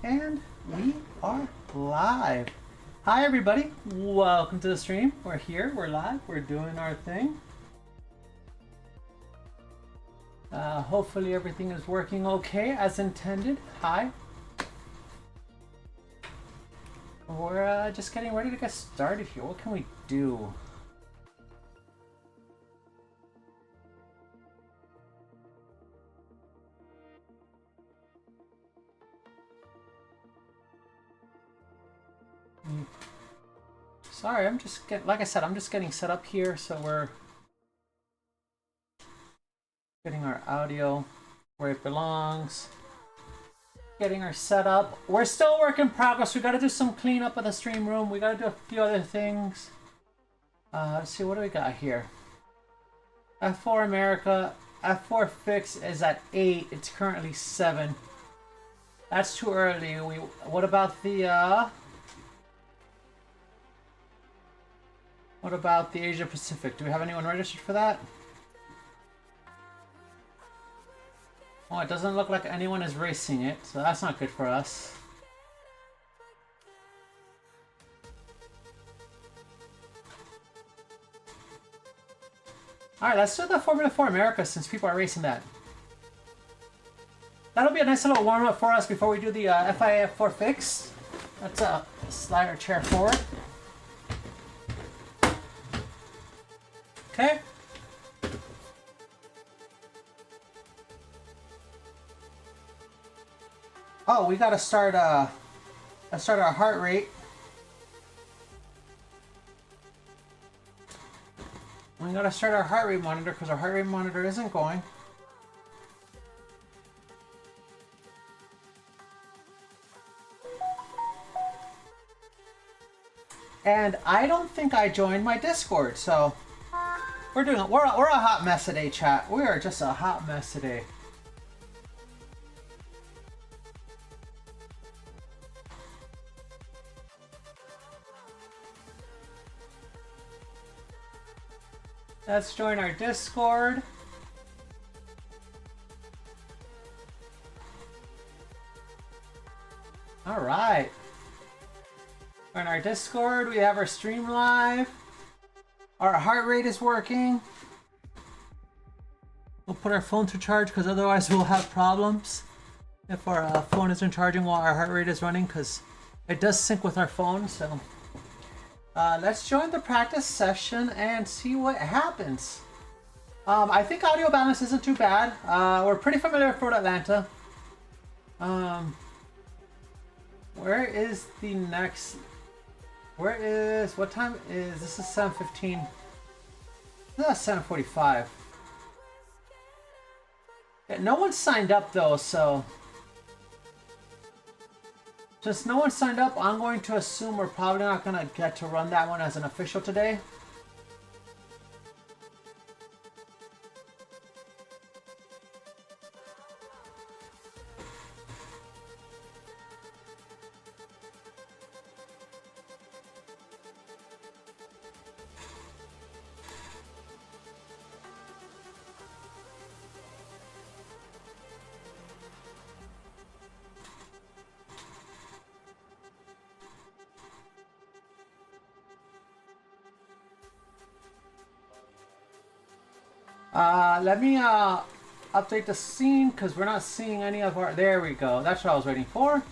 And we are live. Hi everybody, welcome to the stream. We're here, we're live, we're doing our thing. Hopefully everything is working okay as intended. Hi. We're just getting ready to get started here. What can we do? Sorry, I'm just getting, like I said, I'm just getting set up here, so we're getting our audio where it belongs, getting our setup. We're still work in progress. We got to do some cleanup of the stream room. We got to do a few other things. Let's see, what do we got here? F4 America, F4 Fix is at 8. It's currently 7. That's too early. What about the Asia Pacific? Do we have anyone registered for that? Oh, it doesn't look like anyone is racing it, so that's not good for us. Alright, let's do the Formula 4 America since people are racing that. That'll be a nice little warm-up for us before we do the FIA F4 Fix. Let's slide our chair forward. Okay. Oh, we gotta start our heart rate. We gotta start our heart rate monitor because our heart rate monitor isn't going. And I don't think I joined my Discord, so we're a hot mess today, chat. We are just a hot mess today. Let's join our Discord. All right. On our Discord, we have our stream live. Our heart rate is working. We'll put our phone to charge because otherwise we'll have problems if our phone isn't charging while our heart rate is running, because it does sync with our phone. So let's join the practice session and see what happens. I think audio balance isn't too bad. We're pretty familiar with Road Atlanta. Where is the next? What time is this? Is 7:15. That's 7:45. Yeah, no one signed up though, so since no one signed up, I'm going to assume we're probably not gonna get to run that one as an official today. Let me update the scene because we're not seeing any of our. There we go. That's what I was waiting for.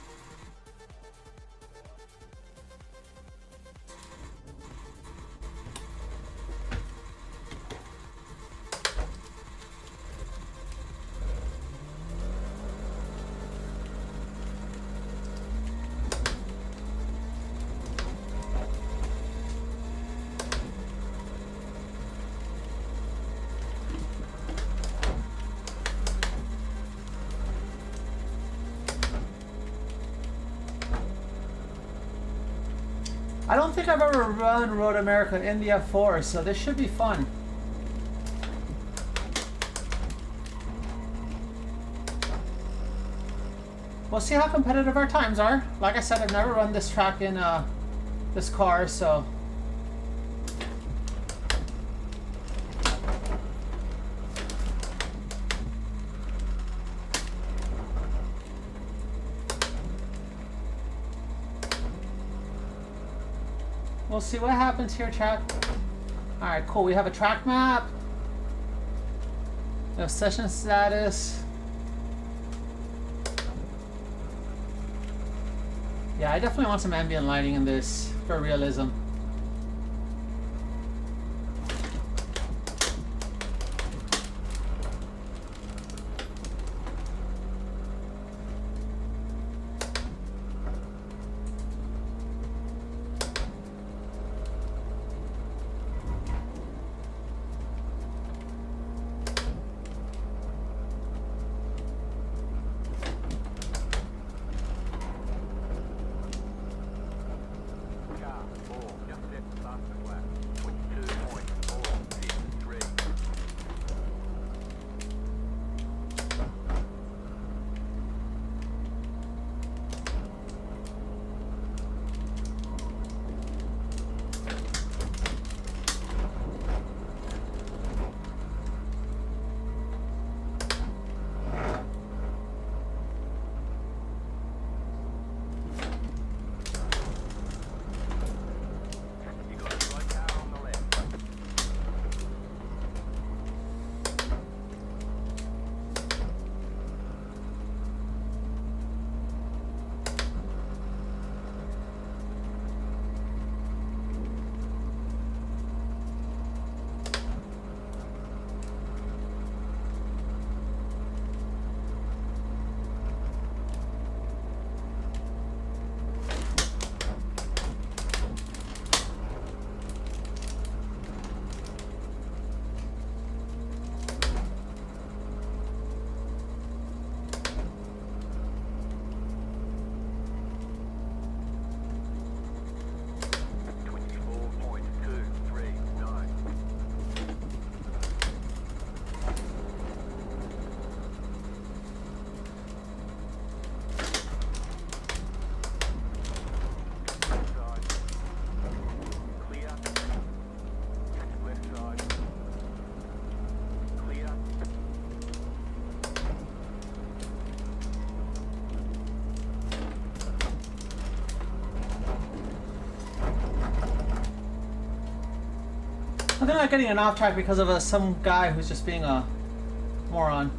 I don't think I've ever run Road America in the F4, so this should be fun. We'll see how competitive our times are. Like I said, I've never run this track in this car, so We'll see what happens here, chat. Alright, cool. We have a track map. We have session status. Yeah, I definitely want some ambient lighting in this for realism. They're not getting an off track because of some guy who's just being a moron.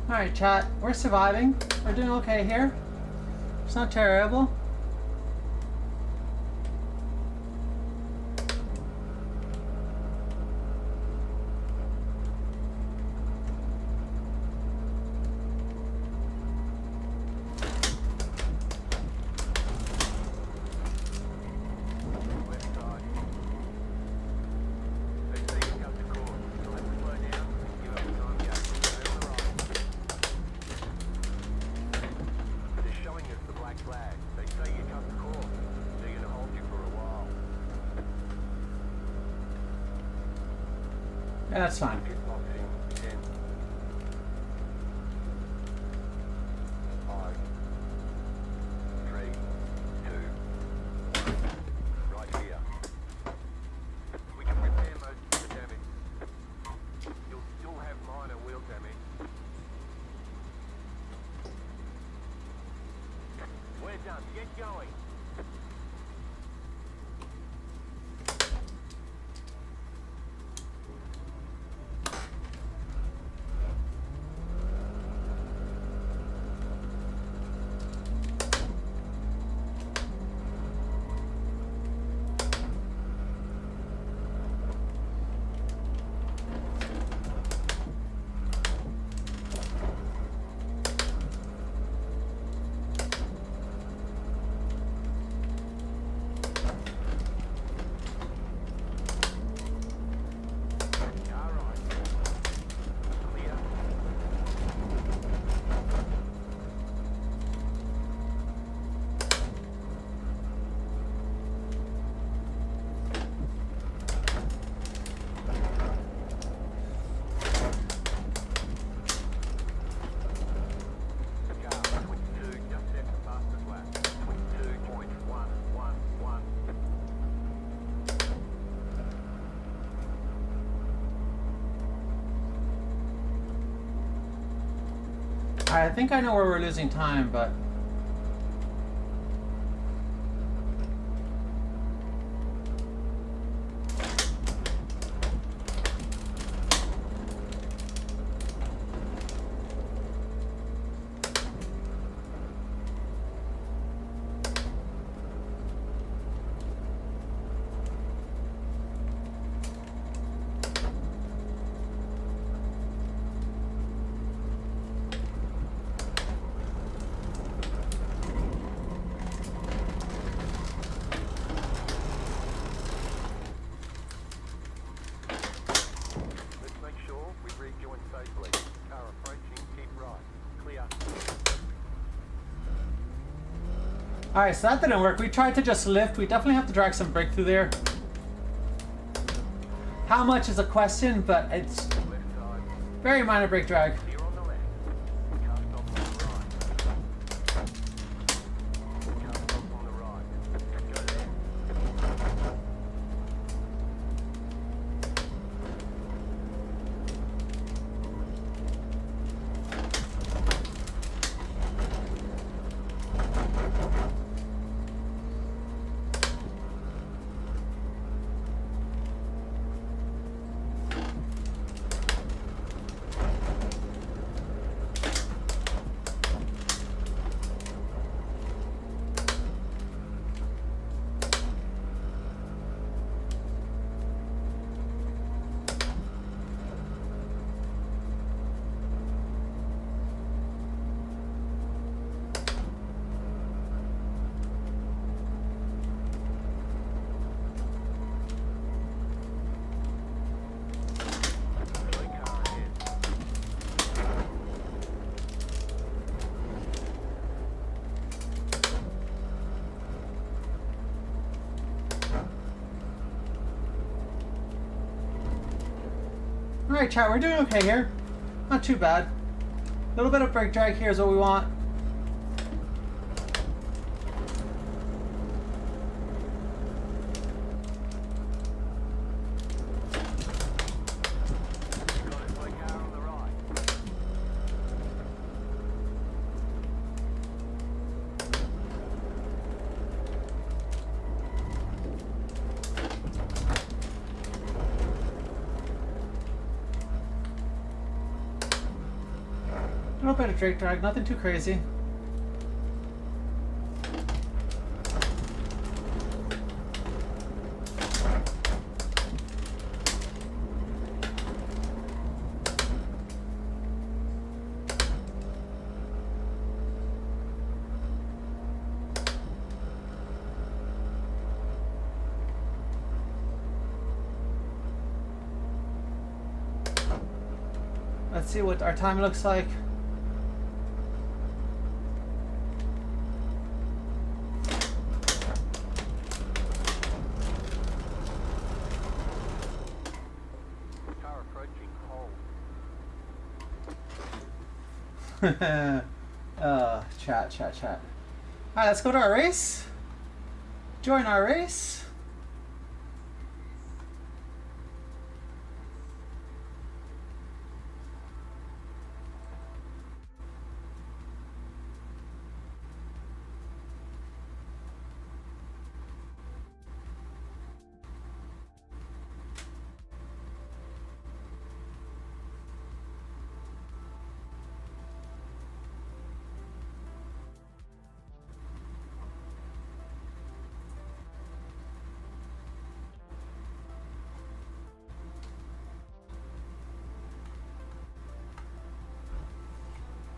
Alright, chat. We're surviving. We're doing okay here. It's not terrible. Yeah, that's fine. going. I think I know where we're losing time, but alright, so that didn't work. We tried to just lift. We definitely have to drag some brake through there. How much is a question, but it's very minor brake drag. Alright, chat, we're doing okay here. Not too bad. A little bit of brake drag here is what we want. A little bit of brake drag, nothing too crazy. Let's see what our time looks like. Chat. Alright, let's go to our race. Join our race.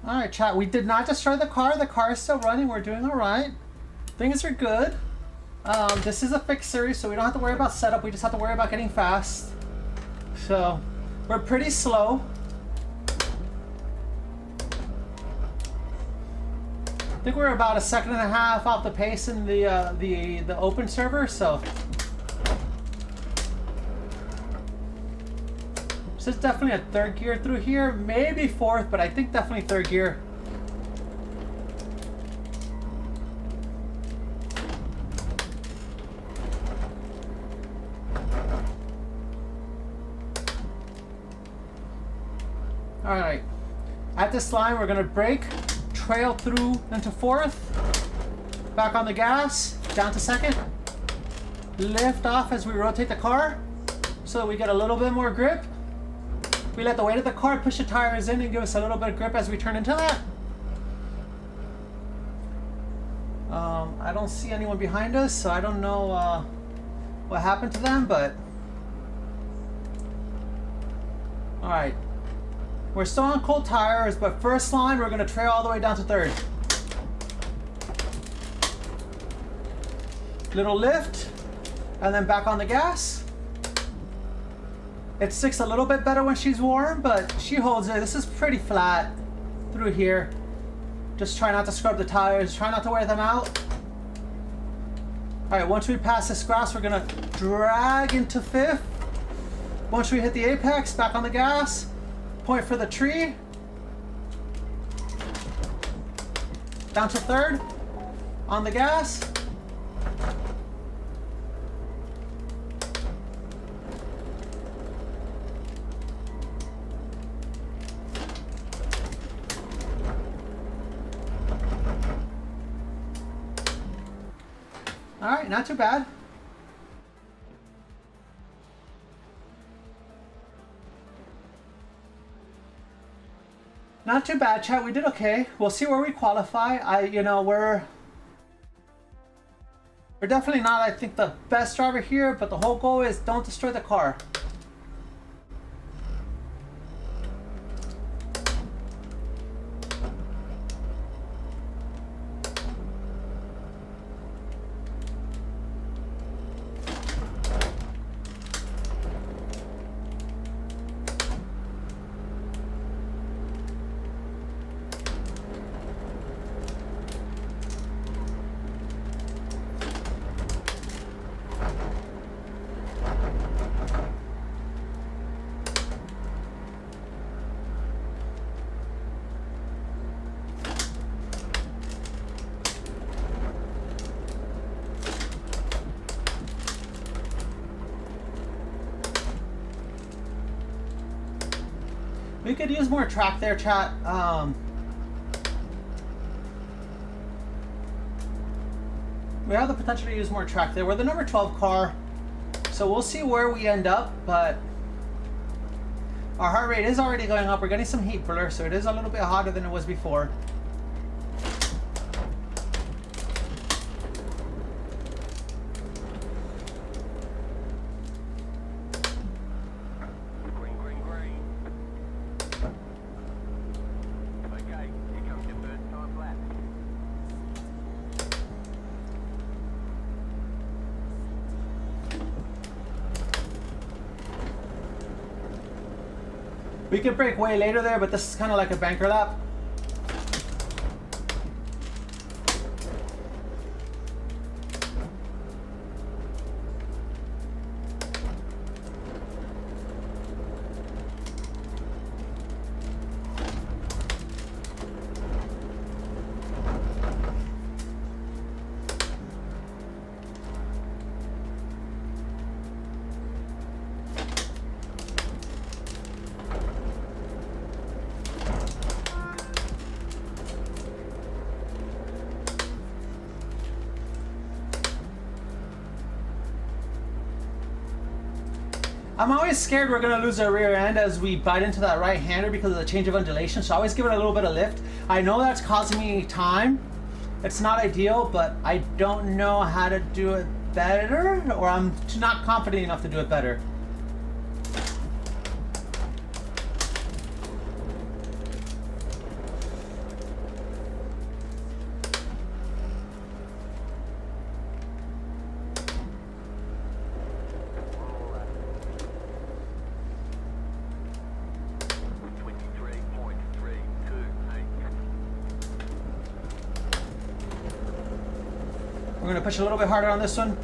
Alright, chat, we did not destroy the car. The car is still running. We're doing alright. Things are good. This is a fixed series, so we don't have to worry about setup. We just have to worry about getting fast. So, we're pretty slow. I think we're about 1.5 seconds off the pace in the open server, so. This is definitely a third gear through here, maybe fourth, but I think definitely third gear. All right, at this line, we're gonna brake, trail through into fourth, back on the gas, down to second, lift off as we rotate the car so that we get a little bit more grip. We let the weight of the car push the tires in and give us a little bit of grip as we turn into that. I don't see anyone behind us, so I don't know what happened to them, but all right. We're still on cold tires, but first line, we're gonna trail all the way down to third. Little lift, and then back on the gas. It sticks a little bit better when she's warm, but she holds it. This is pretty flat through here. Just try not to scrub the tires, try not to wear them out. All right, once we pass this grass, we're gonna drag into fifth. Once we hit the apex, back on the gas, point for the tree. Down to third, on the gas. All right, not too bad. Not too bad, chat. We did okay. We'll see where we qualify. We're definitely not, I think, the best driver here, but the whole goal is don't destroy the car. We could use more track there, chat. We have the potential to use more track there. We're the number 12 car, so we'll see where we end up, but our heart rate is already going up. We're getting some heat filler, so it is a little bit hotter than it was before. We could break way later there, but this is kind of like a banker lap. I'm always scared we're gonna lose our rear end as we bite into that right hander because of the change of undulation, so I always give it a little bit of lift. I know that's causing me time. It's not ideal, but I don't know how to do it better, or I'm not confident enough to do it better. We're gonna push a little bit harder on this one.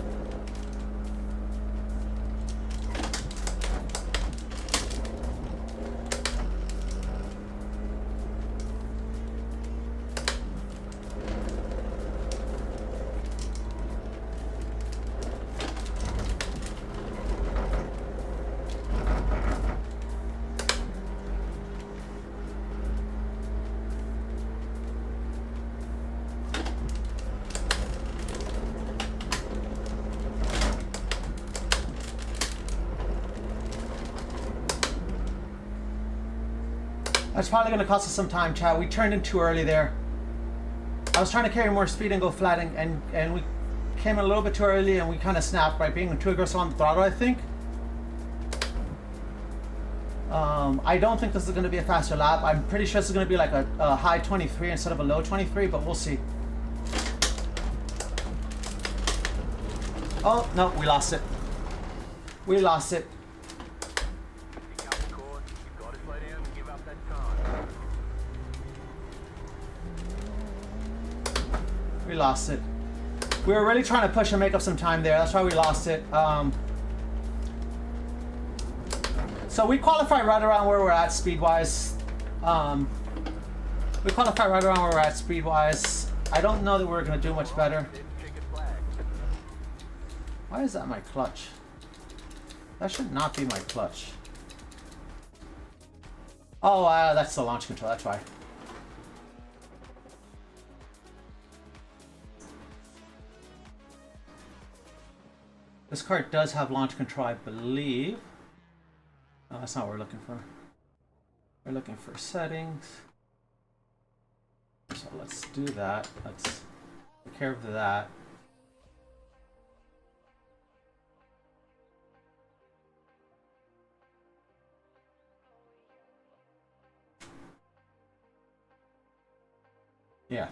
That's probably going to cost us some time, chat. We turned in too early there. I was trying to carry more speed and go flat, and we came in a little bit too early, and we kind of snapped by being too aggressive on the throttle, I think. I don't think this is going to be a faster lap. I'm pretty sure this is going to be like a high 23 instead of a low 23, but we'll see. Oh, no, we lost it. We lost it. We lost it. We were really trying to push and make up some time there. That's why we lost it. So we qualify right around where we're at speed-wise. We qualify right around where we're at speed-wise. I don't know that we're going to do much better. Why is that my clutch? That should not be my clutch. Oh, that's the launch control. That's why. This car does have launch control, I believe. No, that's not what we're looking for. We're looking for settings. So let's do that. Let's take care of that. Yeah.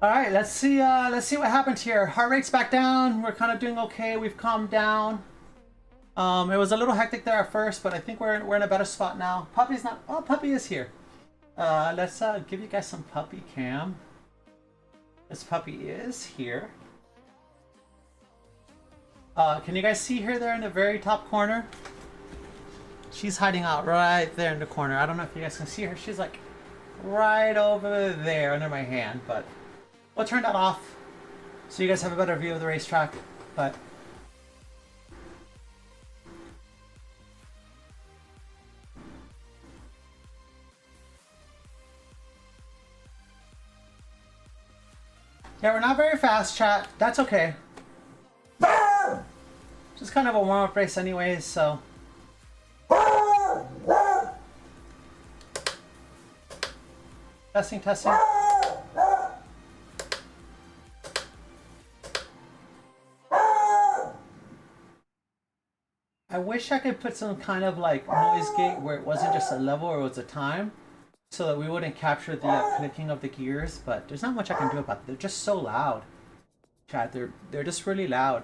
All right, let's see what happened here. Heart rate's back down. We're kind of doing okay. We've calmed down. It was a little hectic there at first, but I think we're in a better spot now. Puppy's not. Oh, Puppy is here. Let's give you guys some puppy cam. This puppy is here. Can you guys see her there in the very top corner? She's hiding out right there in the corner. I don't know if you guys can see her. She's like right over there under my hand, but we'll turn that off so you guys have a better view of the racetrack. But yeah, we're not very fast, chat. That's okay. Just kind of a warm-up race anyways, so. Testing, testing. wish I could put some kind of like noise gate where it wasn't just a level or it was a time, so that we wouldn't capture the clicking of the gears. But there's not much I can do about it. They're just so loud. Chat, they're just really loud.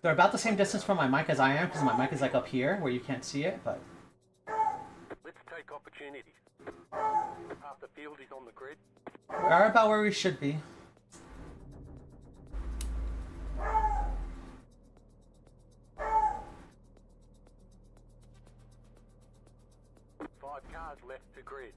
They're about the same distance from my mic as I am, because my mic is like up here where you can't see it. But let's take opportunity. Half the field is on the grid. We are about where we should be. Cars left to grid.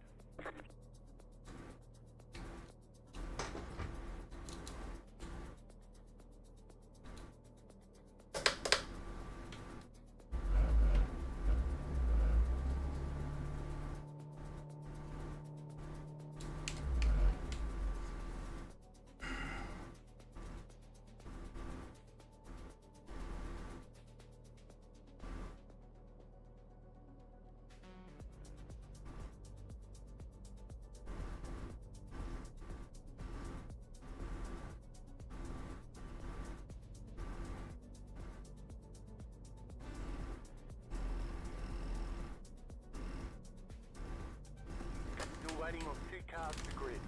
Waiting on 2 cars to grid.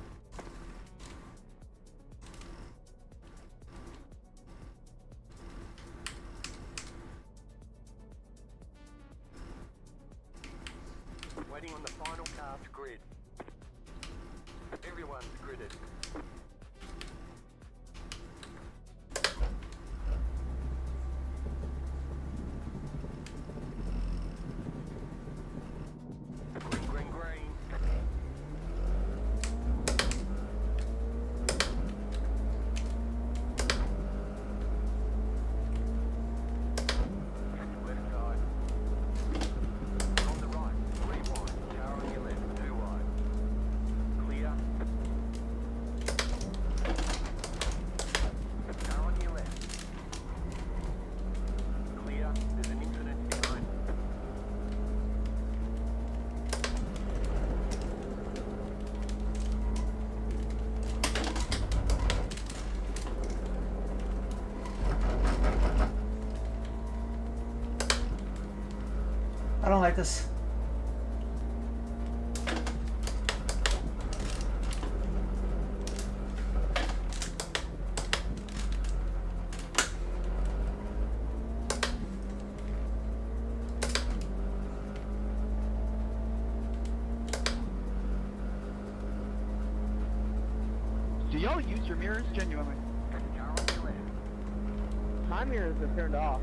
Waiting on the final car to grid. Everyone's gridded. I don't like this. Do y'all use your mirrors genuinely? My mirrors are turned off.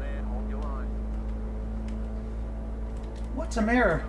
What's a mirror?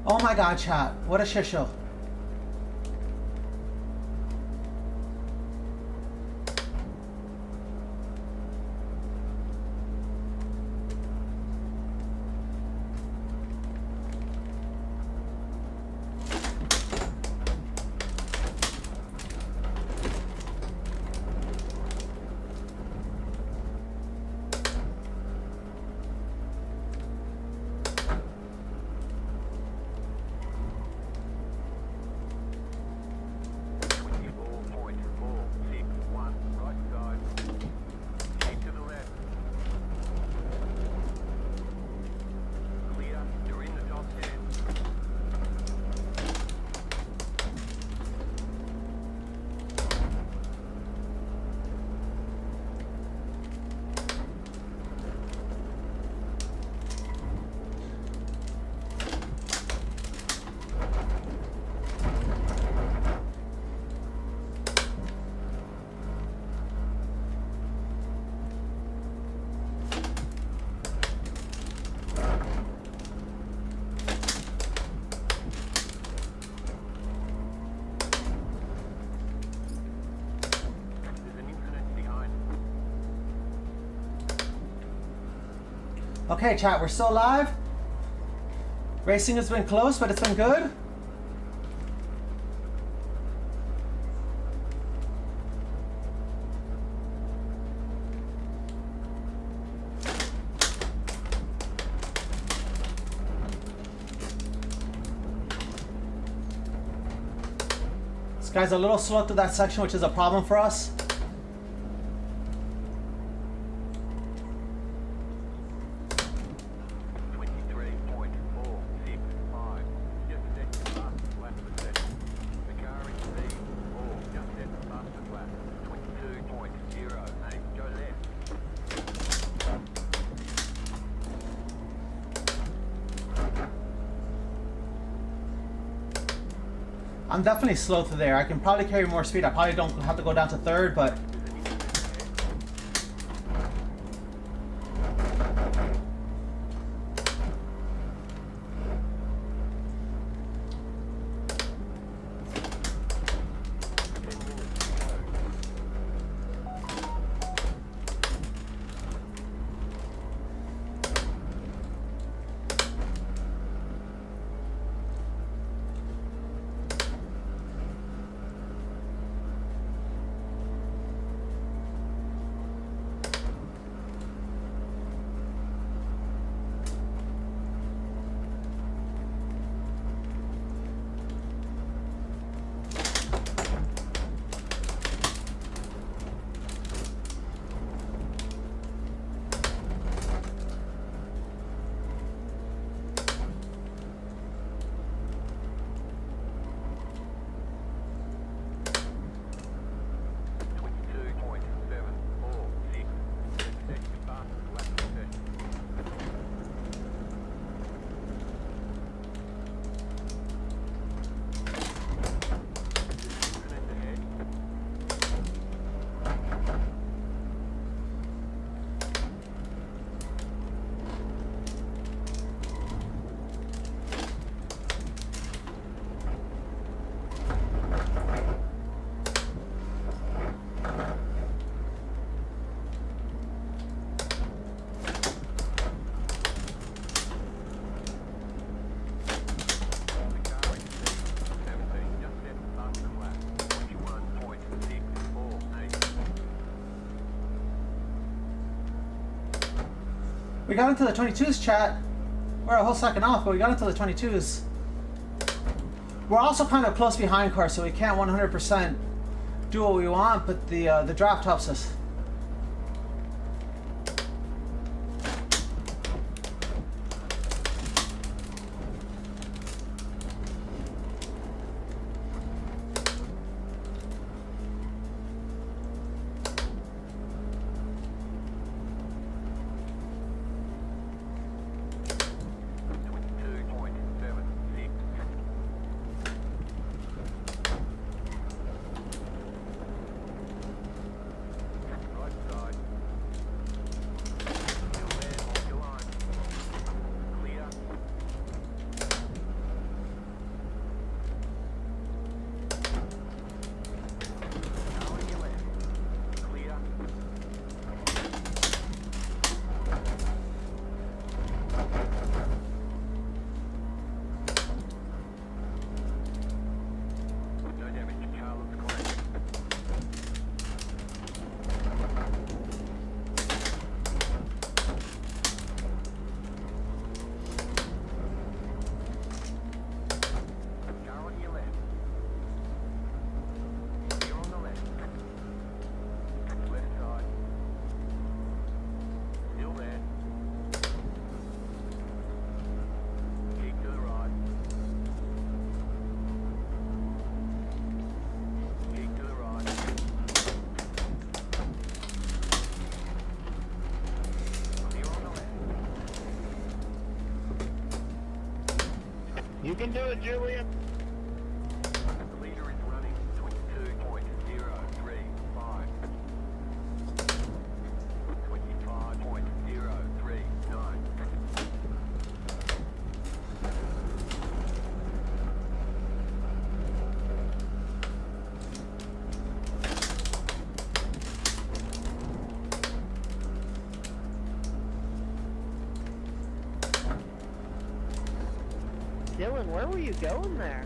Oh my god, chat. What a shit show. Okay, chat, we're still live. Racing has been close, but it's been good. This guy's a little slow through that section, which is a problem for us. I'm definitely slow through there. I can probably carry more speed. I probably don't have to go down to third, but we got into the 22s, chat. We're a whole second off, but we got into the 22s. We're also kind of close behind cars, so we can't 100% do what we want, but the draft helps us. You can do it, Julian. The leader is running 22.035. 25.039. going? Where were you going there?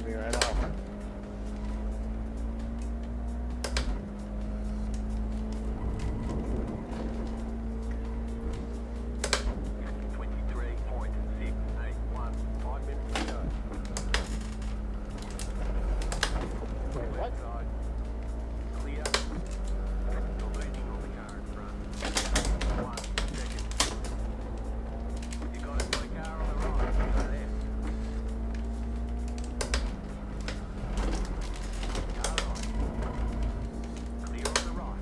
Right off. What? Clear. You're losing on the car in front. 1 second. You got it, my car on the right. Go there. Car right. Clear on the right.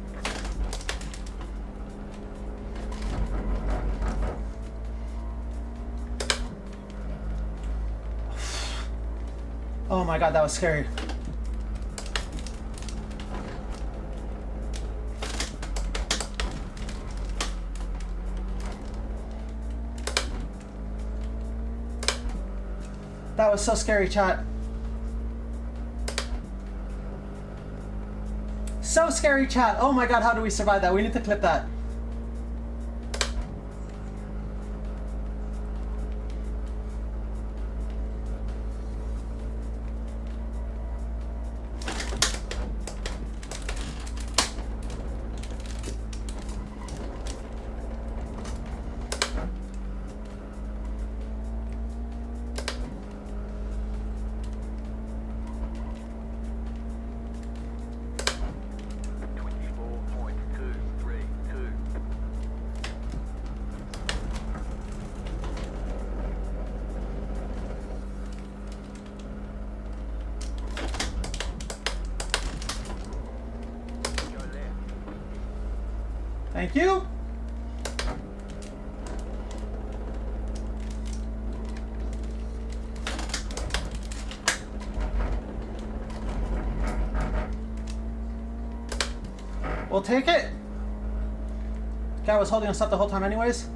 Oh my god, that was scary. That was so scary, chat. So scary, chat. Oh my god, how do we survive that? We need to clip that. Thank you. We'll take it. Guy was holding us up the whole time anyways.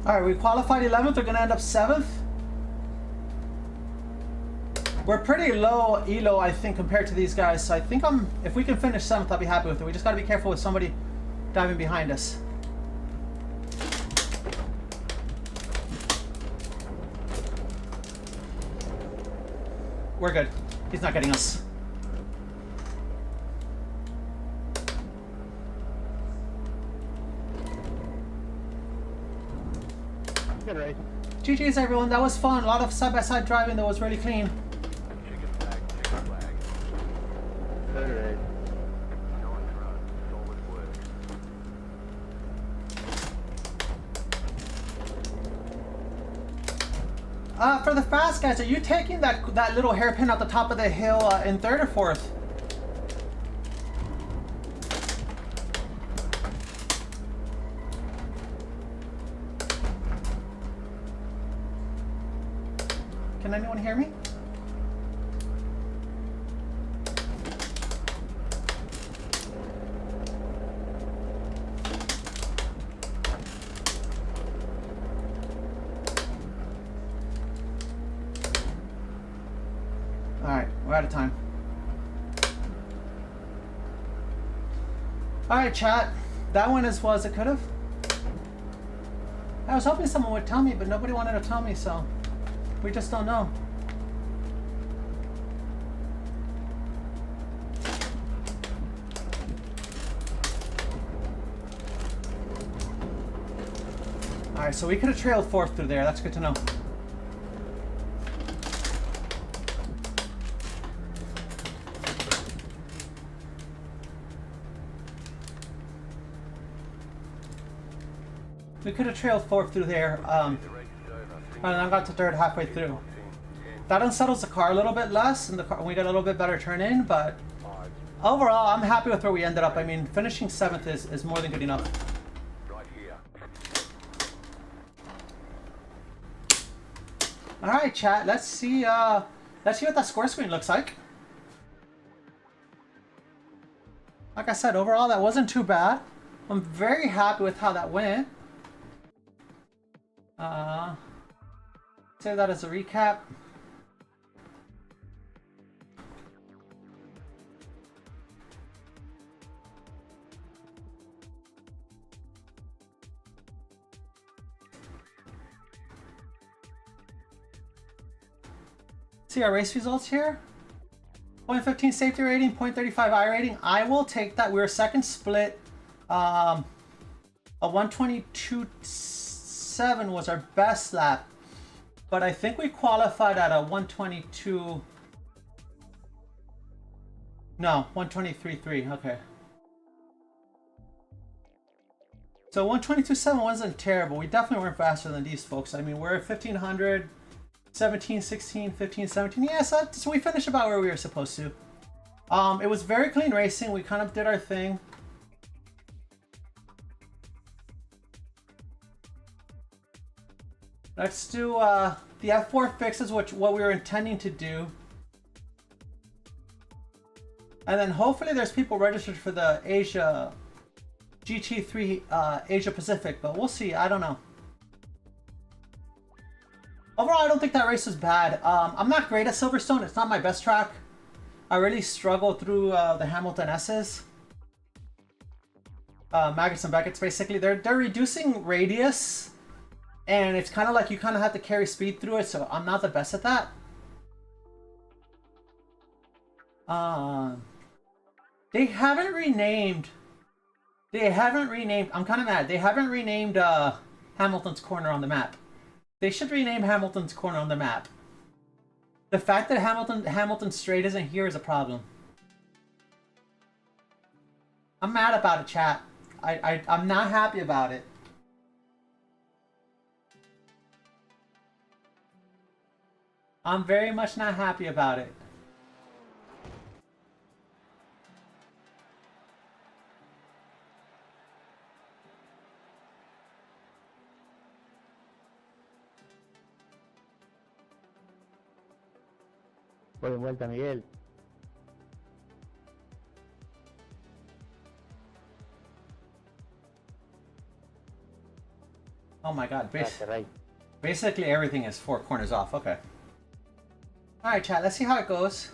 Alright, we qualified 11th. We're going to end up 7th. We're pretty low elo, I think, compared to these guys. So I think if we can finish 7th, I'll be happy with it. We just got to be careful with somebody diving behind us. We're good. He's not getting us. Good race. GG's everyone, that was fun. A lot of side-by-side driving that was really clean. Chicken flag, chicken flag. Good race. Nice run. Solid work. For the fast guys, are you taking that little hairpin at the top of the hill in 3rd or 4th? Can anyone hear me? Alright, we're out of time. Alright, chat. That went as well as it could have. I was hoping someone would tell me, but nobody wanted to tell me, so we just don't know. Alright, so we could have trailed 4th through there. That's good to know. We could have trailed 4th through there. And I got to 3rd halfway through. That unsettles the car a little bit less, and we got a little bit better turn in, but overall, I'm happy with where we ended up. I mean, finishing 7th is more than good enough. Right here. Alright, chat, let's see what that score screen looks like. Like I said, overall, that wasn't too bad. I'm very happy with how that went. Say that as a recap. See our race results here. 0.15 safety rating, 0.35 I rating. I will take that. We were second split. A 122.7 was our best lap, but I think we qualified at a 122. No, 123.3. Okay. So 122.7 wasn't terrible. We definitely weren't faster than these folks. I mean, we're at 1500, 17, 16, 15, 17. Yeah, so we finished about where we were supposed to. It was very clean racing. We kind of did our thing. Let's do the F4 fixes, what we were intending to do. And then hopefully there's people registered for the Asia GT3 Asia Pacific, but we'll see. I don't know. Overall, I don't think that race was bad. I'm not great at Silverstone. It's not my best track. I really struggle through the Hamilton S's. Maggots and Beckett's basically. They're reducing radius, and it's kind of like you kind of have to carry speed through it, so I'm not the best at that. They haven't renamed. I'm kind of mad. They haven't renamed Hamilton's Corner on the map. They should rename Hamilton's Corner on the map. The fact that Hamilton Straight isn't here is a problem. I'm mad about it, chat. I'm not happy about it. I'm very much not happy about it. Voy de vuelta, Miguel. Oh my god. That's right. Basically everything is 4 corners off. Okay. Alright, chat. Let's see how it goes.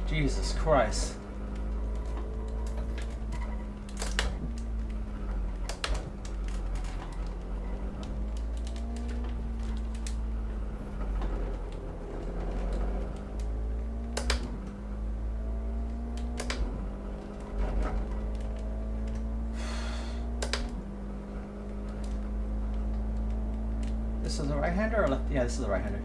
Jesus Christ. This is the right-hander or left? Yeah, this is the right-hander.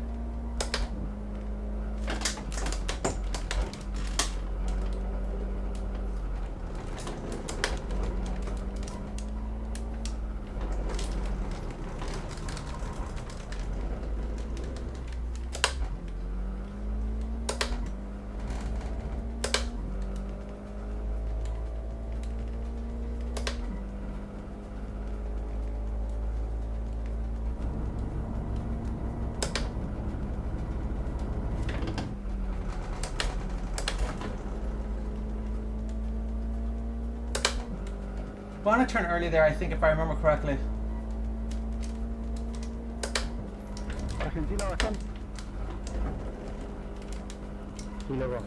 I want to turn early there, I think, if I remember correctly. Argentina bastante. Sí, loco.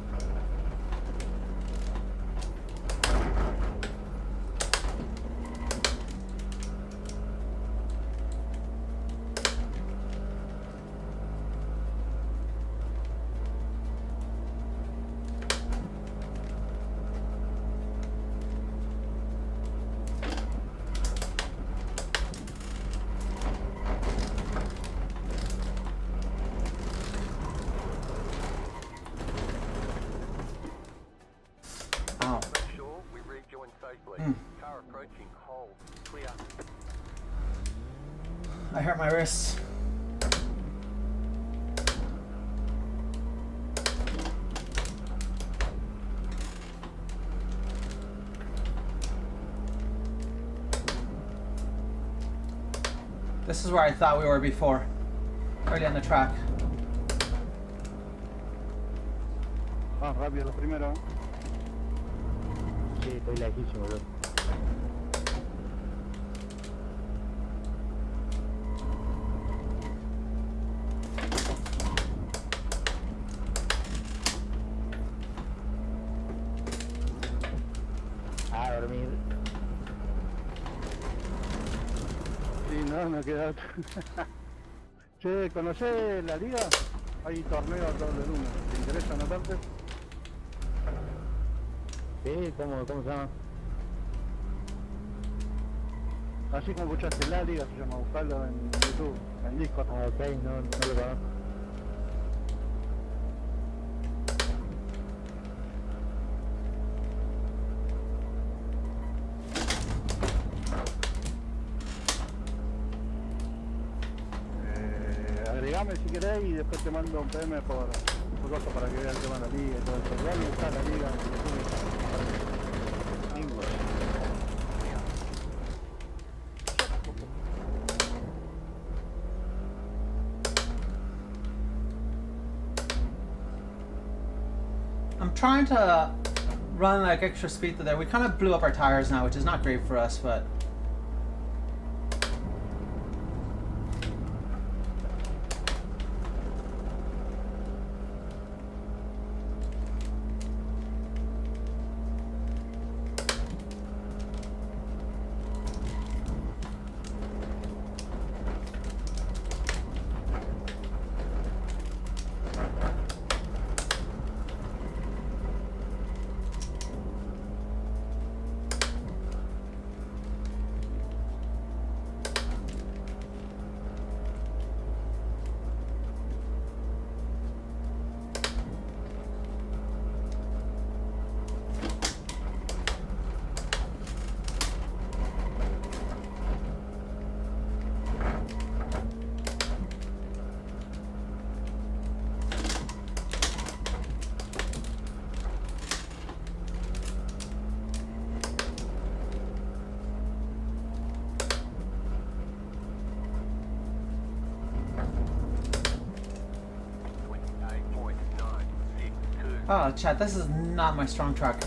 Ow. Make sure we rejoin safely. Car approaching. Hold. Clear. I hurt my wrists. This is where I thought we were before. Early on the track. Más rápido los primeros. Sí, estoy lejísimo, bro. A dormir. Sí, no, me queda otra. Che, ¿conocés la liga? Hay torneos todos los lunes. ¿Te interesa anotarte? Sí, ¿cómo se llama? Así como escuchaste la liga, se llama, buscarlo en YouTube, en Discord. Ah, ok, no lo conozco. Agregame si querés y después te mando un PM por cosa para que veas el tema de la liga y todo eso. Igual está la liga en YouTube. I'm trying to run like extra speed through there. We kind of blew up our tires now, which is not great for us, but Oh, chat, this is not my strong truck.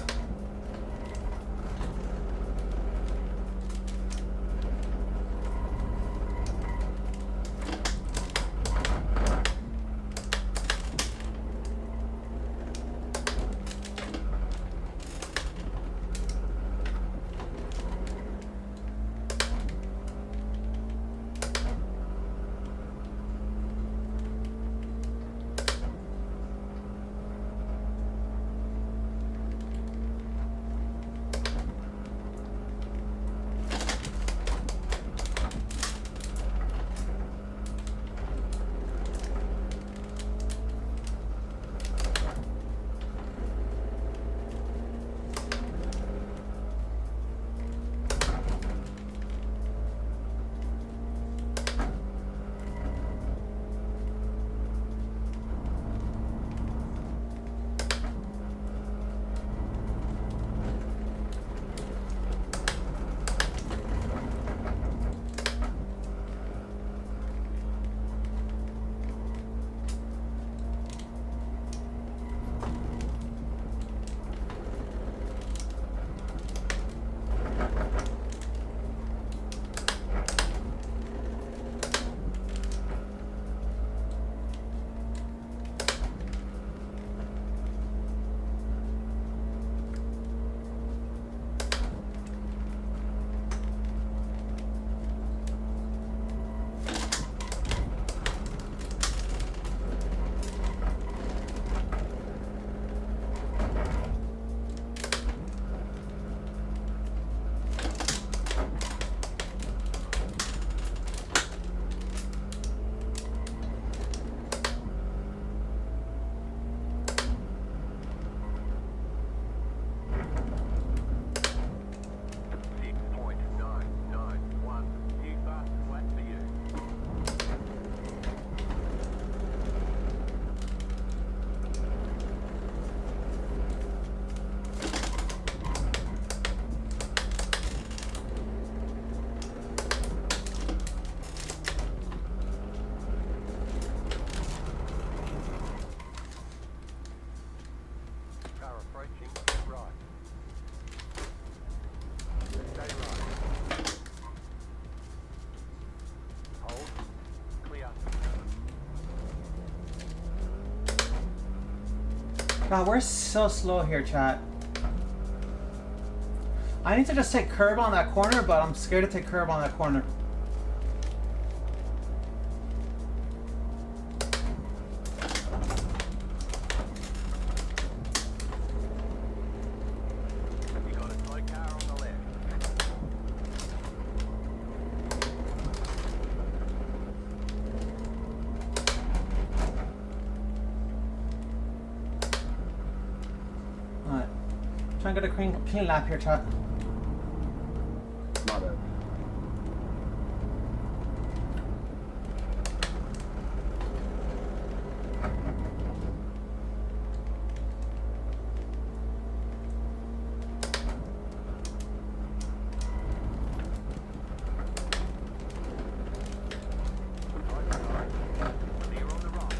God, we're so slow here, chat. I need to just take curb on that corner, but I'm scared to take curb on that corner. You got a toy car on the left. Alright. Try and get a clean lap here, chat. My bad. Clear on the right.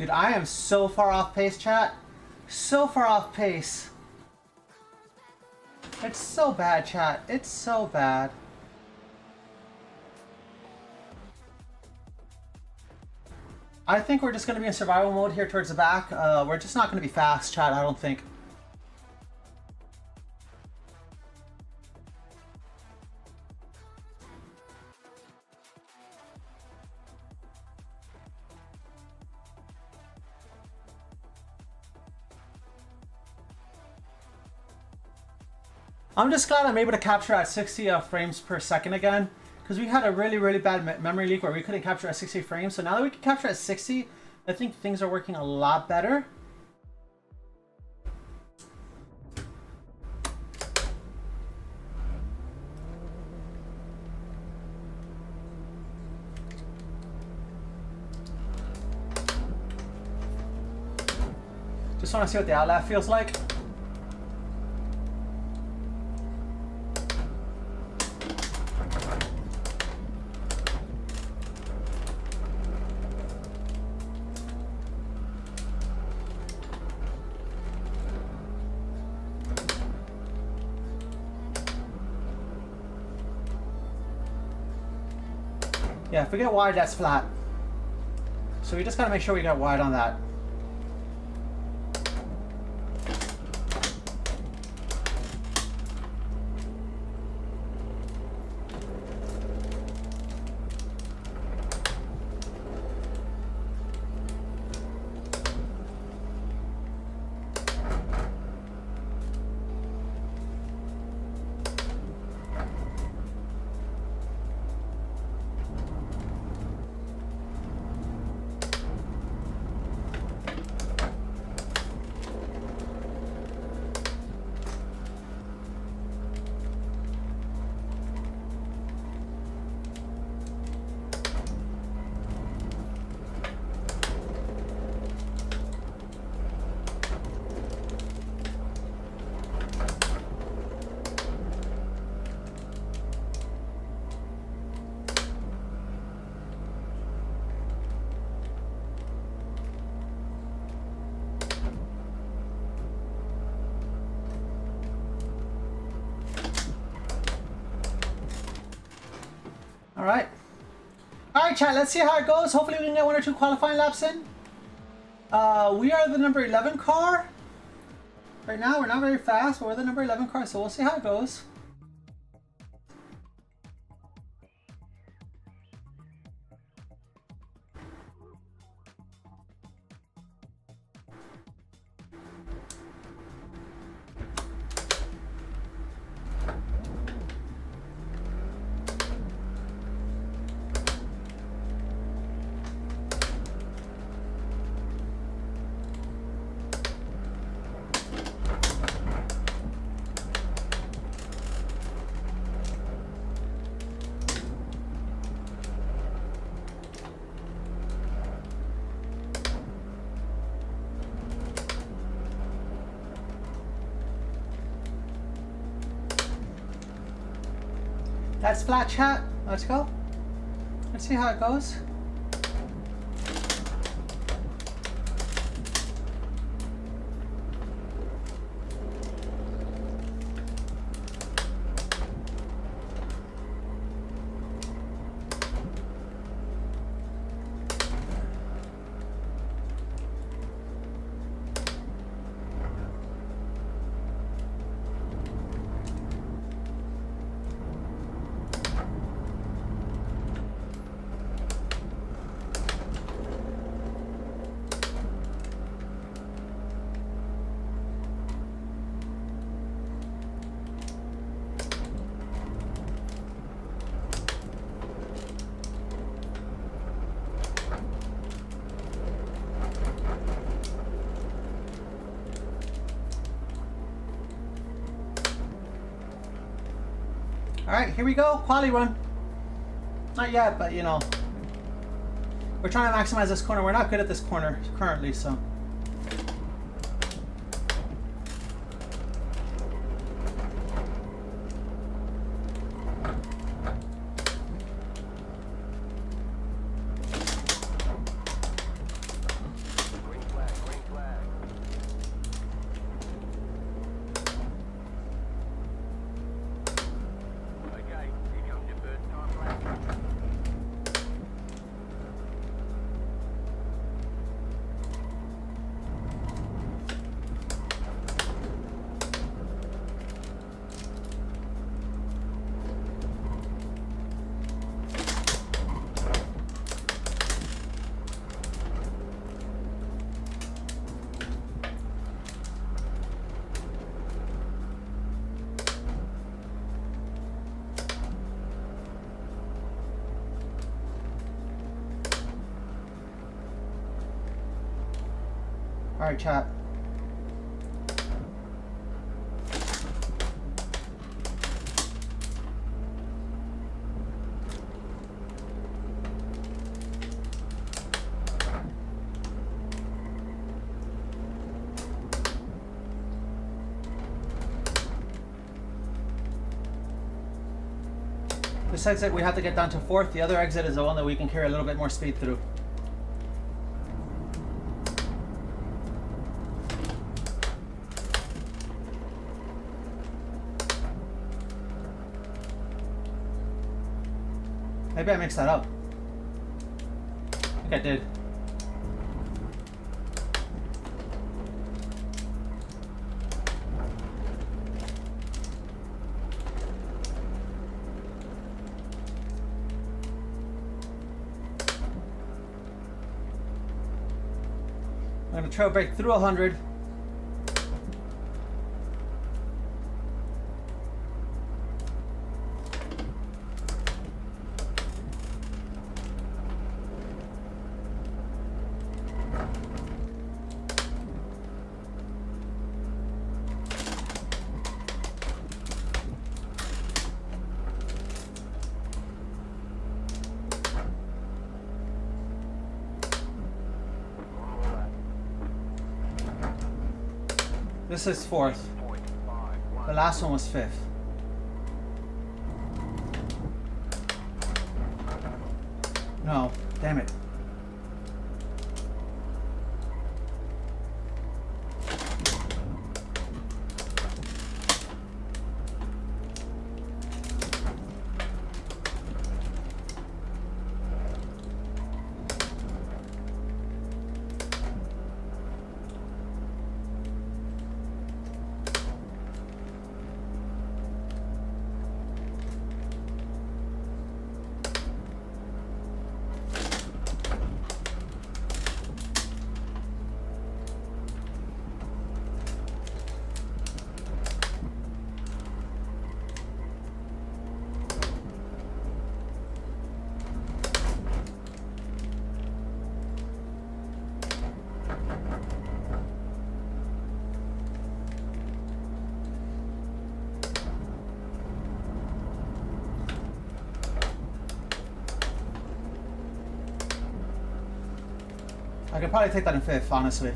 Dude, I am so far off pace, chat. So far off pace. It's so bad, chat. It's so bad. I think we're just going to be in survival mode here towards the back. We're just not going to be fast, chat, I don't think. I'm just glad I'm able to capture at 60 frames per second again, because we had a really bad memory leak where we couldn't capture at 60 frames. So now that we can capture at 60, I think things are working a lot better. Just want to see what the outlap feels like. Yeah, if we get wide, that's flat. So we just gotta make sure we get wide on that. Alright. Alright, chat, let's see how it goes. Hopefully we can get 1 or 2 qualifying laps in. We are the number 11 car. Right now, we're not very fast, but we're the number 11 car, so we'll see how it goes. That's flat, chat. Let's go. Let's see how it goes. Alright, here we go. Quali run. Not yet, but you know. We're trying to maximize this corner. We're not good at this corner currently, so. Alright, chat. This exit we have to get down to 4th. The other exit is the one that we can carry a little bit more speed through. Maybe I mixed that up. I think I did. I'm going to trail break through 100. This is 4th. The last one was 5th. No, damn it. I could probably take that in 5th, honestly.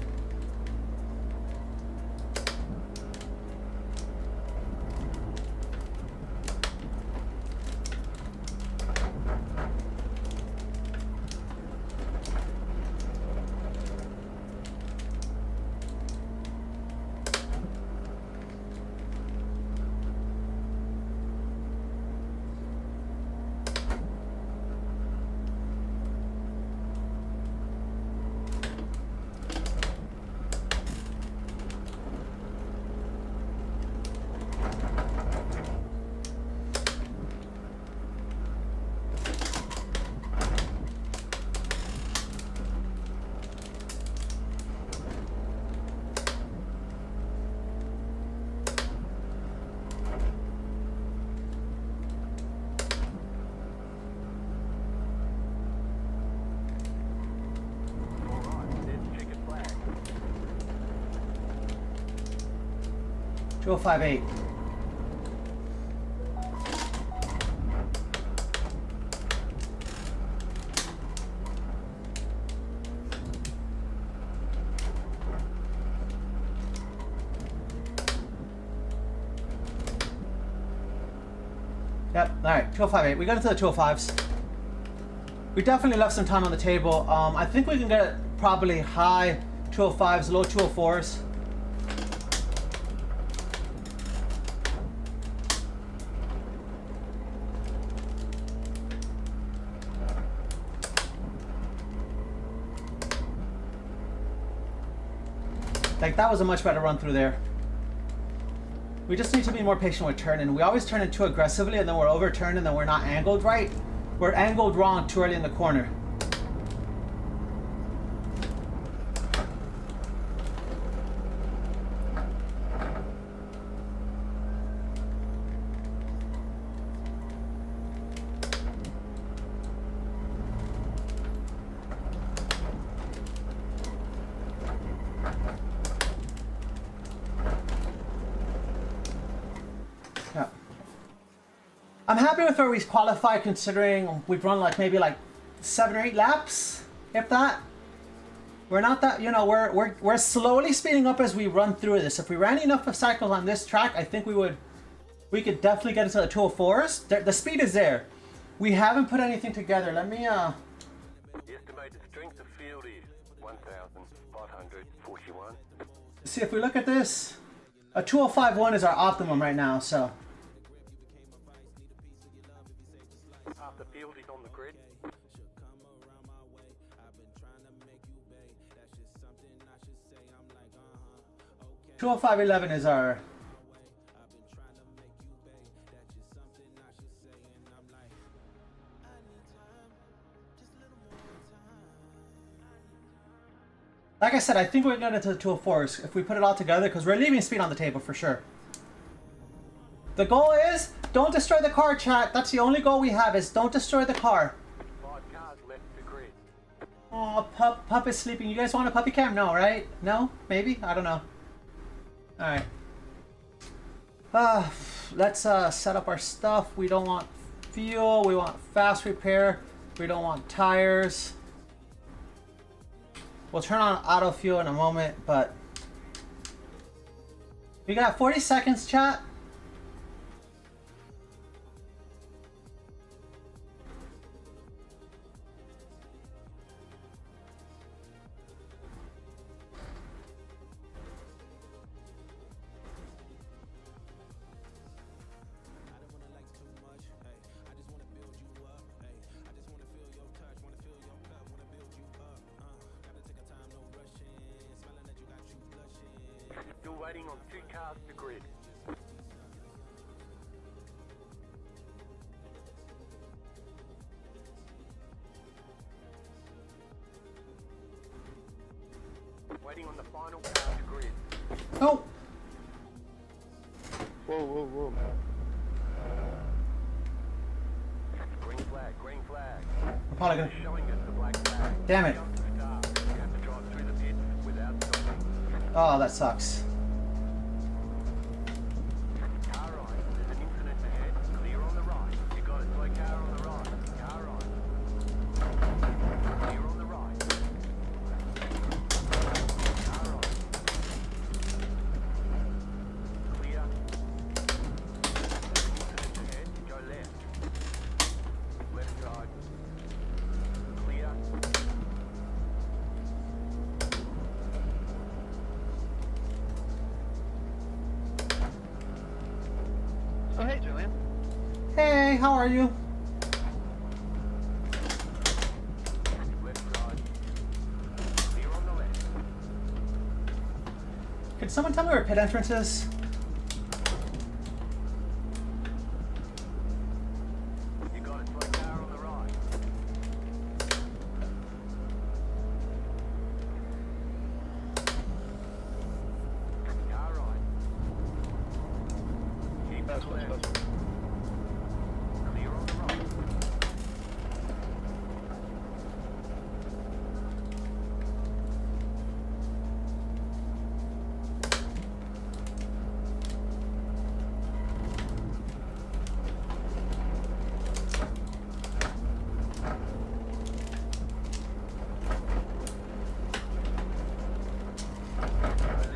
Go 5-8. Yep, alright, 205.8. We got into the 205s. We definitely left some time on the table. I think we can get probably high 205s, low 204s. Like, that was a much better run through there. We just need to be more patient with turning. We always turn it too aggressively and then we're overturned and then we're not angled right. We're angled wrong too early in the corner. Yeah. I'm happy with where we qualify considering we've run like maybe like 7 or 8 laps, if that. We're not that, you know, we're slowly speeding up as we run through this. If we ran enough of cycles on this track, I think we could definitely get into the 204s. The speed is there. We haven't put anything together. Let me The estimated strength of field is 1,541. see if we look at this. A 205.1 is our optimum right now, so. Half the field is on the grid. 205.11 is our. Like I said, I think we're going into the 204s if we put it all together because we're leaving speed on the table for sure. The goal is don't destroy the car, chat. That's the only goal we have is don't destroy the car. 5 cars left the grid. Oh, Pup is sleeping. You guys want a puppy cam? No, right? No? Maybe? I don't know. Alright. Let's set up our stuff. We don't want fuel. We want fast repair. We don't want tires. We'll turn on auto fuel in a moment, but we got 40 seconds, chat. Still waiting on 2 cars to grid. Waiting on the final car to grid. Oh, Whoa, whoa, whoa. Green flag, green flag. I'm probably gonna. Showing us the black flag. Damn it. Jump to start. You have to drive through the pit without stopping. Oh, that sucks. Car right, there's an incident ahead. Clear on the right. You got it. Slow car on the right. Car right. Clear on the right. Car right. Clear. There's an incident ahead. Go left. Left side. Clear. Oh, hey, Julian. Hey, how are you? Left side. Clear on the left. Could someone tell me where pit entrance is? You got it. Slow car on the right. Car right. Keep it left. Clear on the right.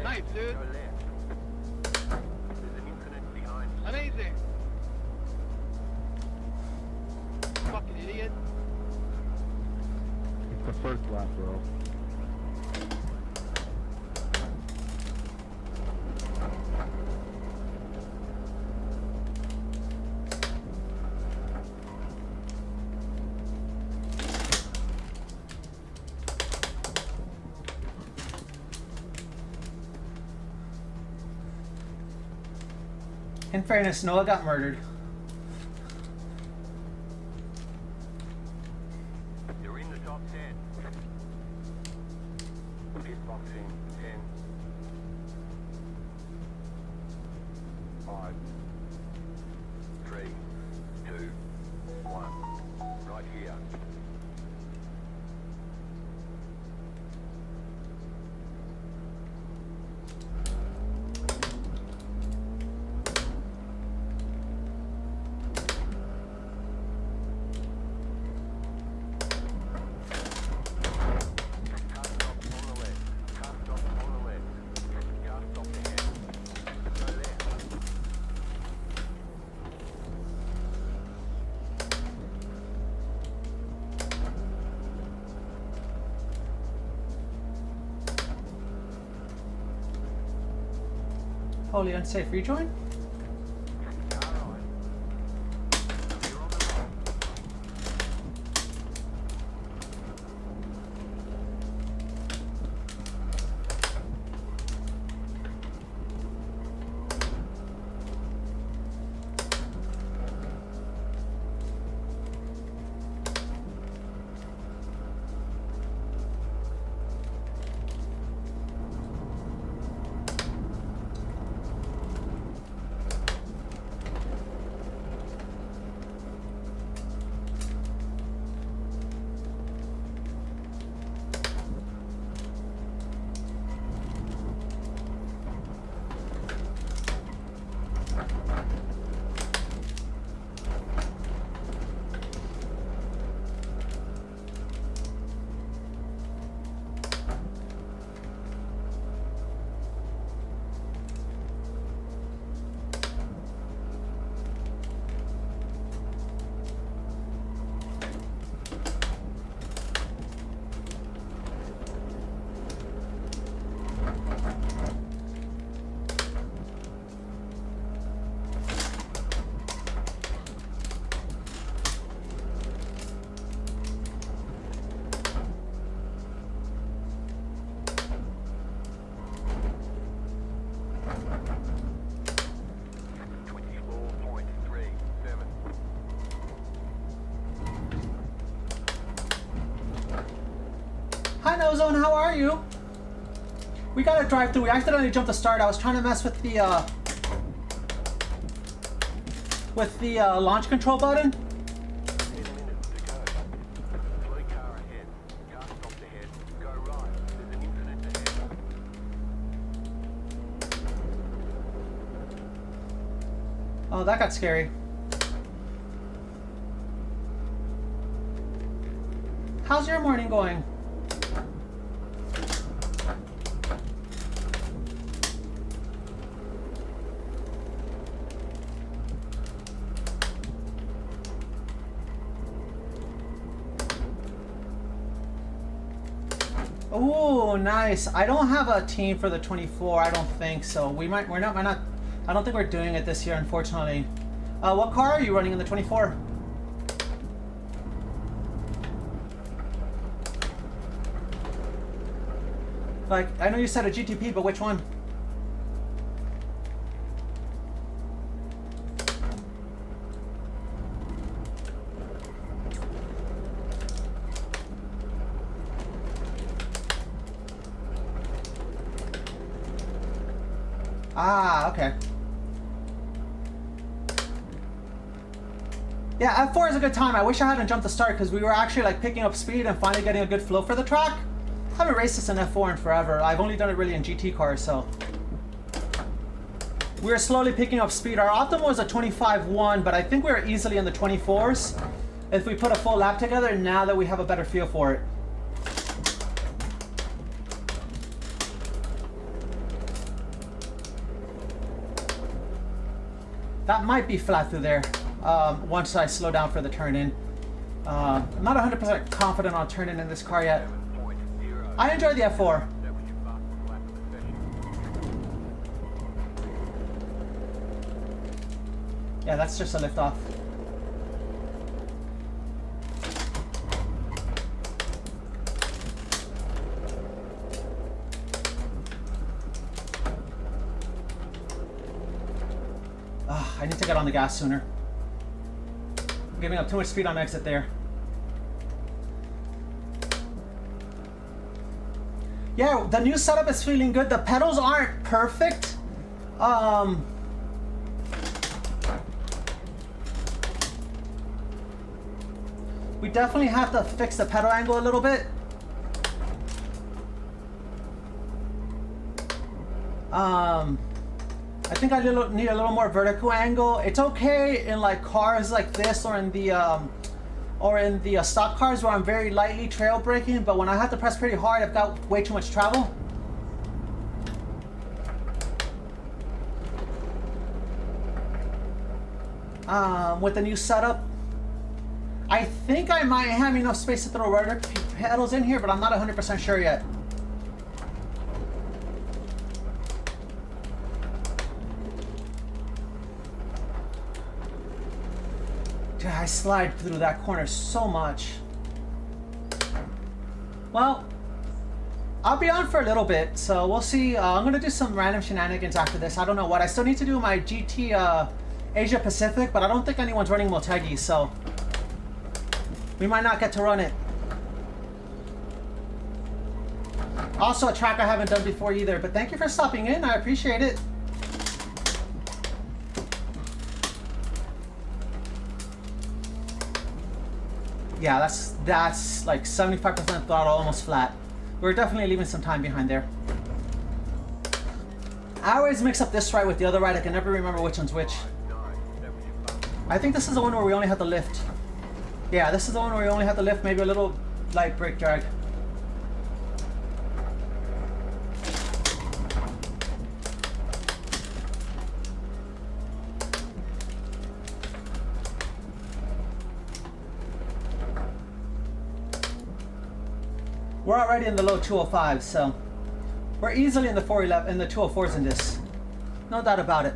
Nice, dude. Go left. There's an incident behind you. Amazing. Fucking idiot. It's the first lap, bro. In fairness, Noah got murdered. You're in the top 10. Pit boxing 10. 5. 3. 2. 1. Right here. Totally unsafe. Rejoin? Alright. You're on the road. Hi, No Zone. How are you? We got a drive through. We accidentally jumped the start. I was trying to mess with the launch control button. 10 minutes to go. Slow car ahead. Car stopped ahead. Go right. There's an incident ahead. Oh, that got scary. How's your morning going? Oh, nice. I don't have a team for the 24. I don't think so. We're not. I don't think we're doing it this year, unfortunately. What car are you running in the 24? Like, I know you said a GTP, but which one? Ah, okay. Yeah, F4 is a good time. I wish I hadn't jumped the start because we were actually like picking up speed and finally getting a good flow for the track. I haven't raced this in F4 in forever. I've only done it really in GT cars, so. We were slowly picking up speed. Our optimal was a 25.1, but I think we were easily in the 24s if we put a full lap together now that we have a better feel for it. That might be flat through there once I slow down for the turn in. I'm not 100% confident on turning in this car yet. 7.0. I enjoy the F4. That was your fastest lap of the session. Yeah, that's just a lift off. I need to get on the gas sooner. I'm giving up too much speed on exit there. Yeah, the new setup is feeling good. The pedals aren't perfect. We definitely have to fix the pedal angle a little bit. I think I need a little more vertical angle. It's okay in like cars like this or in the stock cars where I'm very lightly trail braking, but when I have to press pretty hard, I've got way too much travel. With the new setup, I think I might have enough space to throw rudder pedals in here, but I'm not 100% sure yet. Dude, I slide through that corner so much. Well, I'll be on for a little bit, so we'll see. I'm gonna do some random shenanigans after this. I don't know what. I still need to do my GT Asia Pacific, but I don't think anyone's running Motegi, so we might not get to run it. Also, a track I haven't done before either, but thank you for stopping in. I appreciate it. Yeah, that's like 75% throttle, almost flat. We're definitely leaving some time behind there. I always mix up this ride with the other ride. I can never remember which one's which. I think this is the one where we only have the lift. Yeah, this is the one where we only have the lift, maybe a little light brake drag. We're already in the low 205s, so we're easily in the 411 in the 204s in this. No doubt about it.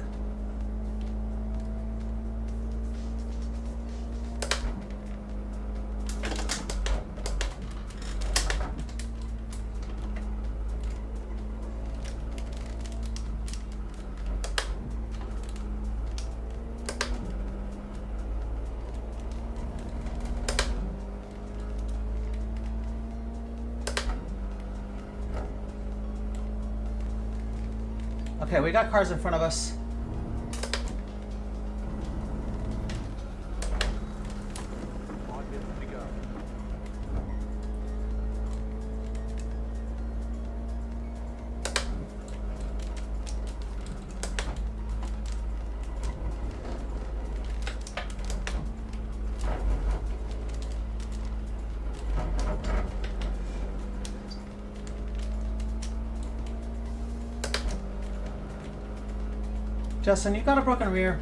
Okay, we got cars in front of us. Justin, you got a broken rear.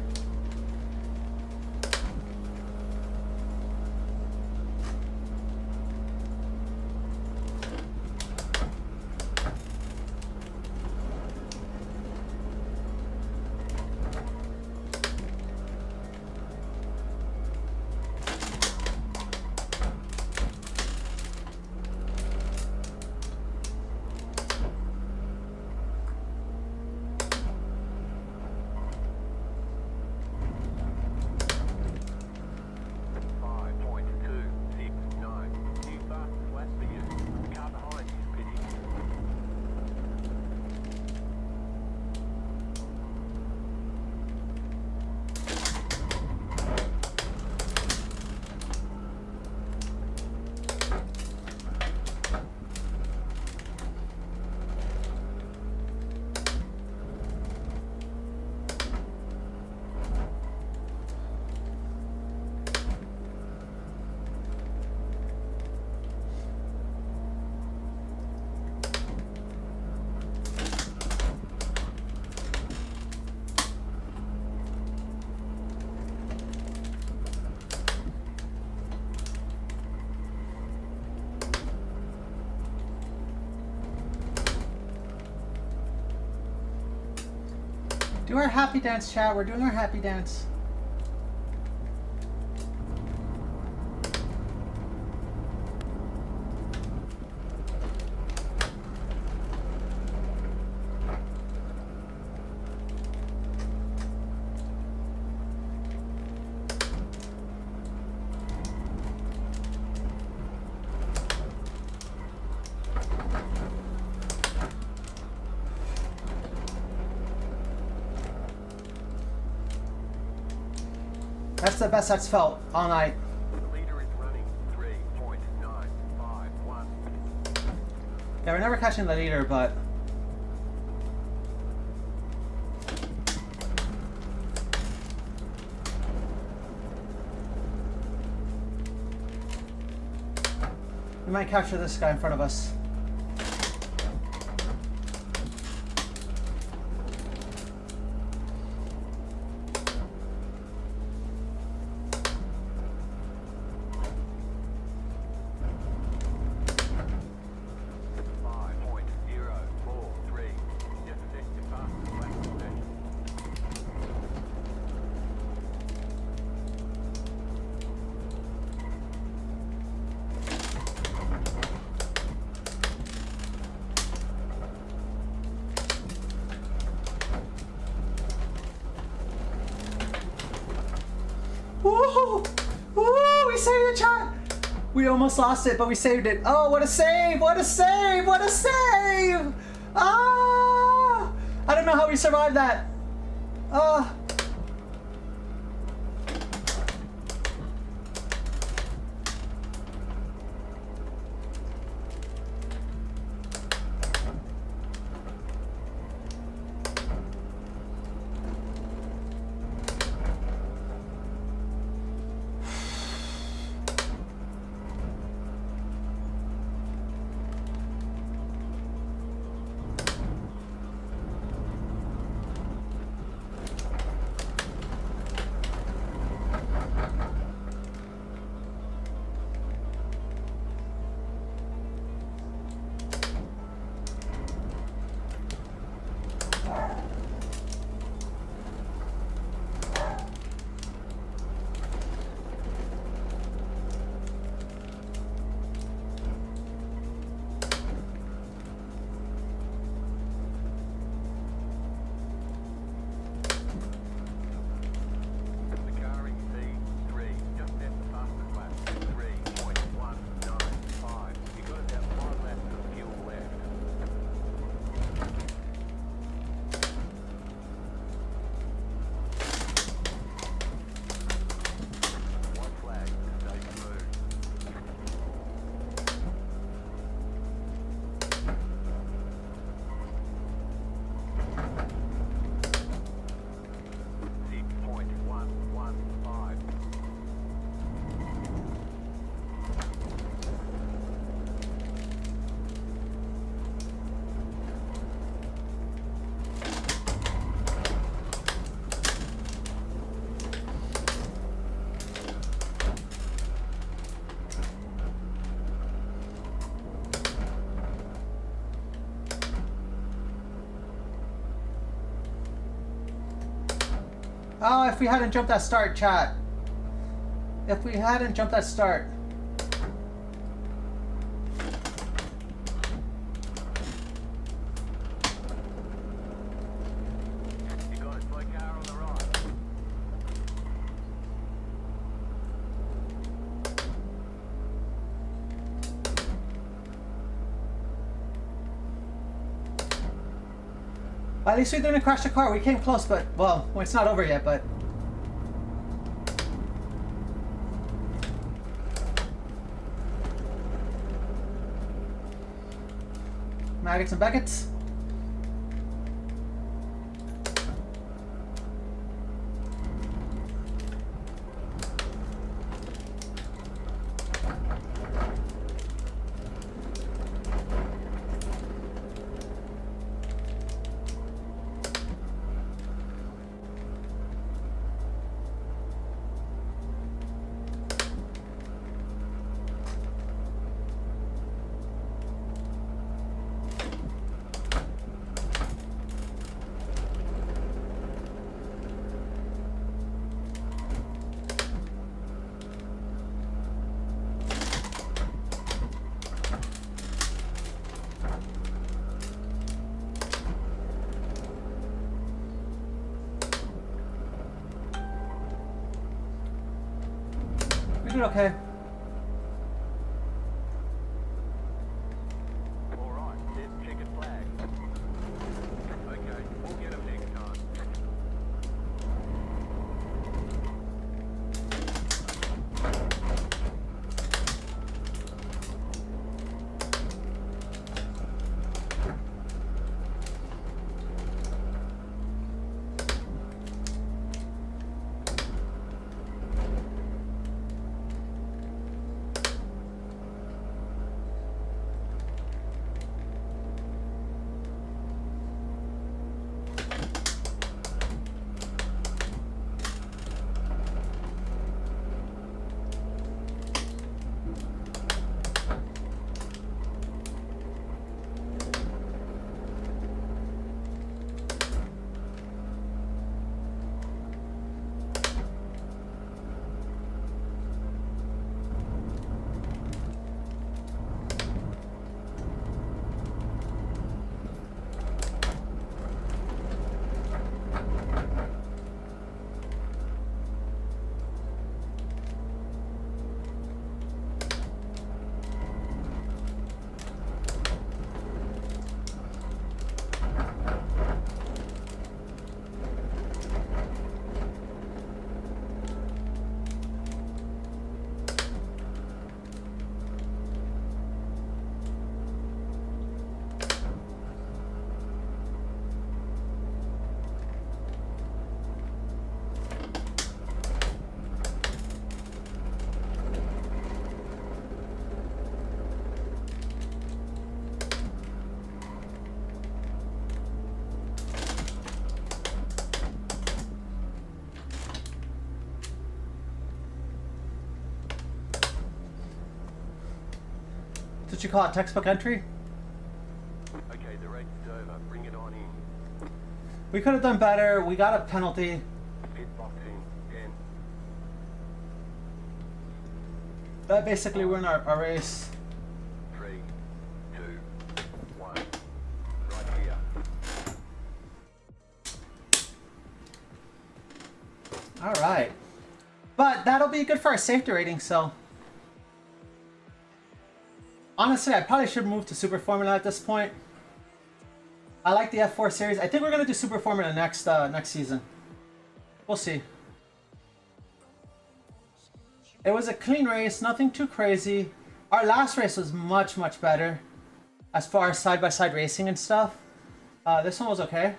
Do our happy dance, chat. We're doing our happy dance. That's the best that's felt all night. The leader is running 3.951. Yeah, we're never catching the leader, but we might capture this guy in front of us. Woo! Woo! We saved the chat! We almost lost it, but we saved it. Oh, what a save! What a save! What a save! Ah! I don't know how we survived that. Ah! The car in GT3 just at the fastest lap, 3.195. You got about 5 laps of fuel left. One flag to stay smooth. 6.115. Oh, if we hadn't jumped that start, chat. If we hadn't jumped that start. You got a slow car on the right. At least we didn't crash the car. We came close, but, well, it's not over yet, but. Maggots and Beckett's. We did okay. All right, there's checkered flag. Okay, we'll get him next time. what you call it, textbook entry. Okay, the race is over. Bring it on in. We could have done better. We got a penalty. Pit box in 10. That basically ruined our race. 3, 2, 1. Right here. All right. But that'll be good for our safety rating, so. Honestly, I probably should move to Super Formula at this point. I like the F4 series. I think we're gonna do Super Formula next season. We'll see. It was a clean race, nothing too crazy. Our last race was much, much better as far as side-by-side racing and stuff. This one was okay.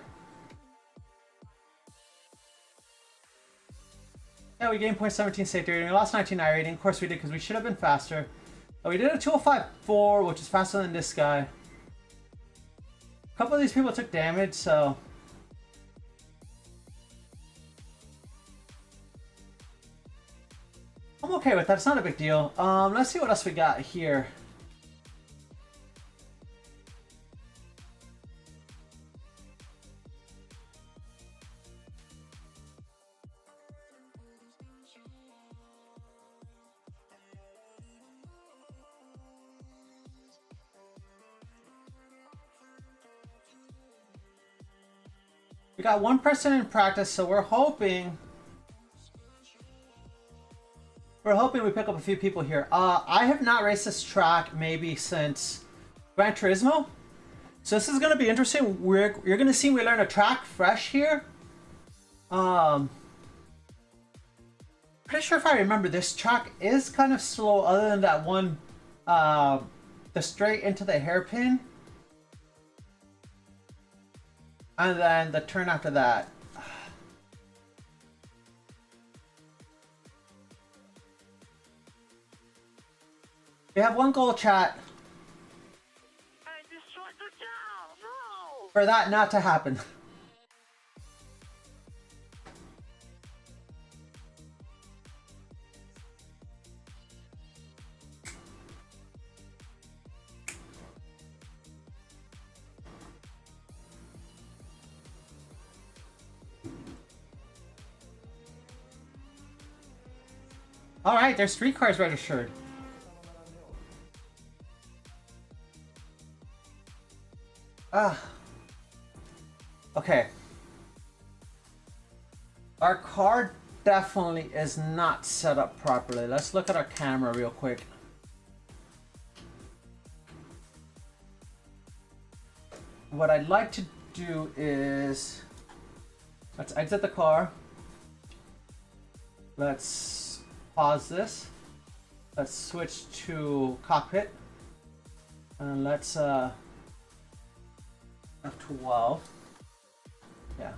Yeah, we gained 0.17 safety rating. We lost 19 I rating. Of course we did, because we should have been faster. We did a 205.4, which is faster than this guy. A couple of these people took damage, so... I'm okay with that. It's not a big deal. Let's see what else we got here. We got one person in practice, so we're hoping we pick up a few people here. I have not raced this track maybe since Gran Turismo, so this is going to be interesting. You're going to see me learn a track fresh here. Pretty sure if I remember, this track is kind of slow, other than that one, the straight into the hairpin. And then the turn after that. We have one goal, chat. I destroyed the town! No! For that not to happen. Alright, there's 3 cars registered. Okay. Our car definitely is not set up properly. Let's look at our camera real quick. What I'd like to do is... let's exit the car. Let's pause this. Let's switch to cockpit. And let's F12. Yeah.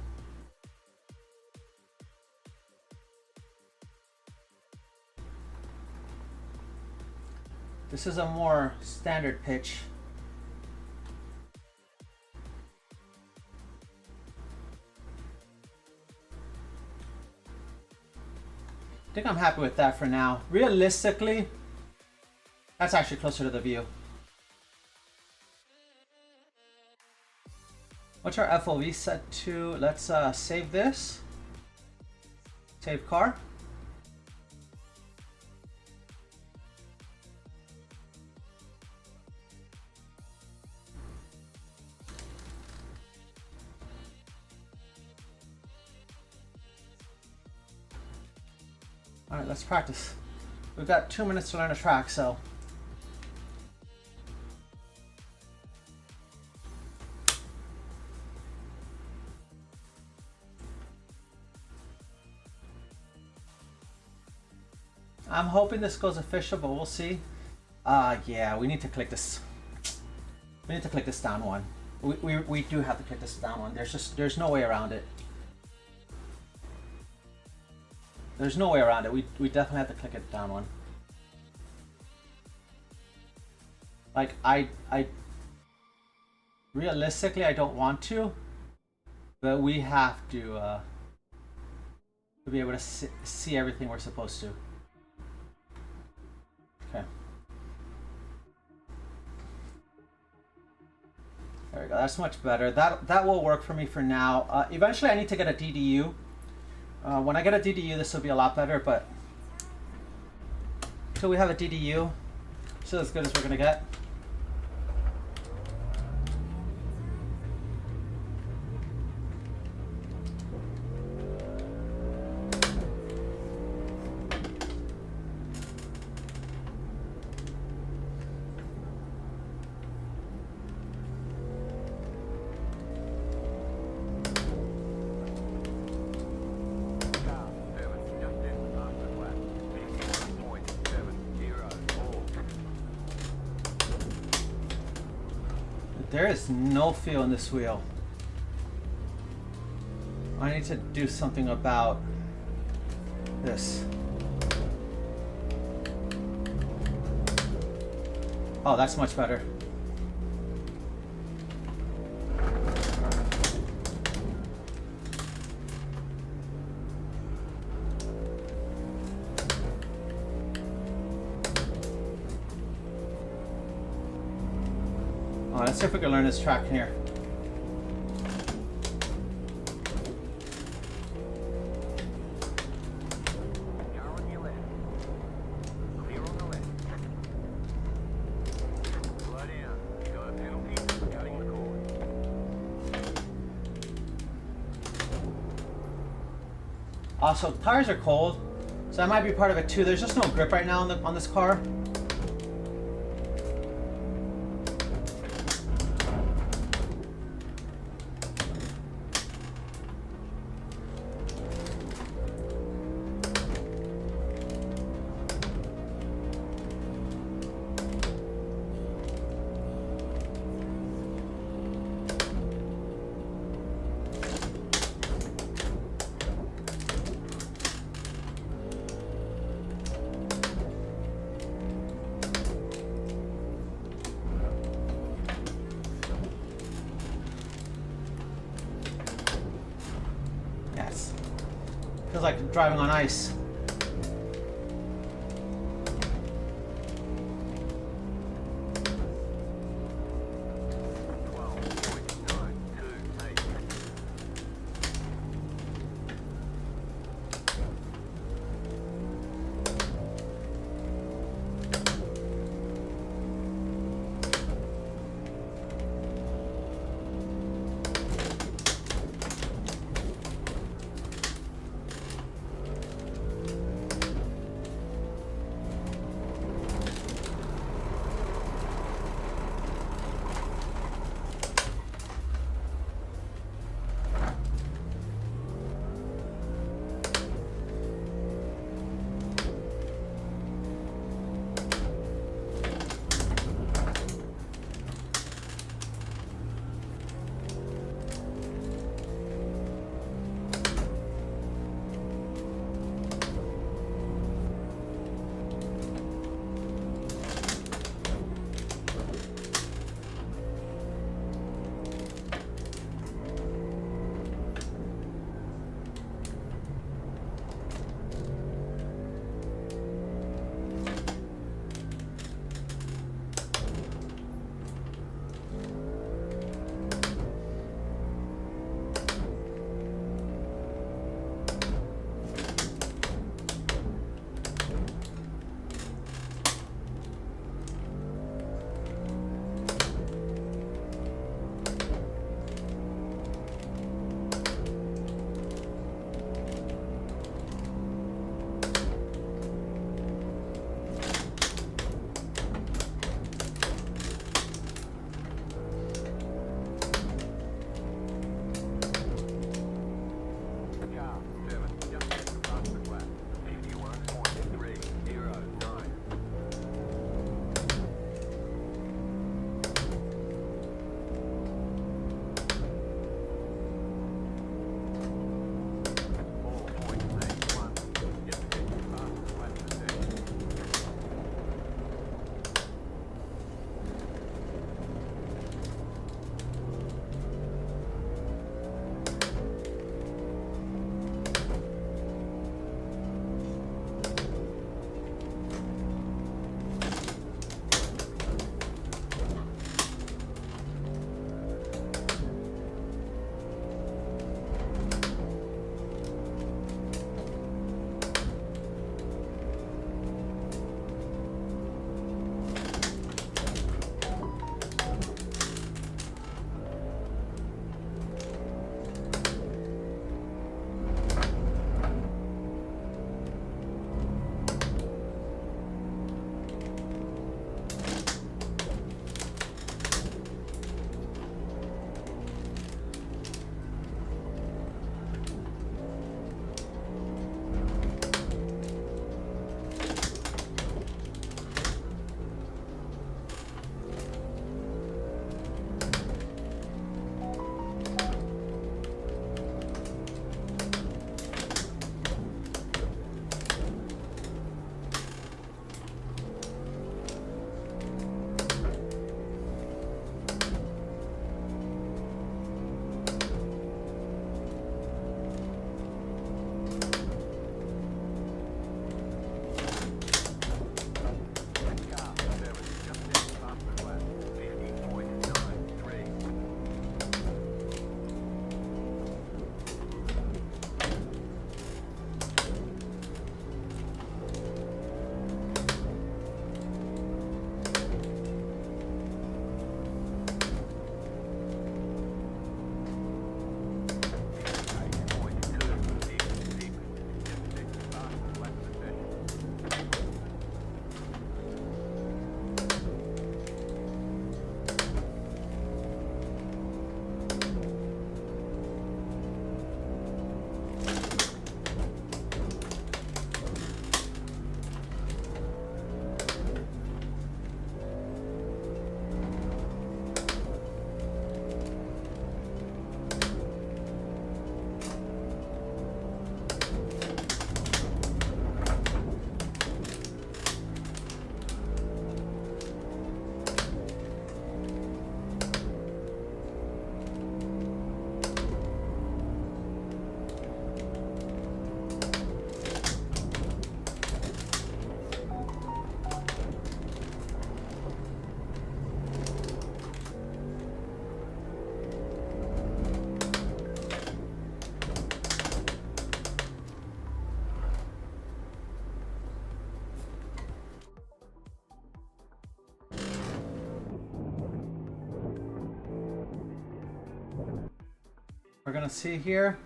This is a more standard pitch. I think I'm happy with that for now. Realistically, that's actually closer to the view. What's our FOV set to? Let's save this. Save car. All right, let's practice. We've got 2 minutes to learn a track, so. I'm hoping this goes official, but we'll see. Yeah, we need to click this. We need to click this down one. We do have to click this down one. There's no way around it. There's no way around it. We definitely have to click it down one. Like I realistically I don't want to, but we have to be able to see everything we're supposed to. Okay. There we go. That's much better. That will work for me for now. Eventually, I need to get a DDU. When I get a DDU, this will be a lot better. But until we have a DDU, still as good as we're gonna get. Car 7, just in past the flat. 51.704. There is no feel in this wheel. I need to do something about this. Oh, that's much better. Oh, let's see if we can learn this track here. Car on your left. Clear on the left. Slow down. You got a penalty for cutting the cord. Also, tires are cold, so that might be part of it too. There's just no grip right now on this car. Yes. Feels like driving on ice. We're gonna see here.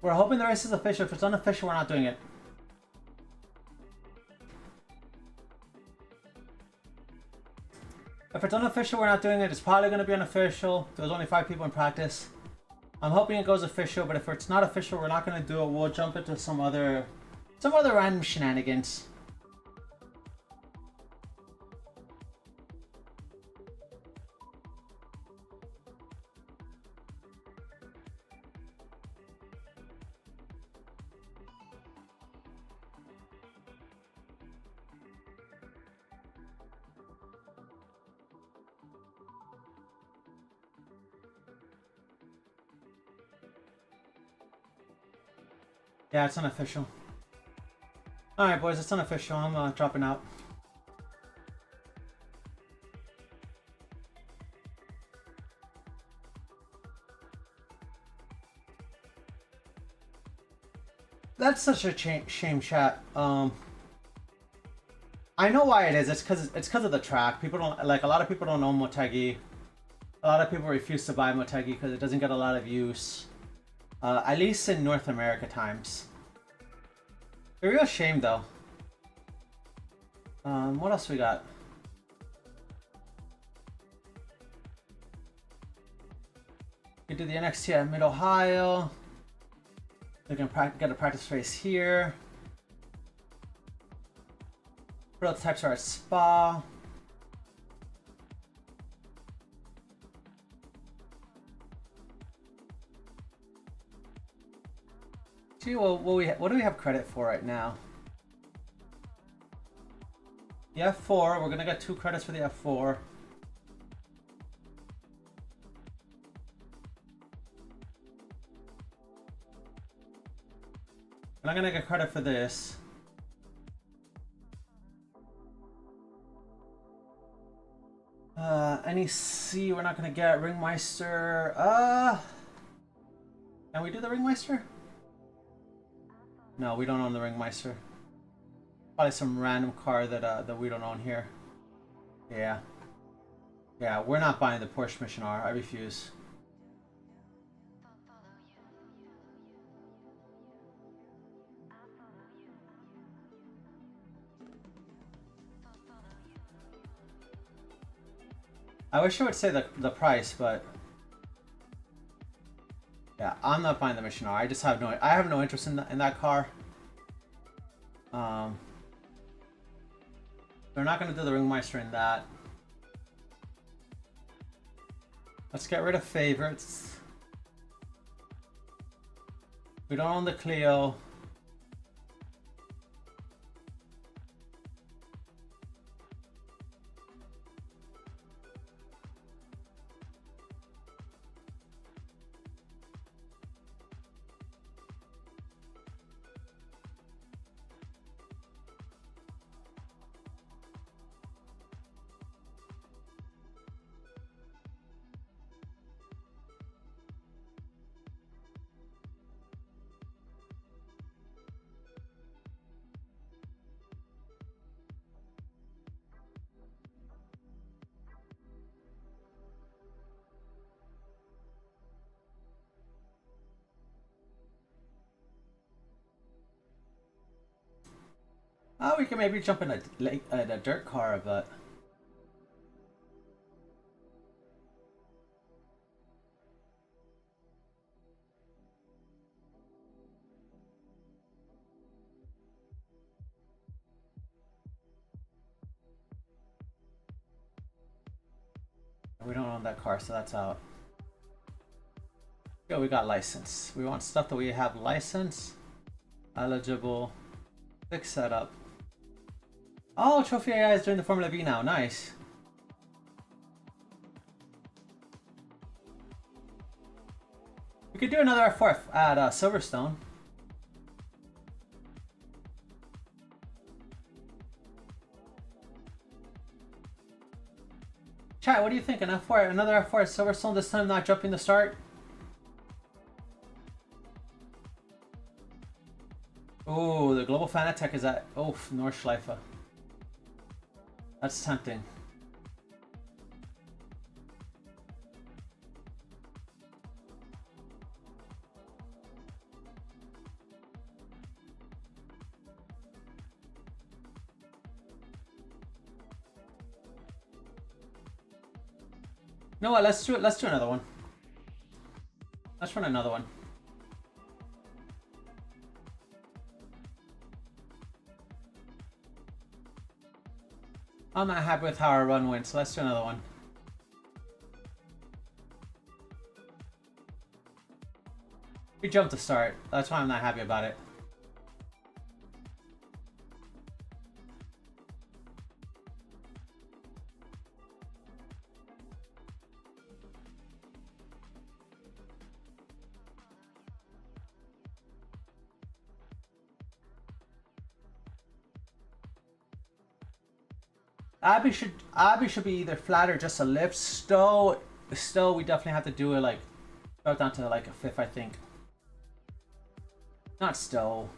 We're hoping the race is official. If it's unofficial, we're not doing it. If it's unofficial, we're not doing it. It's probably going to be unofficial. There's only 5 people in practice. I'm hoping it goes official, but if it's not official, we're not going to do it. We'll jump into some other random shenanigans. Yeah, it's unofficial. Alright, boys, it's unofficial. I'm dropping out. That's such a shame, chat. I know why it is. It's because of the track. People don't like. A lot of people don't know Motegi. A lot of people refuse to buy Motegi because it doesn't get a lot of use. At least in North America times. A real shame though. What else we got? We do the NXT at Mid-Ohio. We can get a practice race here. Prototypes are at Spa. See, well, what do we have credit for right now? The F4, we're gonna get 2 credits for the F4. And I'm gonna get credit for this. NEC, we're not gonna get Ringmeister. Can we do the Ringmeister? No, we don't own the Ringmeister. Probably some random car that we don't own here. Yeah. Yeah, we're not buying the Porsche Mission R. I refuse. I wish I would say the price, but yeah, I'm not buying the Mission R. I just have no interest in that car. They're not going to do the Ringmeister in that. Let's get rid of favorites. We don't own the Clio. Oh, we can maybe jump in a dirt car, but we don't own that car, so that's out. Yeah, we got license. We want stuff that we have license, eligible, fixed setup. Oh, Trophy AI is doing the Formula V now. Nice. We could do another F4 at Silverstone. Chat, what do you think? An F4, another F4 at Silverstone, this time not jumping the start? Oh, the Global Fanatec is at Nordschleife. That's tempting. know what? Let's do it. Let's do another one. Let's run another one. I'm not happy with how our run went, so let's do another one. We jumped the start. That's why I'm not happy about it. Abby should be either flat or just a lift. Stowe we definitely have to do it like drop down to like a fifth, I think. Not Stowe.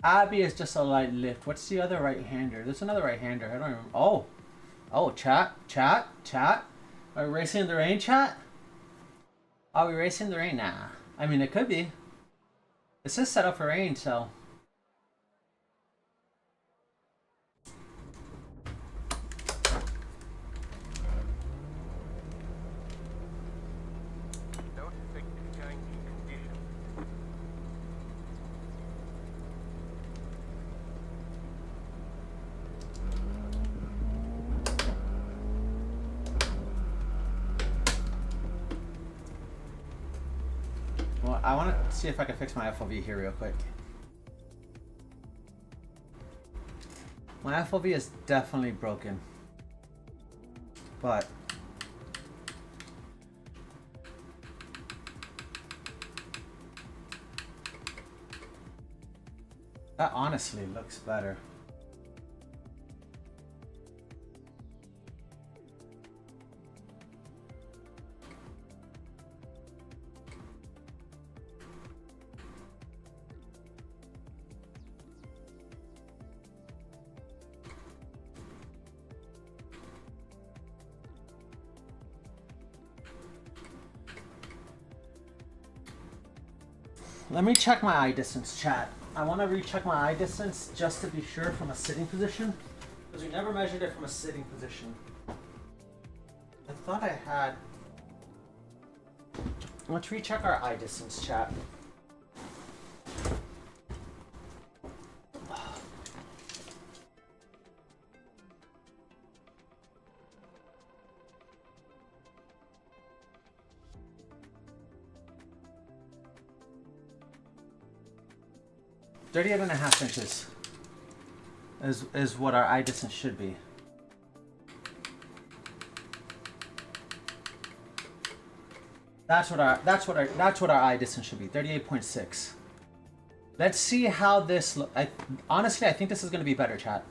Abby is just a light lift. What's the other right-hander? There's another right-hander. I don't even. Oh, chat. Are we racing in the rain, chat? Are we racing in the rain? Nah. I mean, it could be. This is set up for rain, so. Don't expect a change in conditions. Well, I want to see if I can fix my FOV here real quick. My FOV is definitely broken. But that honestly looks better. Let me check my eye distance, chat. I want to recheck my eye distance just to be sure from a sitting position, because we never measured it from a sitting position. I thought I had. Let's recheck our eye distance, chat. .38 and a half inches is what our eye distance should be. That's what our eye distance should be. 38.6. Let's see how this look. Honestly, I think this is going to be better, chat.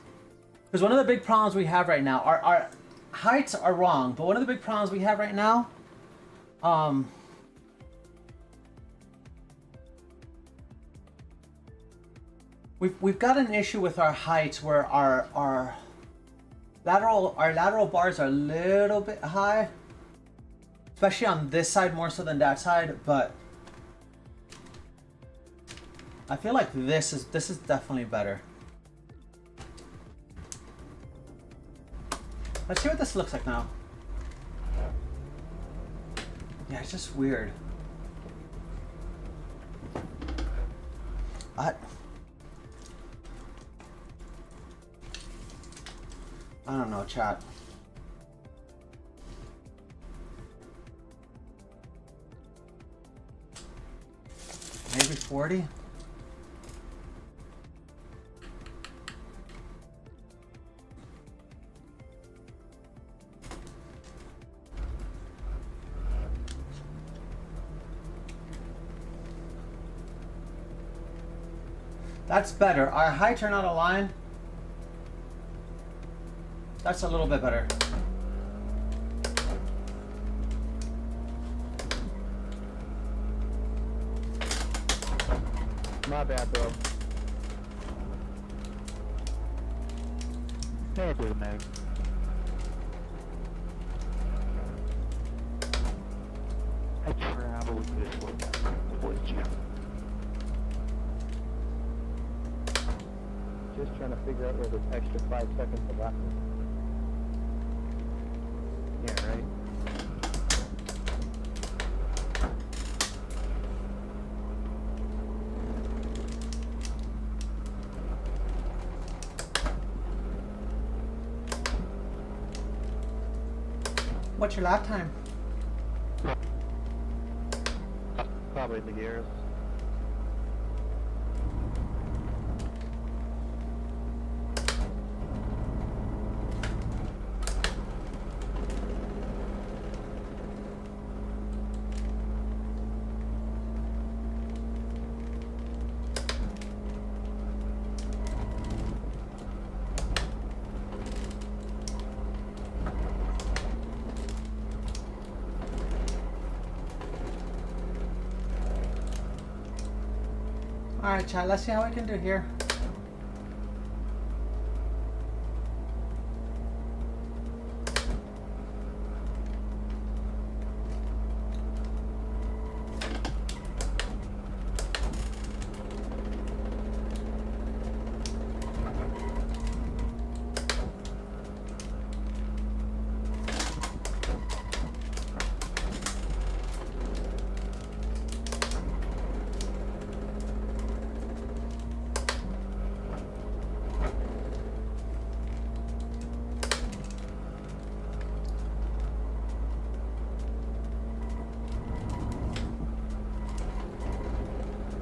Because one of the big problems we have right now, our heights are wrong, but one of the big problems we have right now, we've got an issue with our heights where our lateral bars are a little bit high, especially on this side more so than that side. But I feel like this is definitely better. Let's see what this looks like now. Yeah, it's just weird. I don't know, chat. Maybe 40? That's better. Our heights are not aligned. That's a little bit better. My bad, bro. Can't do it, man. I traveled this way with you. Just trying to figure out where this extra 5 seconds of that is. What's your lap time? Probably the gears. Alright, chat, let's see how we can do here.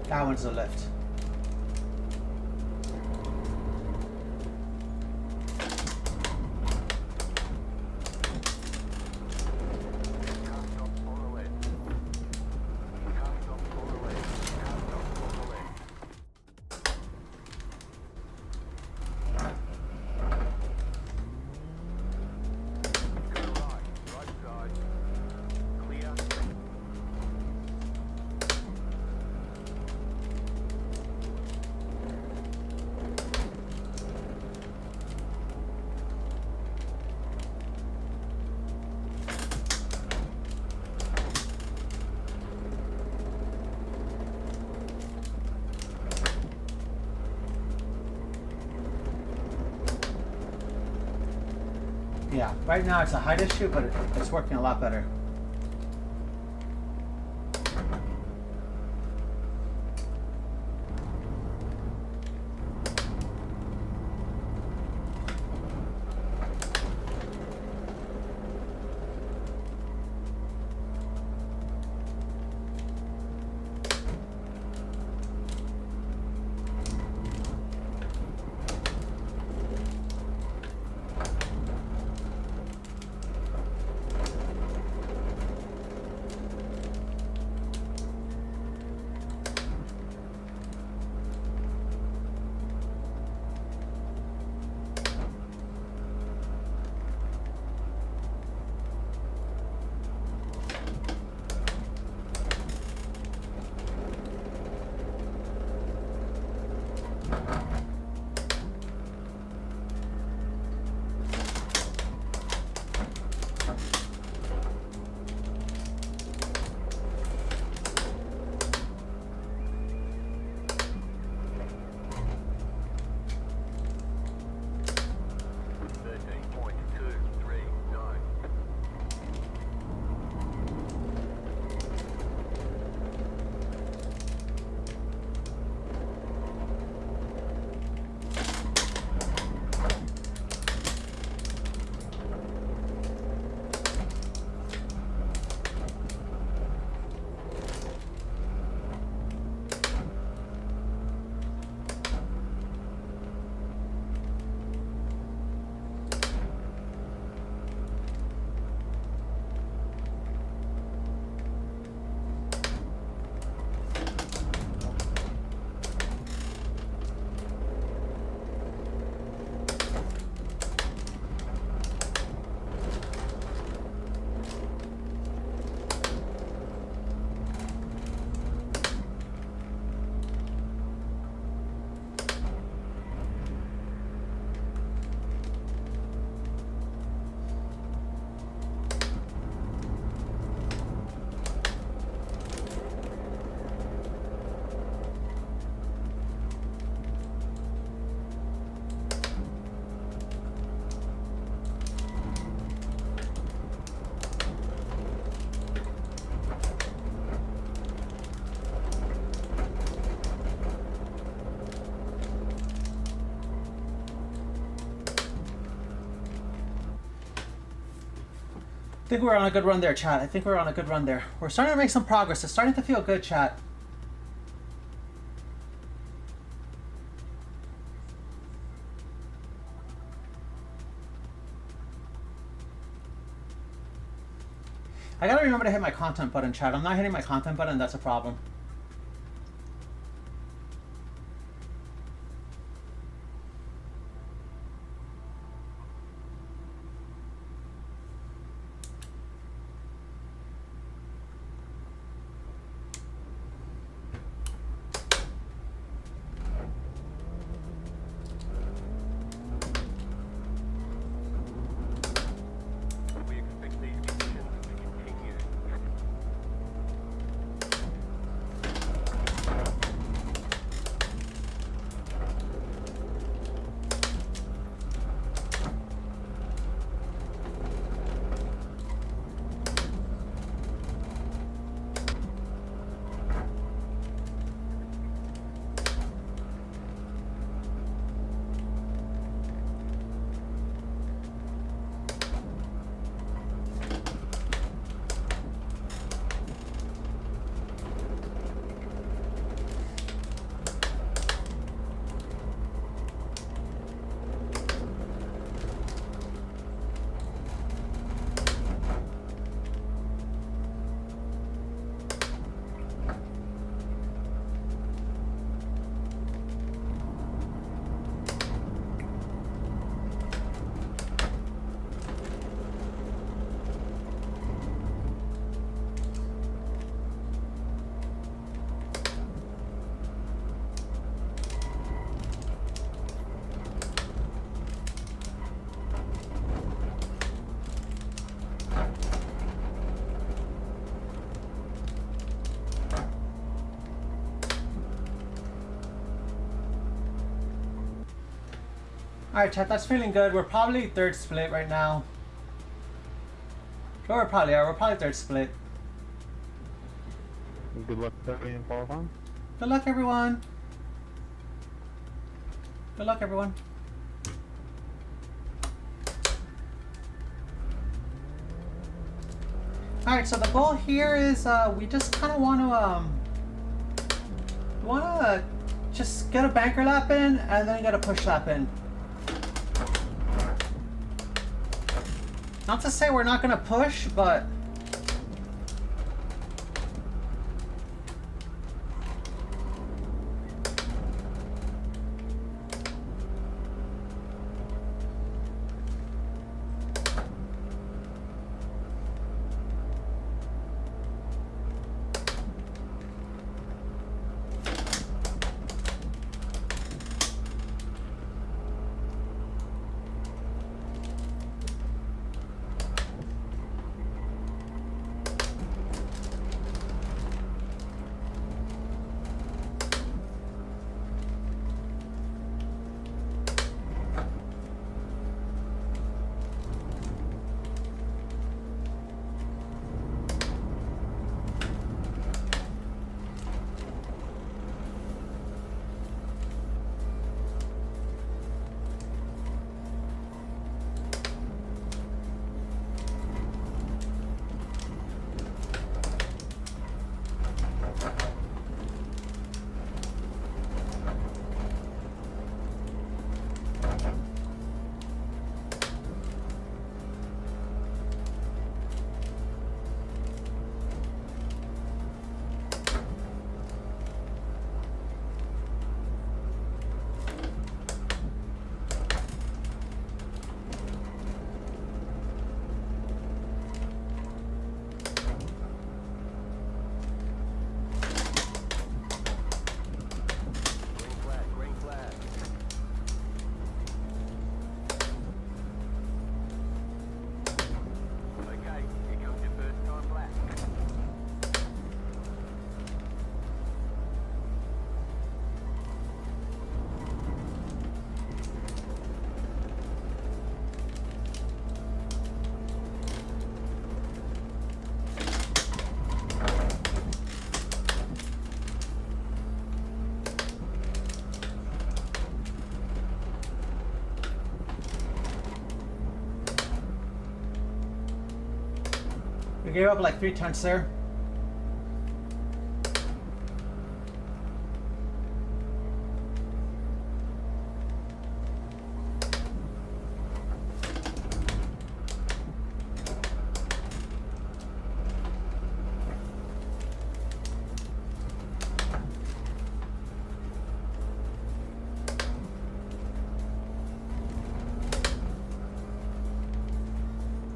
That one's the lift. Car stop on the left. Car stop on the left. Car stop on the left. Go right. Right side. Clear. Yeah, right now it's a height issue, but it's working a lot better. think we're on a good run there, chat. I think we're on a good run there. We're starting to make some progress. It's starting to feel good, chat. I gotta remember to hit my content button, chat. I'm not hitting my content button, that's a problem. We expect these conditions to continue. Alright, chat, that's feeling good. We're probably third split right now. Sure, we're probably third split. Good luck in qualifying. Good luck, everyone. Good luck, everyone. Alright, so the goal here is we just kind of want to just get a banker lap in and then get a push lap in. Not to say we're not going to push, but We gave up like 3 tenths there.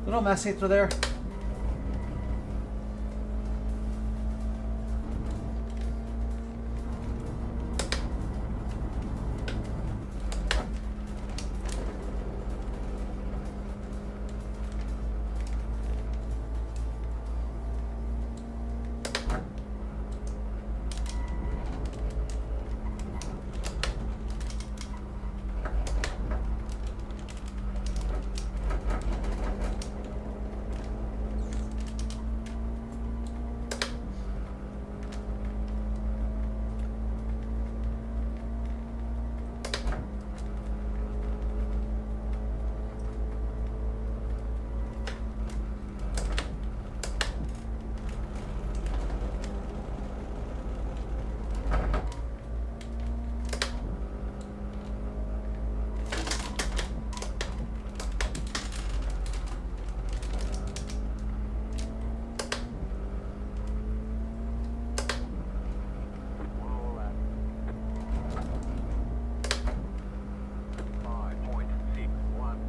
Little messy through there. One more lap. 5.614.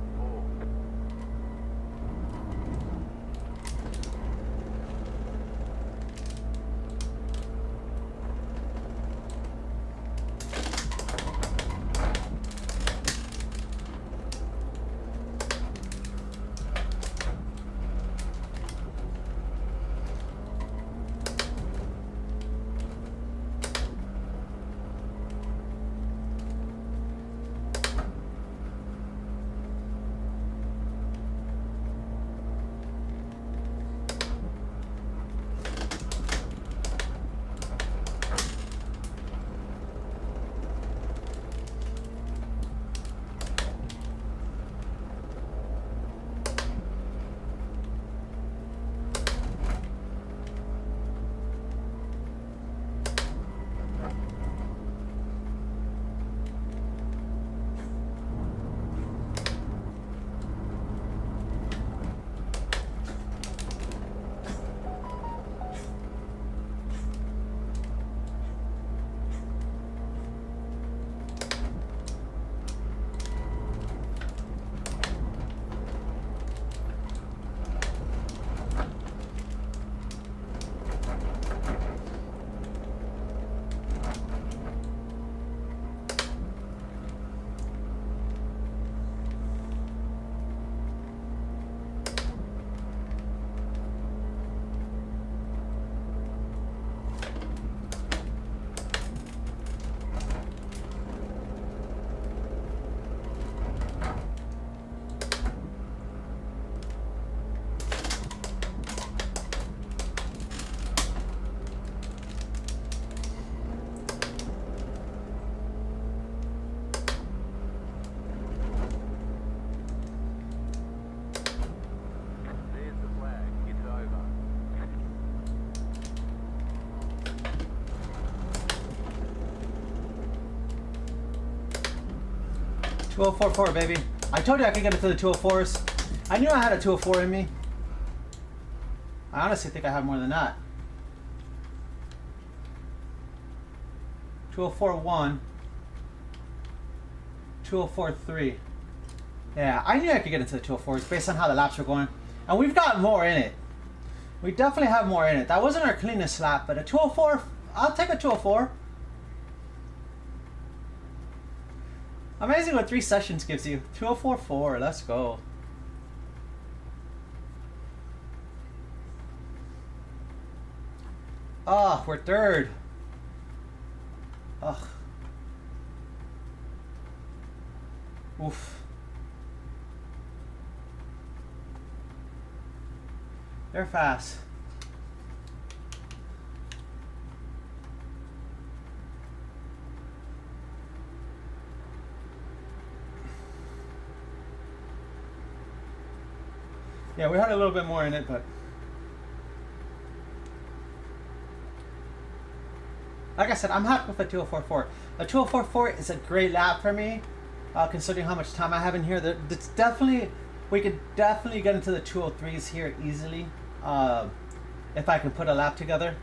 There's the flag. It's over. 2044, baby. I told you I could get it to the 204s. I knew I had a 204 in me. I honestly think I have more than that. 2041. 2043. Yeah, I knew I could get into the 204s based on how the laps were going. And we've got more in it. We definitely have more in it. That wasn't our cleanest lap, but a 204, I'll take a 204. Amazing what 3 sessions gives you. 2044, let's go. Ah, we're third. Ugh. Oof. They're fast. Yeah, we had a little bit more in it, but Like I said, I'm happy with the 2044. The 2044 is a great lap for me, considering how much time I have in here. It's definitely, we could definitely get into the 203s here easily, if I can put a lap together.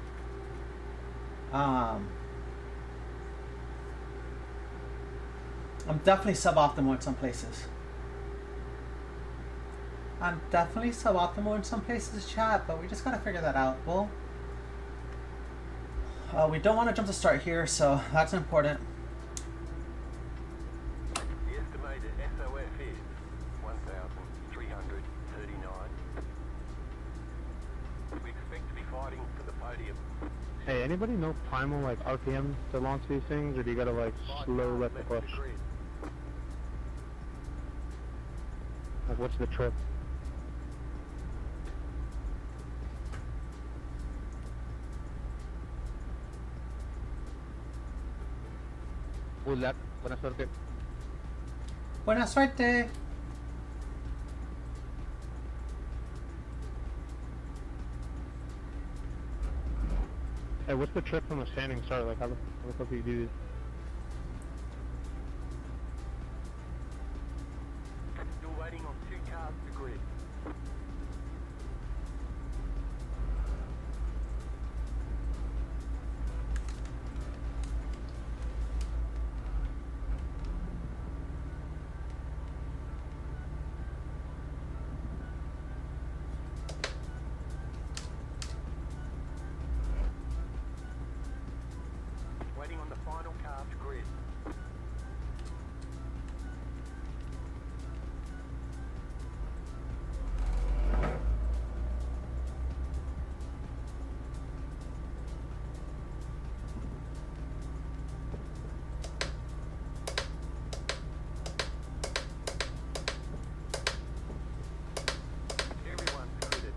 I'm definitely suboptimal in some places. I'm definitely suboptimal in some places, chat, but we just gotta figure that out. Well, we don't want to jump the start here, so that's important. The estimated SOF is 1,339. We expect to be fighting for the podium. Hey, anybody know primal like RPM to launch these things, or do you gotta like 5 slow cars let the left of push? the grid. Like what's the trip? Good luck. Buena suerte. Buena suerte. Hey, what's the trip from a standing start? Like how the fuck do you do this? Still waiting on 2 cars to grid. Waiting on the final car to grid. Everyone's gridded.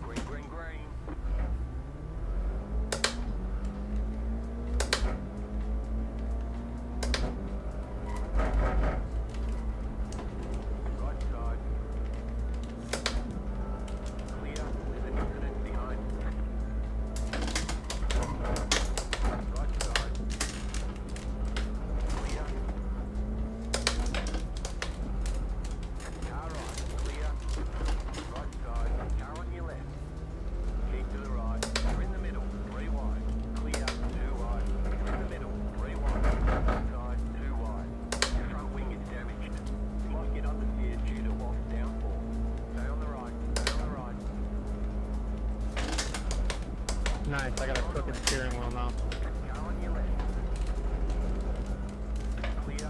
Green, green, green. Right side. Clear. There's an incident behind. Right side. Clear. Car right. Clear. Right side. Car on your left. Keep to the right. You're in the middle. 3 wide. Clear. 2 wide. You're in the middle. 3 wide. Right side. 2 wide. Your front wing is damaged. You might get understeered due to off downforce. Stay on the right. Stay on the right. Nice, I got a crooked steering wheel now. Car on your left. Clear.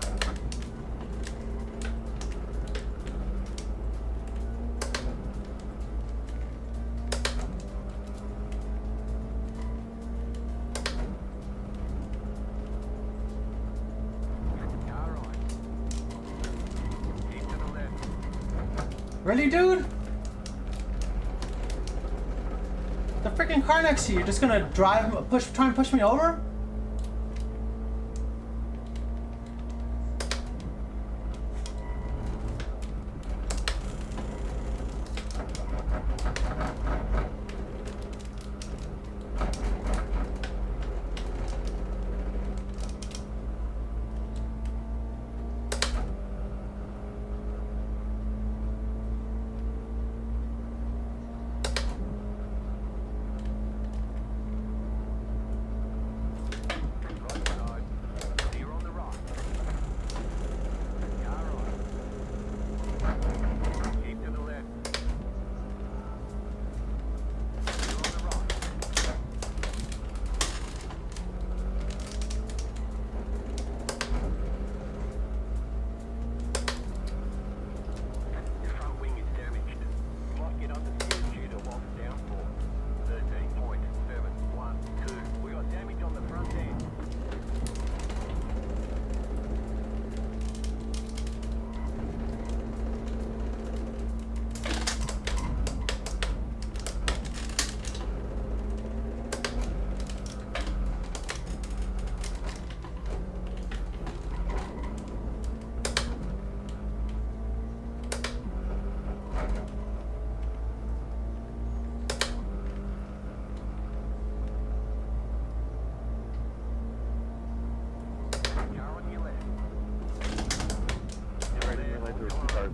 Car right. Keep to the left. Really, dude? The freaking car next to you, just gonna try and push me over?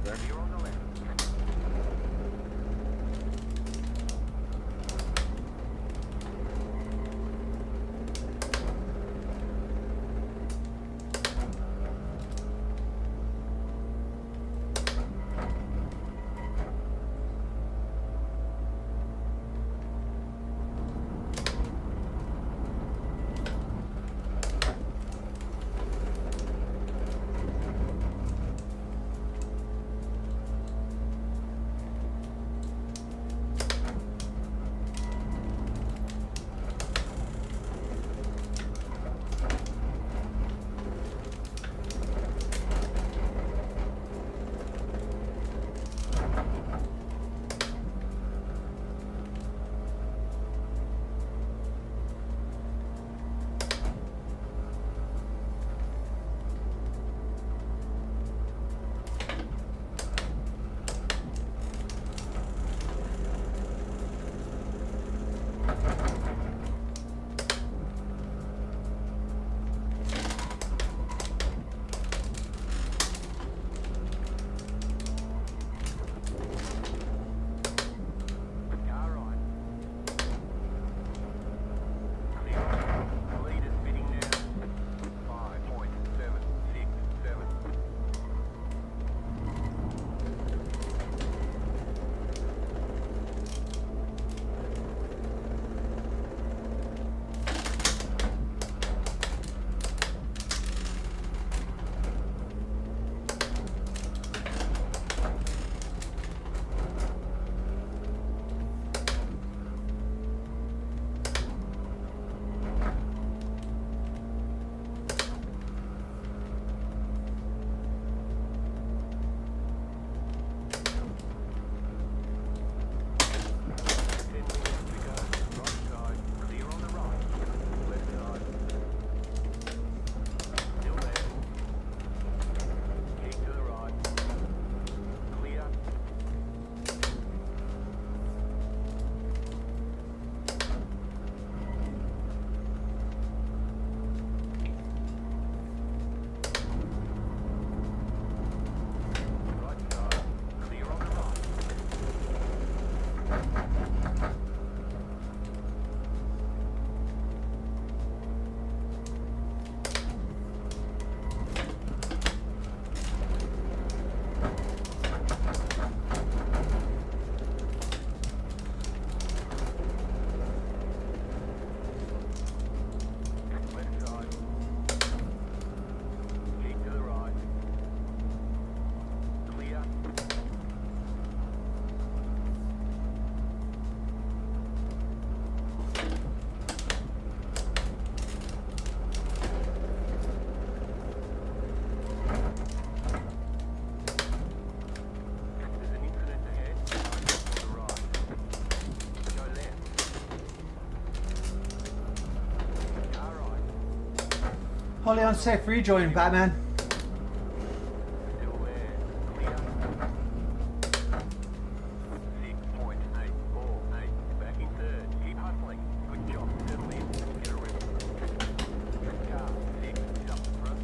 there. Clear on the left. Car right. Clear on. Lead is bidding now. 5.767. Holy unsafe rejoin, Batman. Still there. Clear. 6.848. Back in third. Keep hustling. Good job. Settle in. Get a rip. Car 6 is up the front.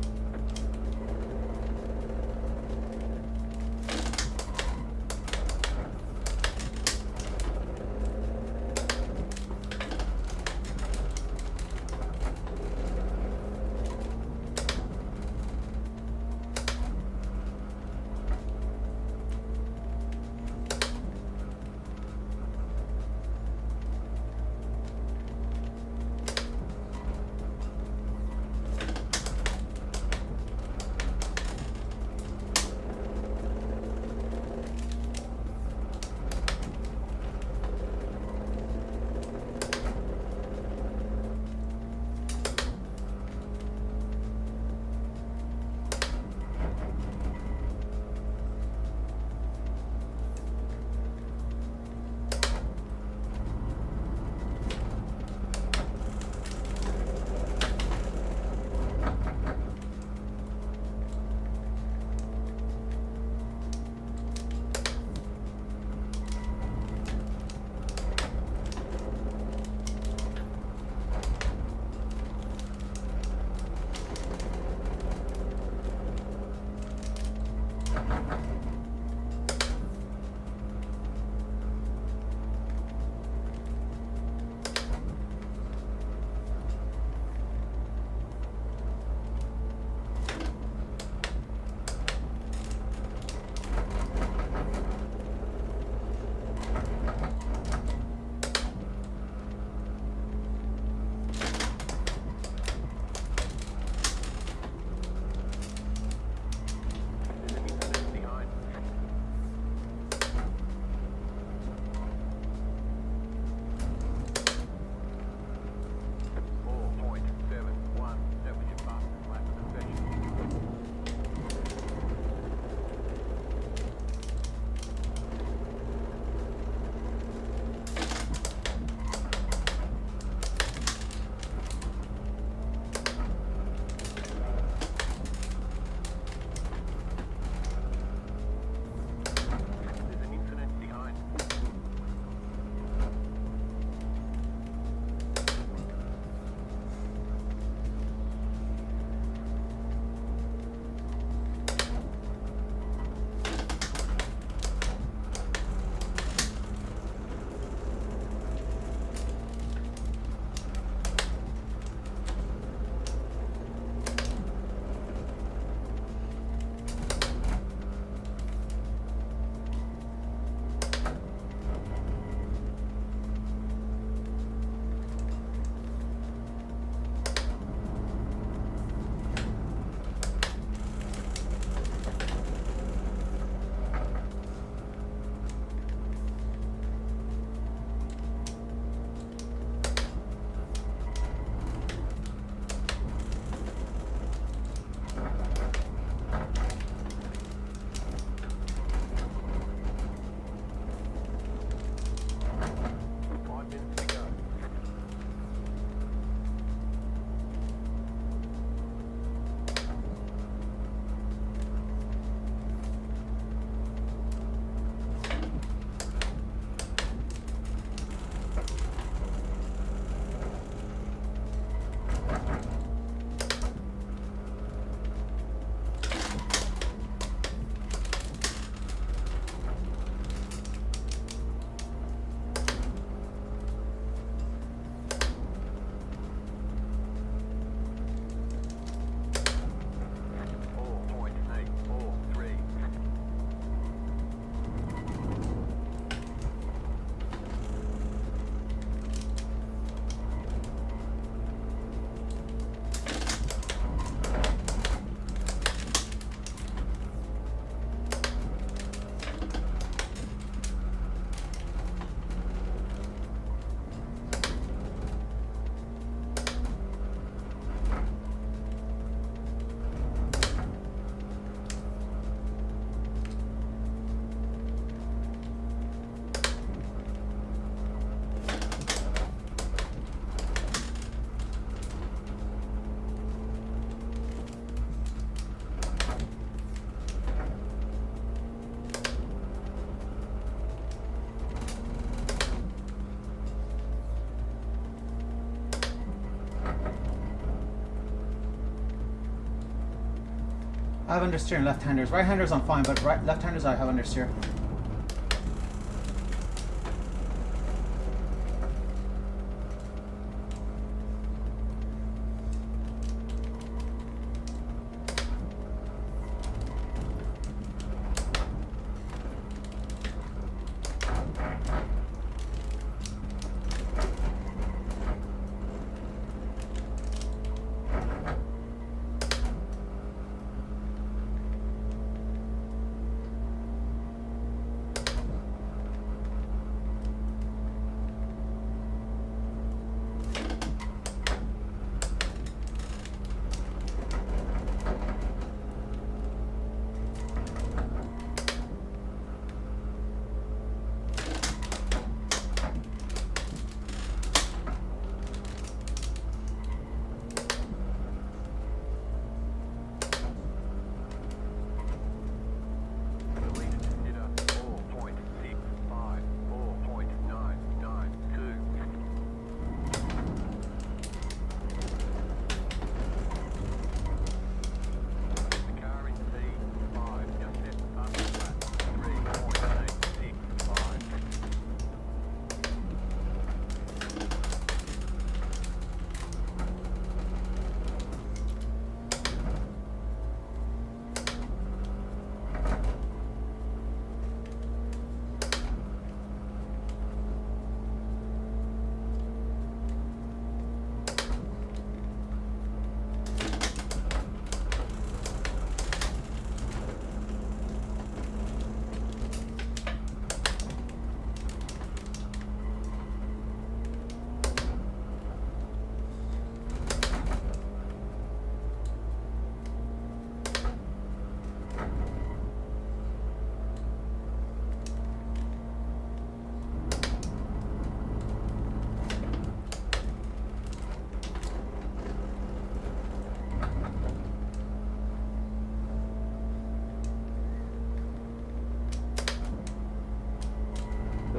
I have understeer and left-handers. Right-handers I'm fine, but left-handers I have understeer.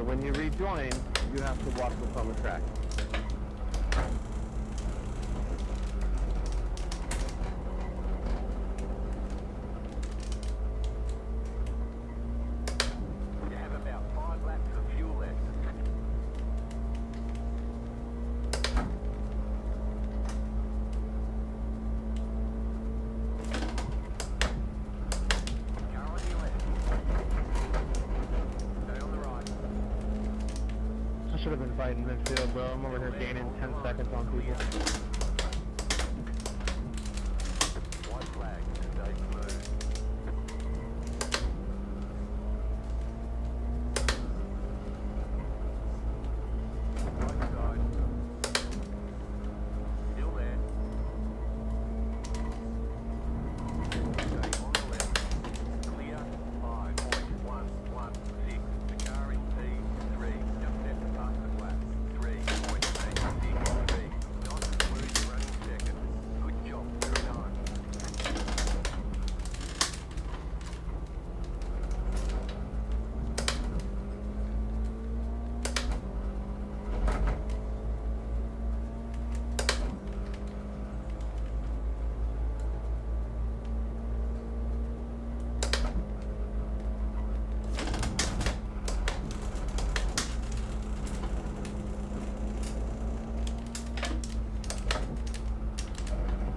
When you rejoin, you have to walk what's on the track. You have about 5 laps of fuel left. Car on your left. Stay on the right. I should have been fighting midfield, bro. I'm over here gaining 10 seconds on people. White flag. Stay smooth. Right side. Still there. Stay on the left. Clear. 5.116. The car in P3. Just set to pass the flat. 3.863. Not smooth, you're running second. Good job. Very nice.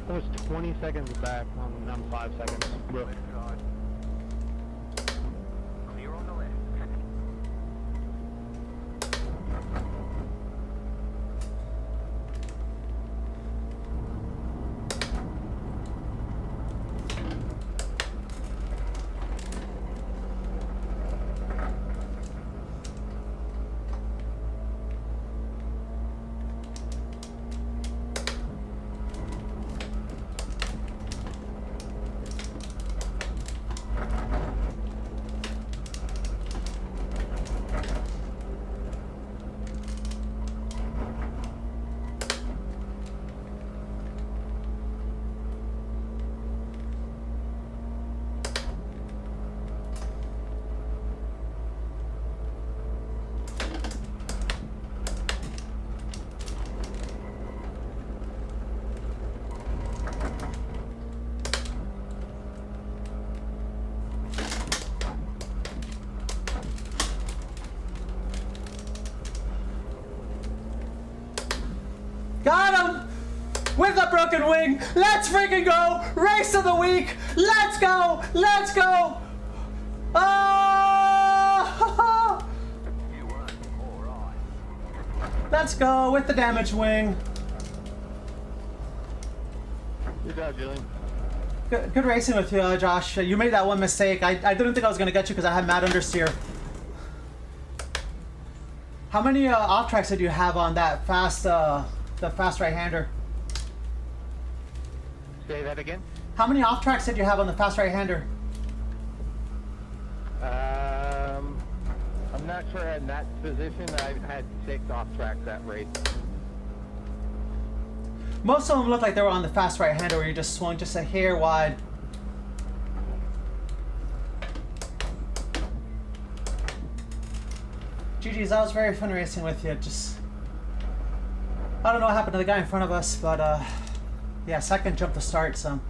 I was 20 seconds back on 5 seconds. Bro. Left side. Clear on the left. Got him! With a broken wing. Let's freaking go! Race of the week! Let's go! Let's go! Oh! You won. All right. Let's go with the damage wing. Good job, Julian. Good racing with you, Josh. You made that one mistake. I didn't think I was going to get you because I had mad understeer. How many off tracks did you have on that fast, the fast right-hander? Say that again. How many off tracks did you have on the fast right-hander? I'm not sure in that position. I've had 6 off tracks that race. Most of them look like they were on the fast right-hander where you just swung just a hair wide. GG's, that was very fun racing with you. Just, I don't know what happened to the guy in front of us, but yeah, second jump to start, so.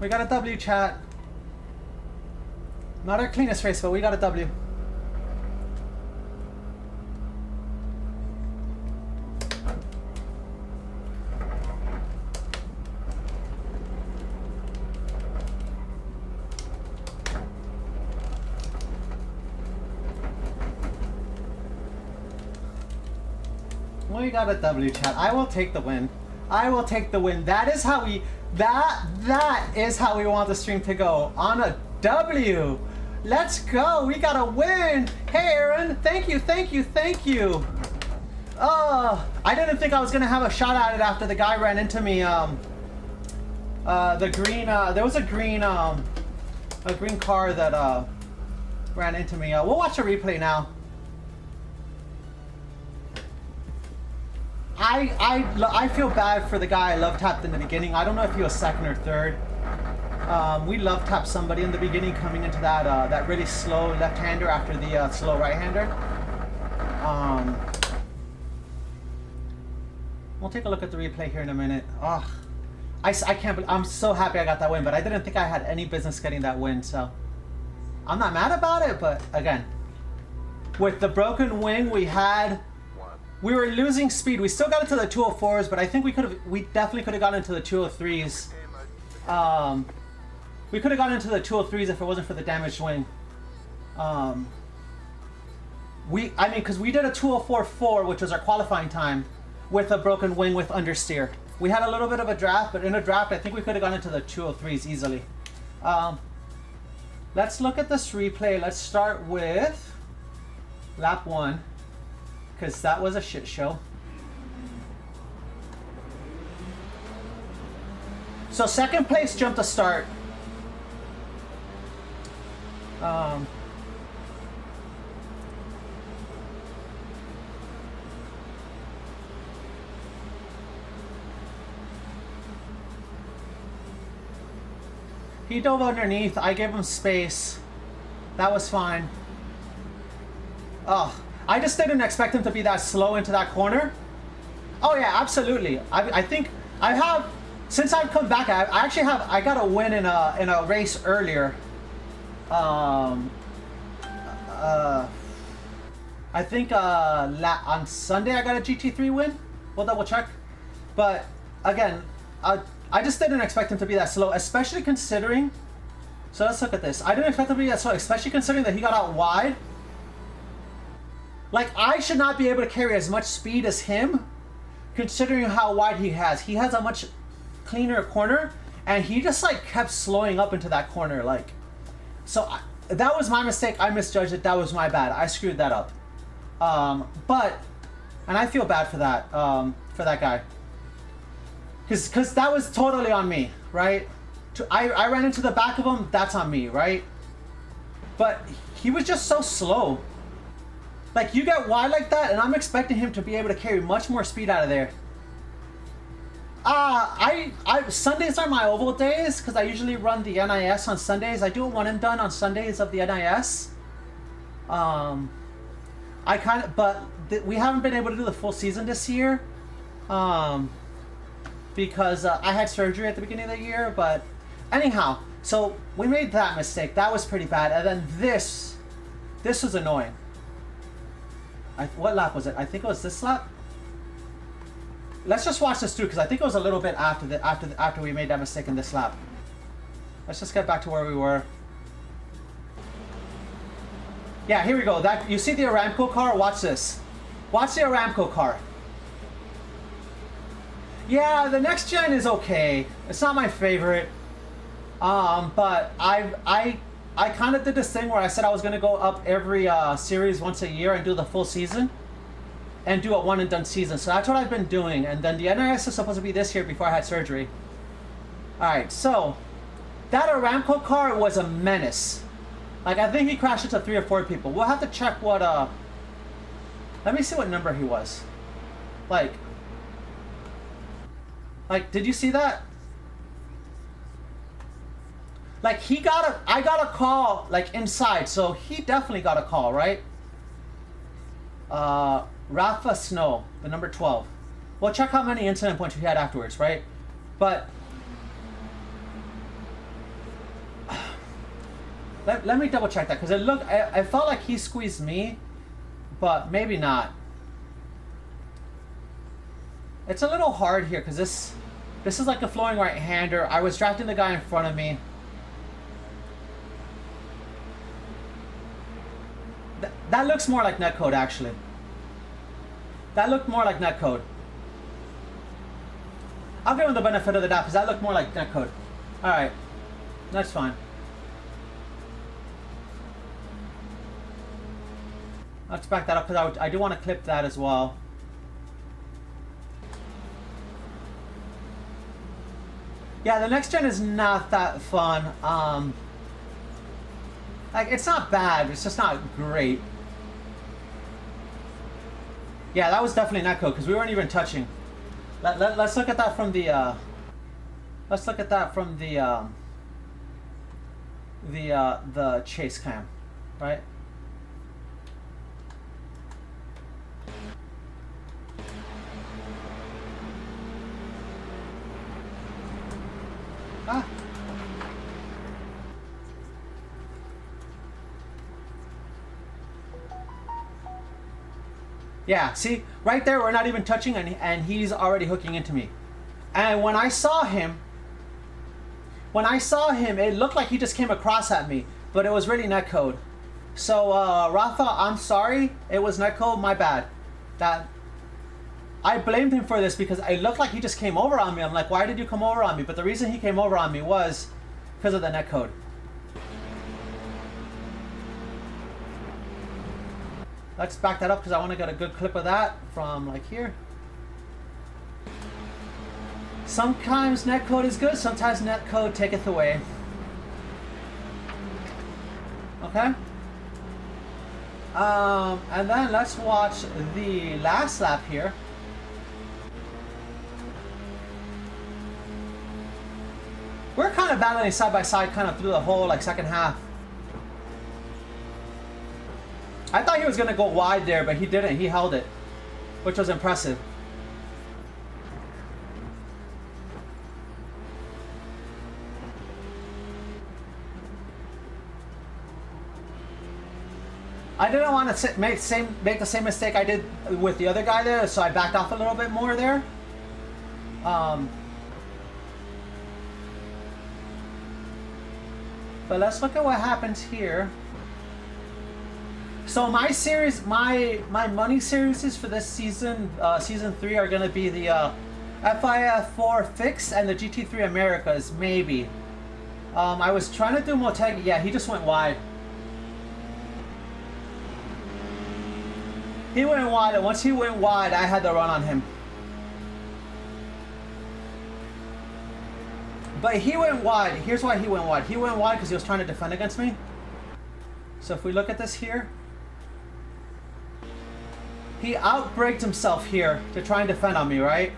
We got a W, chat. Not our cleanest race, but we got a W. We got a W, chat. I will take the win. I will take the win. That is how we... That is how we want the stream to go. On a W. Let's go. We got a win. Hey, Aaron. Thank you, thank you, thank you. I didn't think I was going to have a shot at it after the guy ran into me. The green... there was a green car that ran into me. We'll watch a replay now. I feel bad for the guy I love tapped in the beginning. I don't know if he was second or third. We love tapped somebody in the beginning coming into that that really slow left-hander after the slow right-hander. We'll take a look at the replay here in a minute. Oh, I can't believe, I'm so happy I got that win, but I didn't think I had any business getting that win, so I'm not mad about it, but again, with the broken wing we had, we were losing speed. We still got into the 204s, but I think we definitely could have gotten into the 203s. We could have gotten into the 203s if it wasn't for the damaged wing. I mean, because we did a 204.4, which was our qualifying time, with a broken wing with understeer. We had a little bit of a draft, but in a draft, I think we could have gotten into the 203s easily. Let's look at this replay. Let's start with lap 1. Because that was a shit show. So second place jumped to start. He dove underneath. I gave him space. That was fine. Oh. I just didn't expect him to be that slow into that corner. Oh yeah, absolutely. I think I have, since I've come back, I got a win in a race earlier. I think on Sunday I got a GT3 win. We'll double check. But again, I just didn't expect him to be that slow, especially considering. So let's look at this. I didn't expect him to be that slow, especially considering that he got out wide. Like, I should not be able to carry as much speed as him, considering how wide he has. He has a much cleaner corner, and he just, like, kept slowing up into that corner, like. So, that was my mistake. I misjudged it. That was my bad. I screwed that up. And I feel bad for that guy. Because that was totally on me, right? I ran into the back of him. That's on me, right? But he was just so slow. Like, you get wide like that, and I'm expecting him to be able to carry much more speed out of there. Sundays are my oval days because I usually run the NIS on Sundays. I do a one and done on Sundays of the NIS. I kind of, but we haven't been able to do the full season this year, because I had surgery at the beginning of the year. But anyhow, so we made that mistake. That was pretty bad. And then this was annoying. What lap was it? I think it was this lap. Let's just watch this through because I think it was a little bit after we made that mistake in this lap. Let's just get back to where we were. Yeah, here we go. That you see the Aramco car? Watch this. Watch the Aramco car. Yeah, the next gen is okay. It's not my favorite. But I kind of did this thing where I said I was gonna go up every series once a year and do the full season. And do a one and done season. So that's what I've been doing. And then the NIS is supposed to be this year before I had surgery. Alright, so that Aramco car was a menace. Like, I think he crashed into 3 or 4 people. We'll have to check what let me see what number he was. Like, did you see that? Like, I got a call, like, inside. So he definitely got a call, right? Rafa Snow, the number 12. We'll check how many incident points we had afterwards, right? But let me double check that because I felt like he squeezed me, but maybe not. It's a little hard here because this is like a flowing right-hander. I was drafting the guy in front of me. That looks more like netcode actually. That looked more like netcode. I'll give him the benefit of the doubt because that looked more like netcode. Alright. That's fine. Let's back that up because I do want to clip that as well. Yeah, the next gen is not that fun. Like, it's not bad, it's just not great. Yeah, that was definitely netcode because we weren't even touching. Let's look at that from the let's look at that from the chase cam, right? Ah. Yeah, see, right there, we're not even touching, and he's already hooking into me. And when I saw him, it looked like he just came across at me, but it was really netcode. So, Rafa, I'm sorry, it was netcode, my bad. I blamed him for this because it looked like he just came over on me. I'm like, why did you come over on me? But the reason he came over on me was because of the netcode. Let's back that up because I want to get a good clip of that from like here. Sometimes netcode is good, sometimes netcode taketh away. Okay? And then let's watch the last lap here. We're kind of battling side by side kind of through the whole like second half. I thought he was going to go wide there, but he didn't. He held it, which was impressive. I didn't want to make the same mistake I did with the other guy there, so I backed off a little bit more there. But let's look at what happens here. So my series, my money series for this season, season 3, are gonna be the FIF4 Fix and the GT3 Americas, maybe. I was trying to do Motegi. Yeah, he just went wide. He went wide, and once he went wide, I had to run on him. But he went wide. Here's why he went wide. He went wide because he was trying to defend against me. So if we look at this here, he outbraked himself here to try and defend on me, right?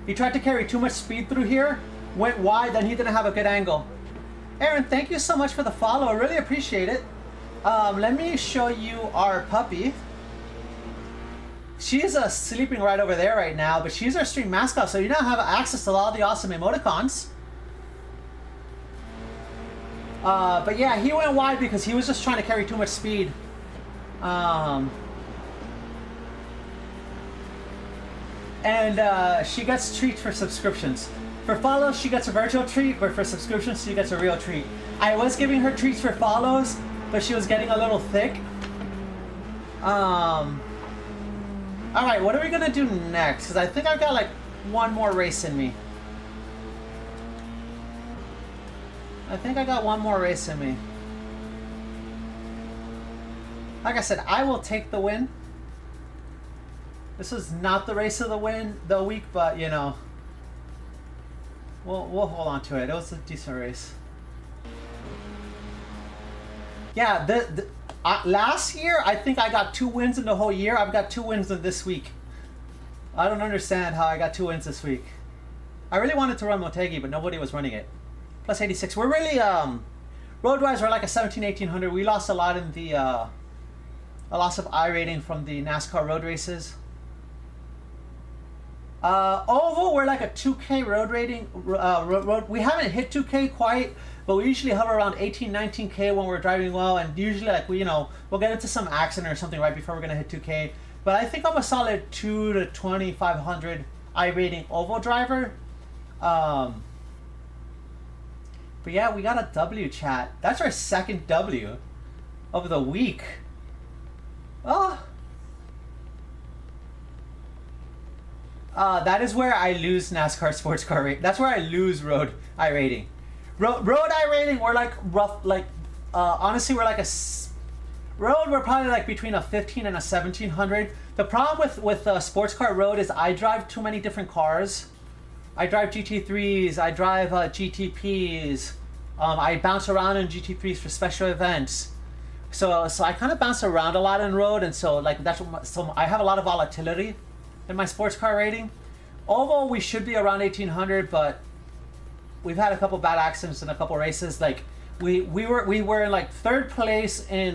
He tried to carry too much speed through here, went wide, then he didn't have a good angle. Aaron, thank you so much for the follow. I really appreciate it. Let me show you our puppy. She's sleeping right over there right now, but she's our stream mascot, so you now have access to all the awesome emoticons. But yeah, he went wide because he was just trying to carry too much speed. And she gets treats for subscriptions. For follows, she gets a virtual treat, but for subscriptions, she gets a real treat. I was giving her treats for follows, but she was getting a little thick. Alright, what are we gonna do next? Because I think I've got like one more race in me. Like I said, I will take the win. This was not the race of the week, but you know, we'll hold on to it. It was a decent race. Yeah, last year I think I got 2 wins in the whole year. I've got 2 wins in this week. I don't understand how I got 2 wins this week. I really wanted to run Motegi, but nobody was running it. Plus 86. We're really road-wise, we're like a 1700-1800. We lost a lot in the a loss of I rating from the NASCAR road races. Oval, we're like a 2K road rating. We haven't hit 2K quite, but we usually hover around 18, 19K when we're driving well, and usually like we'll get into some accident or something right before we're gonna hit 2K. But I think I'm a solid 2 to 2500 I rating oval driver. But yeah, we got a W, chat. That's our second W of the week. Oh. That is where I lose NASCAR sports car rate. That's where I lose road I rating. Road I rating, we're like rough, like honestly, we're like road. We're probably like between a 15 and a 1700. The problem with sports car road is I drive too many different cars. I drive GT3s. I drive GTPs. I bounce around in GT3s for special events. So I kind of bounce around a lot in road, and so like so I have a lot of volatility in my sports car rating. Although we should be around 1800, but we've had a couple bad accidents in a couple races. Like we were in like 3rd place in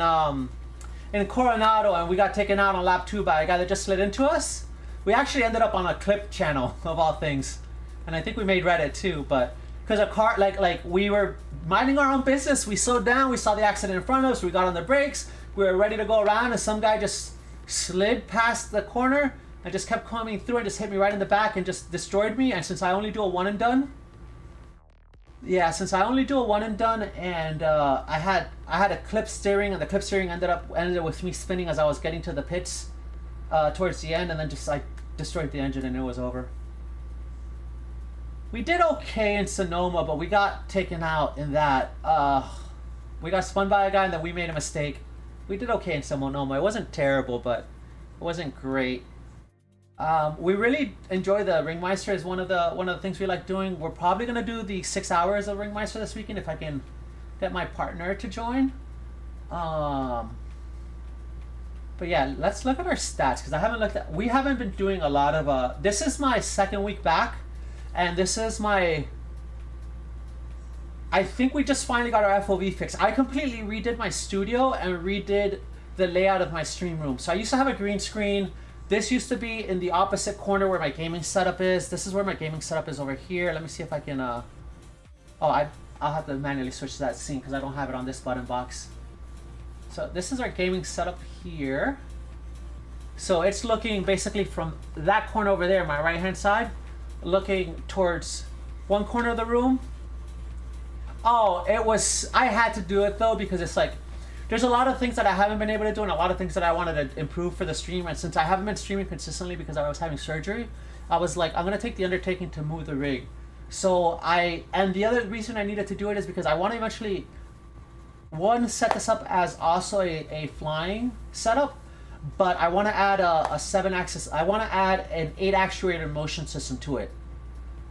Coronado, and we got taken out on lap 2 by a guy that just slid into us. We actually ended up on a clip channel of all things, and I think we made Reddit too. But because a car like we were minding our own business, we slowed down. We saw the accident in front of us. We got on the brakes. We were ready to go around, and some guy just slid past the corner and just kept coming through and just hit me right in the back and just destroyed me. And since I only do a one and done, and I had a clip steering, and the clip steering ended up with me spinning as I was getting to the pits towards the end, and then just like destroyed the engine, and it was over. We did okay in Sonoma, but we got taken out in that. We got spun by a guy, and then we made a mistake. We did okay in Sonoma. It wasn't terrible, but it wasn't great. We really enjoy the Ringmeister. Is one of the things we like doing. We're probably gonna do the 6 hours of Ringmeister this weekend if I can get my partner to join. But yeah, let's look at our stats, because we haven't been doing a lot of this is my 2nd week back, and this is my, I think we just finally got our FOV fixed. I completely redid my studio and redid the layout of my stream room. So I used to have a green screen. This used to be in the opposite corner where my gaming setup is. This is where my gaming setup is over here. Let me see if I can I'll have to manually switch to that scene because I don't have it on this button box. So this is our gaming setup here. So it's looking basically from that corner over there, my right hand side, looking towards one corner of the room. Oh, I had to do it though, because it's like there's a lot of things that I haven't been able to do, and a lot of things that I wanted to improve for the stream. And since I haven't been streaming consistently because I was having surgery, I was like, I'm gonna take the undertaking to move the rig. So and the other reason I needed to do it is because I want to eventually set this up as also a flying setup, but I want to add a 7-axis. I want to add an 8 actuator motion system to it.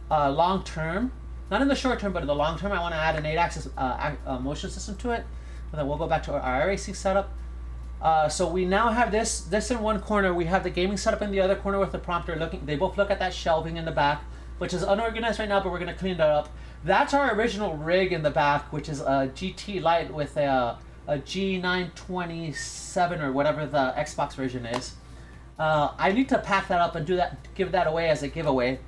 Long term, not in the short term, but in the long term, I want to add an 8-axis motion system to it. And then we'll go back to our racing setup. So we now have this in one corner. We have the gaming setup in the other corner with the prompter looking. They both look at that shelving in the back. which is unorganized right now, but we're gonna clean that up. That's our original rig in the back, which is a GT Lite with a G927 or whatever the Xbox version is. I need to pack that up and give that away as a giveaway.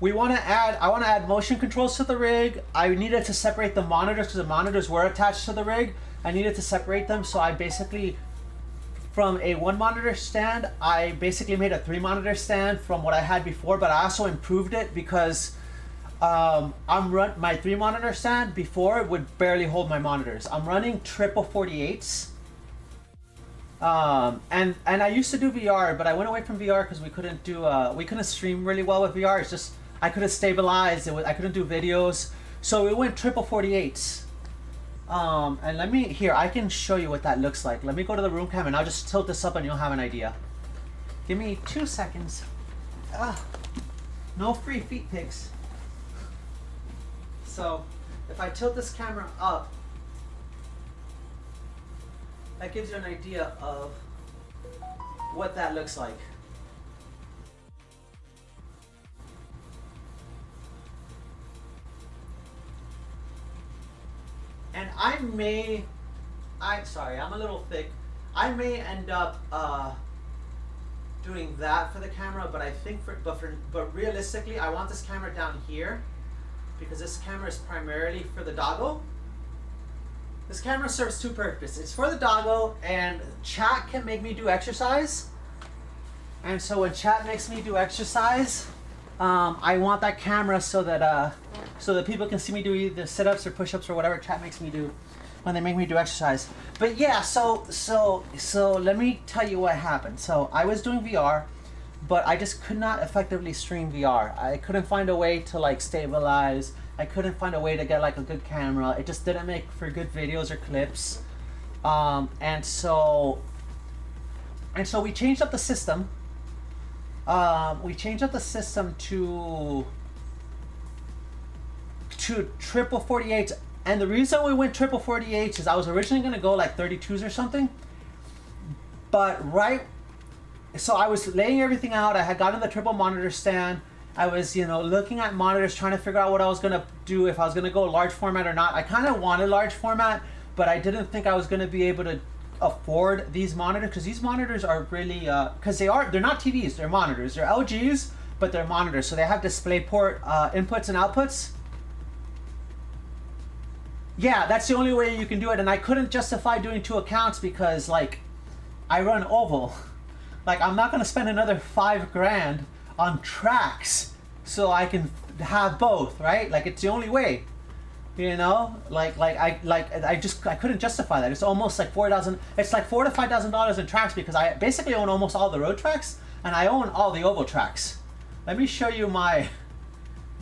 We want to add. I want to add motion controls to the rig. I needed to separate the monitors because the monitors were attached to the rig. I needed to separate them, so I basically, from a 1 monitor stand, I basically made a 3 monitor stand from what I had before. But I also improved it because my 3 monitor stand before would barely hold my monitors. I'm running triple 48s. And I used to do VR, but I went away from VR because we couldn't stream really well with VR. It's just I couldn't stabilize it. I couldn't do videos, so we went triple 48s. And I can show you what that looks like. Let me go to the room cam and I'll just tilt this up and you'll have an idea. Give me 2 seconds. No free feet pics. So if I tilt this camera up, that gives you an idea of what that looks like. And I'm a little thick. I may end up doing that for the camera, but I think but realistically, I want this camera down here because this camera is primarily for the doggo. This camera serves 2 purposes. It's for the doggo, and chat can make me do exercise. And so when chat makes me do exercise, I want that camera so that people can see me do either sit-ups or push-ups or whatever chat makes me do when they make me do exercise. But yeah, so let me tell you what happened. So I was doing VR, but I just could not effectively stream VR. I couldn't find a way to like stabilize. I couldn't find a way to get like a good camera. It just didn't make for good videos or clips. And so we changed up the system. We changed up the system to triple 48s. And the reason we went triple 48s is I was originally going to go like 32s or something. So I was laying everything out. I had gotten the triple monitor stand. I was, looking at monitors, trying to figure out what I was going to do, if I was going to go large format or not. I kind of wanted large format, but I didn't think I was going to be able to afford these monitors, because these monitors are really, they're not TVs, they're monitors. They're LGs, but they're monitors. So they have DisplayPort inputs and outputs. Yeah, that's the only way you can do it. And I couldn't justify doing 2 accounts because like I run oval. Like I'm not going to spend another $5,000 on tracks so I can have both, right? Like it's the only way, I couldn't justify that. It's almost like it's like $4,000 to $5,000 in tracks because I basically own almost all the road tracks and I own all the oval tracks. Let me show you my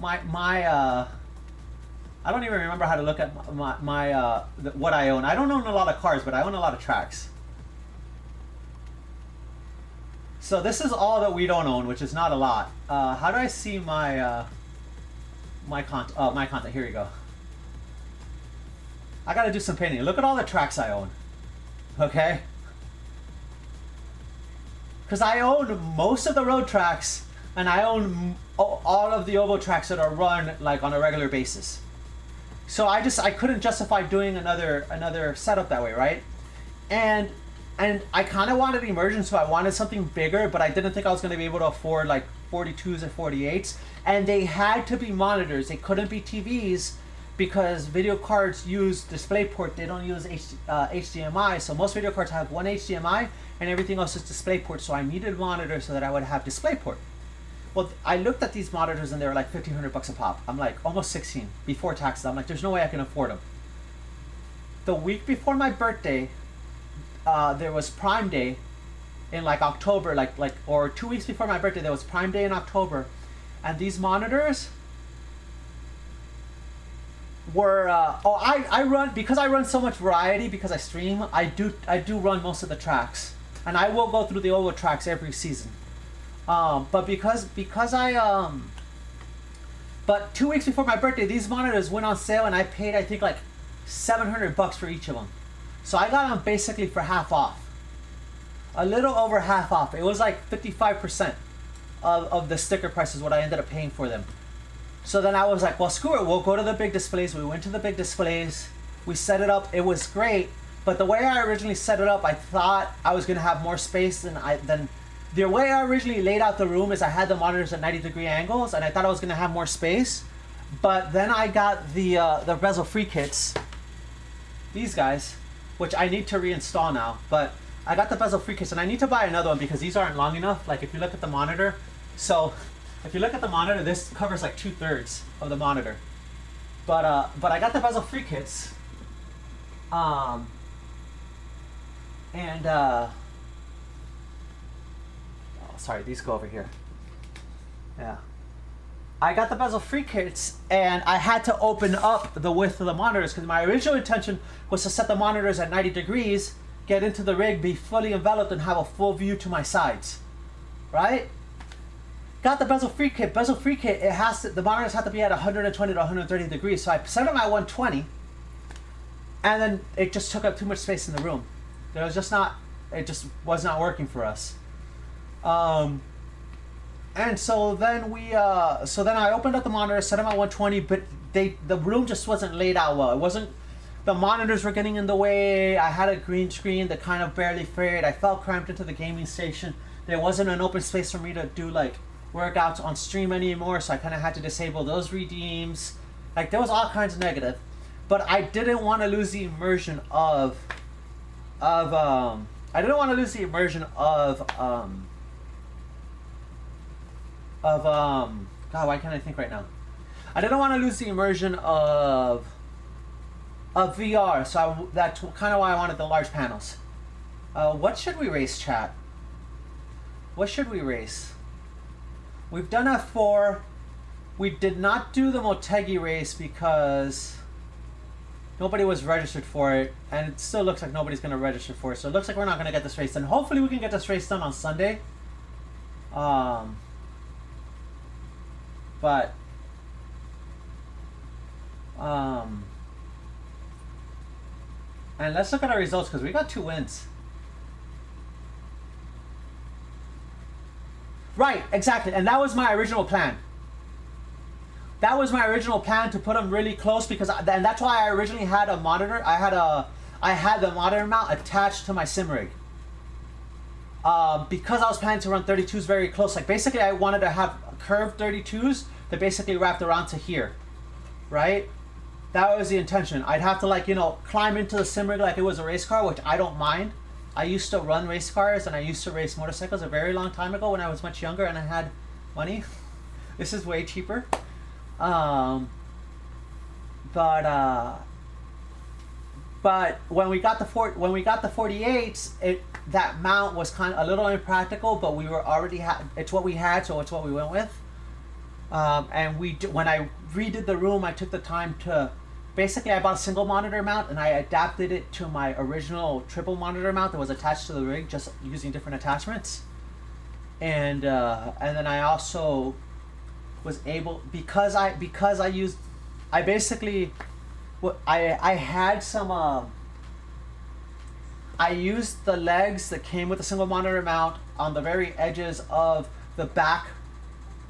I don't even remember how to look at what I own. I don't own a lot of cars, but I own a lot of tracks. So this is all that we don't own, which is not a lot. How do I see my content? Oh, my content. Here we go. I gotta do some painting. Look at all the tracks I own. Okay? Because I own most of the road tracks, and I own all of the oval tracks that are run like on a regular basis. So I couldn't justify doing another setup that way, right? And I kind of wanted immersion, so I wanted something bigger, but I didn't think I was going to be able to afford like 42s or 48s. And they had to be monitors. They couldn't be TVs because video cards use DisplayPort. They don't use HDMI. So most video cards have one HDMI and everything else is DisplayPort. So I needed monitors so that I would have DisplayPort. Well, I looked at these monitors and they were like $1,500 a pop. I'm like almost 16 before taxes. I'm like, there's no way I can afford them. The week before my birthday, there was Prime Day in like October, or 2 weeks before my birthday, there was Prime Day in October, and these monitors were I run, because I run so much variety, because I stream, I do run most of the tracks, and I will go through the oval tracks every season. But but 2 weeks before my birthday, these monitors went on sale, and I paid I think like $700 for each of them. So I got them basically for half off. A little over half off. It was like 55%. of the sticker price is what I ended up paying for them. So then I was like, well, screw it. We'll go to the big displays. We went to the big displays. We set it up. It was great. But the way I originally set it up, I thought I was going to have more space than the way I originally laid out the room is I had the monitors at 90-degree angles, and I thought I was going to have more space. But then I got the bezel-free kits, these guys, which I need to reinstall now. But I got the bezel-free kits, and I need to buy another one because these aren't long enough. Like if you look at the monitor, so if you look at the monitor, this covers like 2/3 of the monitor. But I got the bezel-free kits, oh, sorry, these go over here. Yeah. I got the bezel-free kits, and I had to open up the width of the monitors because my original intention was to set the monitors at 90 degrees, get into the rig, be fully enveloped, and have a full view to my sides, right? Got the bezel-free kit. Bezel-free kit, the monitors have to be at 120 to 130 degrees, so I set them at 120, and then it just took up too much space in the room. It just was not working for us. And so then I opened up the monitor, set them at 120, but the room just wasn't laid out well. It wasn't, the monitors were getting in the way. I had a green screen that kind of barely fit. I felt cramped into the gaming station. There wasn't an open space for me to do like workouts on stream anymore, so I kind of had to disable those redeems. Like there was all kinds of negative, but I didn't want to lose the immersion of God, why can't I think right now? I didn't want to lose the immersion of VR, so that's kind of why I wanted the large panels. What should we race, chat? What should we race? We've done F4. We did not do the Motegi race because nobody was registered for it, and it still looks like nobody's going to register for it, so it looks like we're not going to get this race done. Hopefully we can get this race done on Sunday. And let's look at our results because we got 2 wins. Right, exactly, and that was my original plan. That was my original plan, to put them really close, because and that's why I originally had a monitor. I had the monitor mount attached to my sim rig. Because I was planning to run 32s very close. Like basically, I wanted to have curved 32s that basically wrapped around to here, right? That was the intention. I'd have to, like, you know, climb into the sim rig like it was a race car, which I don't mind. I used to run race cars and I used to race motorcycles a very long time ago when I was much younger and I had money. This is way cheaper. But when we got the 48s, that mount was kind of a little impractical, but we were already it's what we had, so it's what we went with. And when I redid the room, I took the time to basically, I bought a single monitor mount and I adapted it to my original triple monitor mount that was attached to the rig, just using different attachments. And then I also was able, because I used the legs that came with the single monitor mount on the very edges of the back,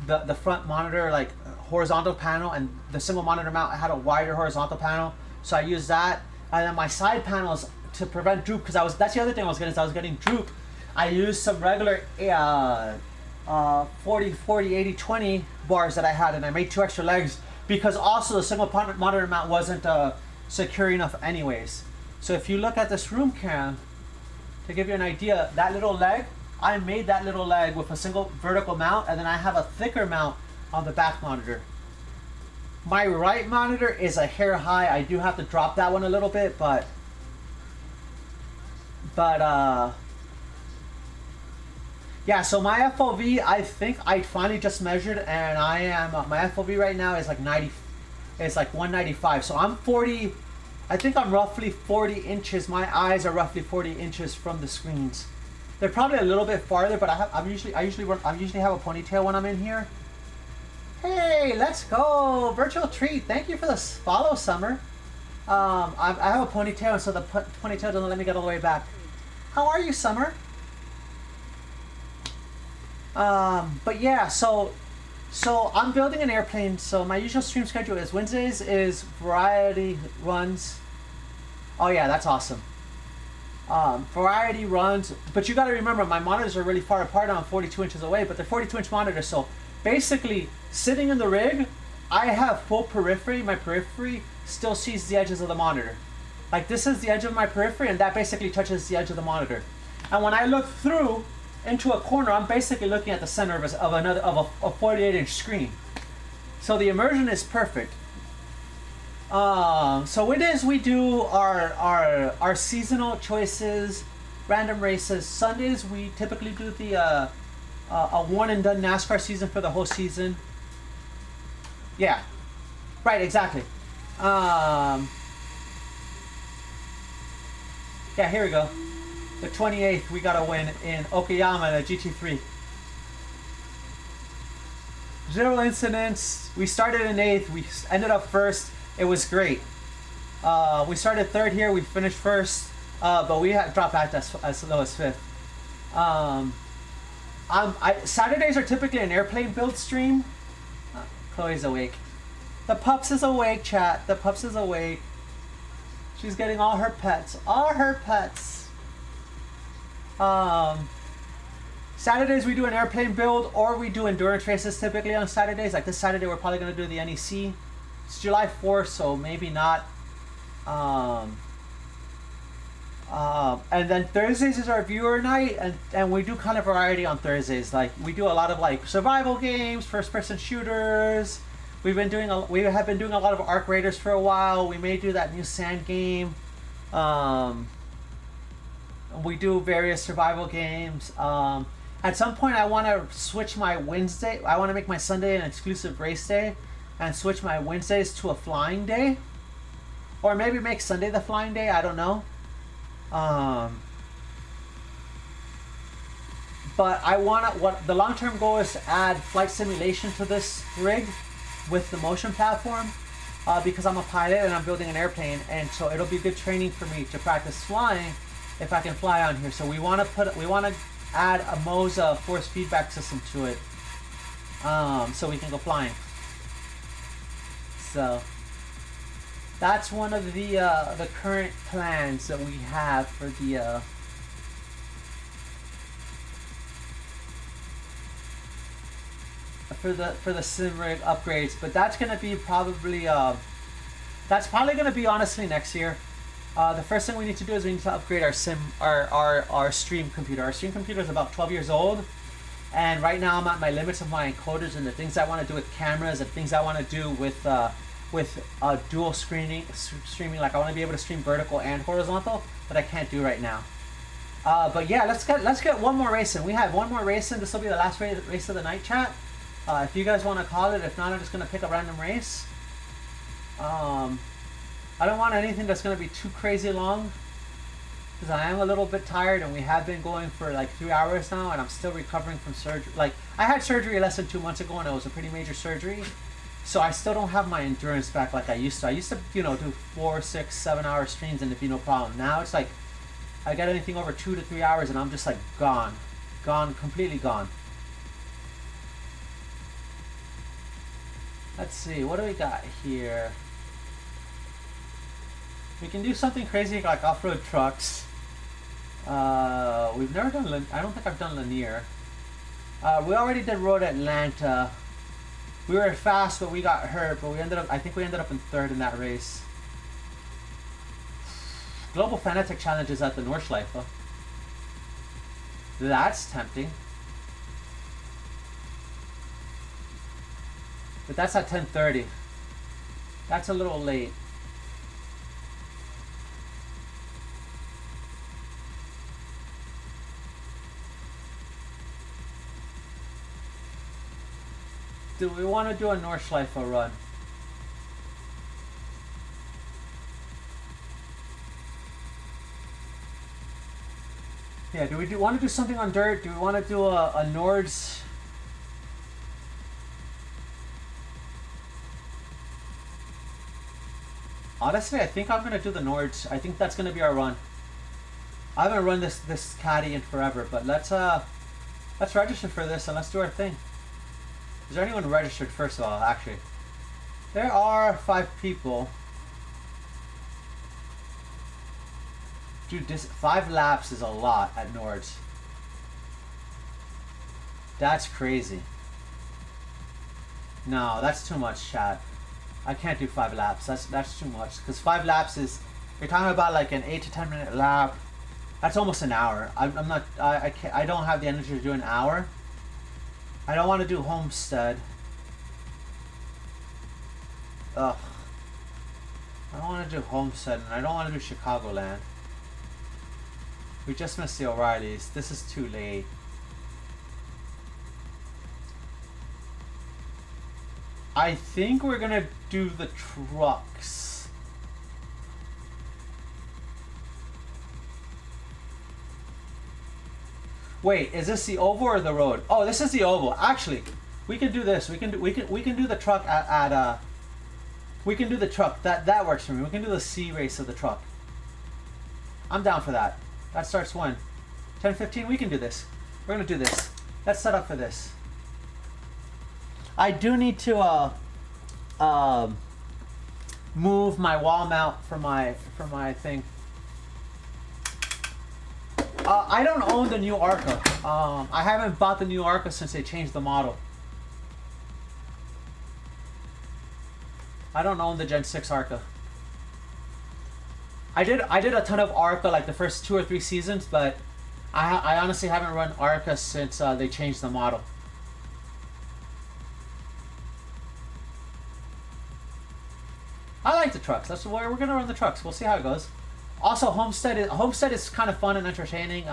the front monitor, like horizontal panel, and the single monitor mount had a wider horizontal panel, so I used that. And then my side panels, to prevent droop, because that's the other thing I was getting droop. I used some regular 40-40-80-20 bars that I had, and I made 2 extra legs because also the single monitor mount wasn't secure enough anyways. So if you look at this room cam, to give you an idea, that little leg, I made that little leg with a single vertical mount, and then I have a thicker mount on the back monitor. My right monitor is a hair high. I do have to drop that one a little bit, but yeah, so my FOV, I think I finally just measured, and I am, my FOV right now is like 90, it's like 195. So I'm 40, I think I'm roughly 40 inches. My eyes are roughly 40 inches from the screens. They're probably a little bit farther, but I usually have a ponytail when I'm in here. Hey, let's go! Virtual treat. Thank you for the follow, Summer. I have a ponytail, and so the ponytail doesn't let me get all the way back. How are you, Summer? But yeah, so I'm building an airplane. So my usual stream schedule is Wednesdays is variety runs. Oh yeah, that's awesome. Variety runs, but you got to remember my monitors are really far apart. I'm 42 inches away, but they're 42-inch monitors. So basically, sitting in the rig, I have full periphery. My periphery still sees the edges of the monitor. Like this is the edge of my periphery, and that basically touches the edge of the monitor. And when I look through into a corner, I'm basically looking at the center of a 48-inch screen. So the immersion is perfect. So Wednesdays we do our seasonal choices, random races. Sundays we typically do the a one and done NASCAR season for the whole season. Yeah, right, exactly. Yeah, here we go. The 28th, we got a win in Okayama, the GT3. 0 incidents. We started in 8th. We ended up 1st. It was great. We started 3rd here. We finished 1st. But we had dropped back as low as 5th. Saturdays are typically an airplane build stream. Chloe's awake. The pups is awake, chat. The pups is awake. She's getting all her pets. All her pets. Saturdays we do an airplane build, or we do endurance races typically on Saturdays. Like this Saturday we're probably going to do the NEC. It's July 4th, so maybe not. And then Thursdays is our viewer night, and we do kind of variety on Thursdays. Like we do a lot of like survival games, first-person shooters. We have been doing a lot of Arc Raiders for a while. We may do that new Sand game. We do various survival games. At some point, I want to switch my Wednesday. I want to make my Sunday an exclusive race day, and switch my Wednesdays to a flying day, or maybe make Sunday the flying day. I don't know. But I want to. What the long-term goal is to add flight simulation to this rig with the motion platform, because I'm a pilot and I'm building an airplane, and so it'll be good training for me to practice flying if I can fly on here. So we want to add a MOSA force feedback system to it, so we can go flying. So that's one of the current plans that we have for the sim rig upgrades. But that's gonna be probably gonna be honestly next year. The first thing we need to do is we need to upgrade our stream computer. Our stream computer is about 12 years old, and right now I'm at my limits of my encoders and the things I want to do with cameras and things I want to do with dual streaming. Like I want to be able to stream vertical and horizontal, but I can't do right now. But yeah, let's get one more race in. We have one more race in. This will be the last race of the night, chat. If you guys want to call it, if not, I'm just gonna pick a random race. I don't want anything that's going to be too crazy long, because I am a little bit tired, and we have been going for like 3 hours now, and I'm still recovering from surgery. Like, I had surgery less than 2 months ago, and it was a pretty major surgery, so I still don't have my endurance back like I used to. I used to, do 4, 6, 7 hour streams and it'd be no problem. Now it's like, I get anything over 2 to 3 hours, and I'm just like gone, completely gone. Let's see, what do we got here? We can do something crazy like off-road trucks. We've never done. I don't think I've done linear. We already did Road Atlanta. We were fast, but we got hurt. But I think we ended up in 3rd in that race. Global Fanatic Challenge is at the Nordschleife. That's tempting. But that's at 10:30. That's a little late. Do we want to do a Nordschleife run? Yeah, do we want to do something on dirt? Do we want to do a Nords? Honestly, I think I'm going to do the Nords. I think that's going to be our run. I haven't run this caddy in forever, but let's Let's register for this and let's do our thing. Is there anyone registered, first of all, actually? There are 5 people. Dude, this 5 laps is a lot at Nords. That's crazy. No, that's too much, chat. I can't do 5 laps. That's too much. Because 5 laps is, you're talking about like an 8 to 10 minute lap. That's almost an hour. I'm not. I can't. I don't have the energy to do an hour. I don't want to do Homestead. Ugh. I don't want to do Homestead, and I don't want to do Chicagoland. We just missed the O'Reillys. This is too late. I think we're gonna do the trucks. Wait, is this the oval or the road? Oh, this is the oval. Actually, we can do this. We can do the truck at we can do the truck. That works for me. We can do the C race of the truck. I'm down for that. That starts when? 10:15. We can do this. We're gonna do this. Let's set up for this. I do need to move my wall mount for my thing. I don't own the new Arca. I haven't bought the new Arca since they changed the model. I don't own the Gen 6 Arca. I did a ton of Arca like the first 2 or 3 seasons, but I honestly haven't run Arca since they changed the model. I like the trucks. That's where we're gonna run the trucks. We'll see how it goes. Also, Homestead is kind of fun and entertaining.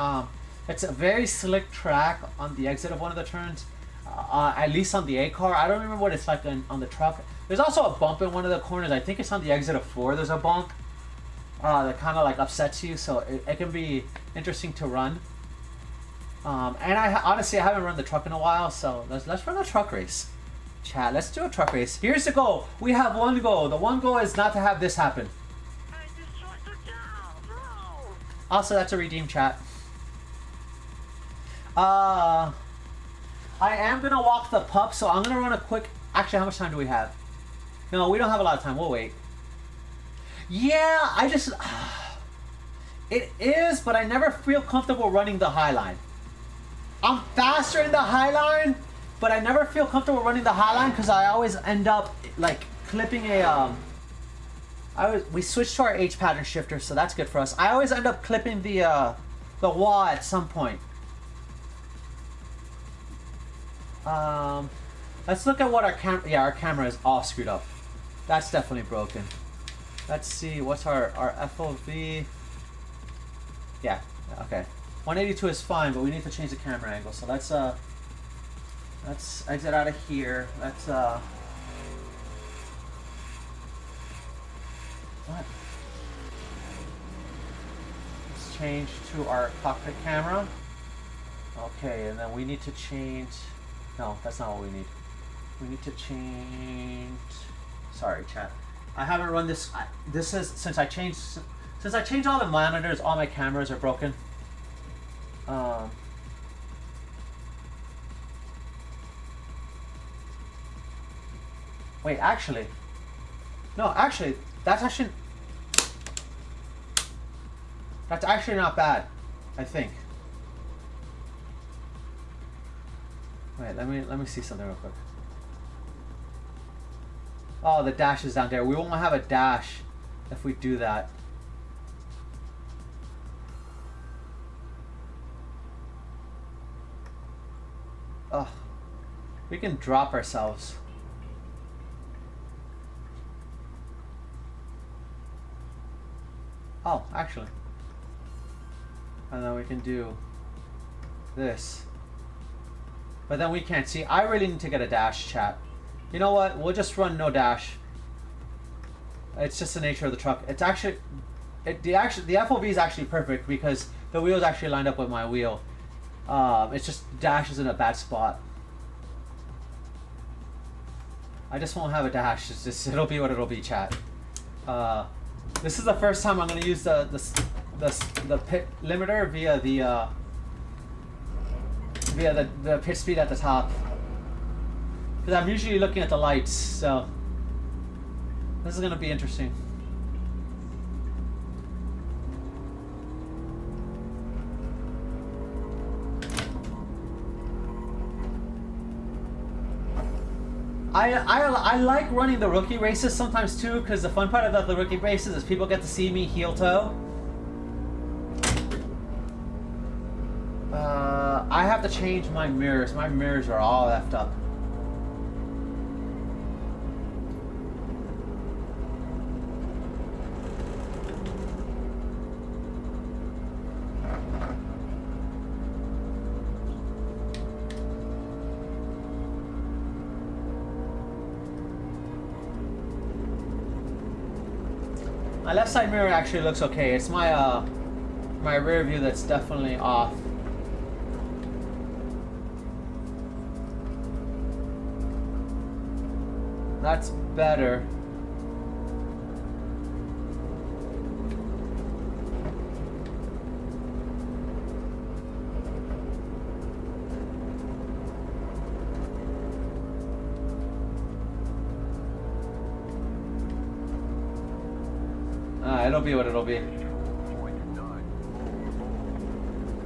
It's a very slick track on the exit of one of the turns. At least on the A car. I don't remember what it's like on the truck. There's also a bump in one of the corners. I think it's on the exit of 4. There's a bump that kind of like upsets you, so it can be interesting to run. And honestly I haven't run the truck in a while, so let's run a truck race. Chat, let's do a truck race. Here's the goal. We have one goal. The one goal is not to have this happen. Also, that's a redeem, chat. I am gonna walk the pup, so I'm gonna run a quick. Actually, how much time do we have? No, we don't have a lot of time. We'll wait. Yeah, I just. It is, but I never feel comfortable running the high line. I'm faster in the high line, but I never feel comfortable running the high line because I always end up like clipping a. We switched to our H pattern shifter, so that's good for us. I always end up clipping the wall at some point. Let's look at what our camera. Yeah, our camera is all screwed up. That's definitely broken. Let's see, what's our FOV? Yeah, okay. 182 is fine, but we need to change the camera angle. So let's exit out of here. Let's what? Let's change to our cockpit camera. Okay, and then we need to change. No, that's not what we need. We need to change. Sorry, chat. I haven't run this. This is since I changed all the monitors. All my cameras are broken. Wait, actually, no, actually, that's actually not bad. I think. Wait, let me see something real quick. Oh, the dash is down there. We won't have a dash if we do that. Oh, we can drop ourselves. Oh, actually. And then we can do this. But then we can't see. I really need to get a dash, chat. You know what? We'll just run no dash. It's just the nature of the truck. It's actually, the FOV is actually perfect because the wheels actually lined up with my wheel. It's just dash is in a bad spot. I just won't have a dash. It's just, it'll be what it'll be, chat. This is the first time I'm gonna use the pit limiter via the via the pitch speed at the top. Because I'm usually looking at the lights, so this is going to be interesting. I like running the rookie races sometimes too, because the fun part about the rookie races is people get to see me heel toe. I have to change my mirrors. My mirrors are all effed up. My left side mirror actually looks okay. It's my my rear view that's definitely off. That's better. It'll be what it'll be.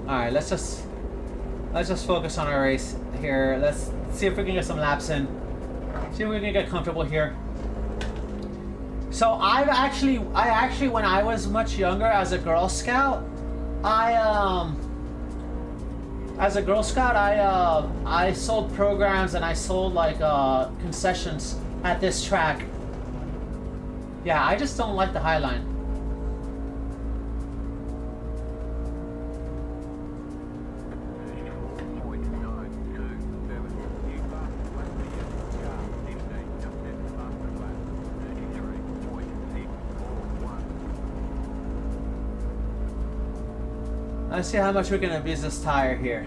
Alright, let's just focus on our race here. Let's see if we can get some laps in. See if we can get comfortable here. So I actually when I was much younger as a Girl Scout, I sold programs and I sold like concessions at this track. Yeah, I just don't like the High Line. Let's see how much we can abuse this tire here.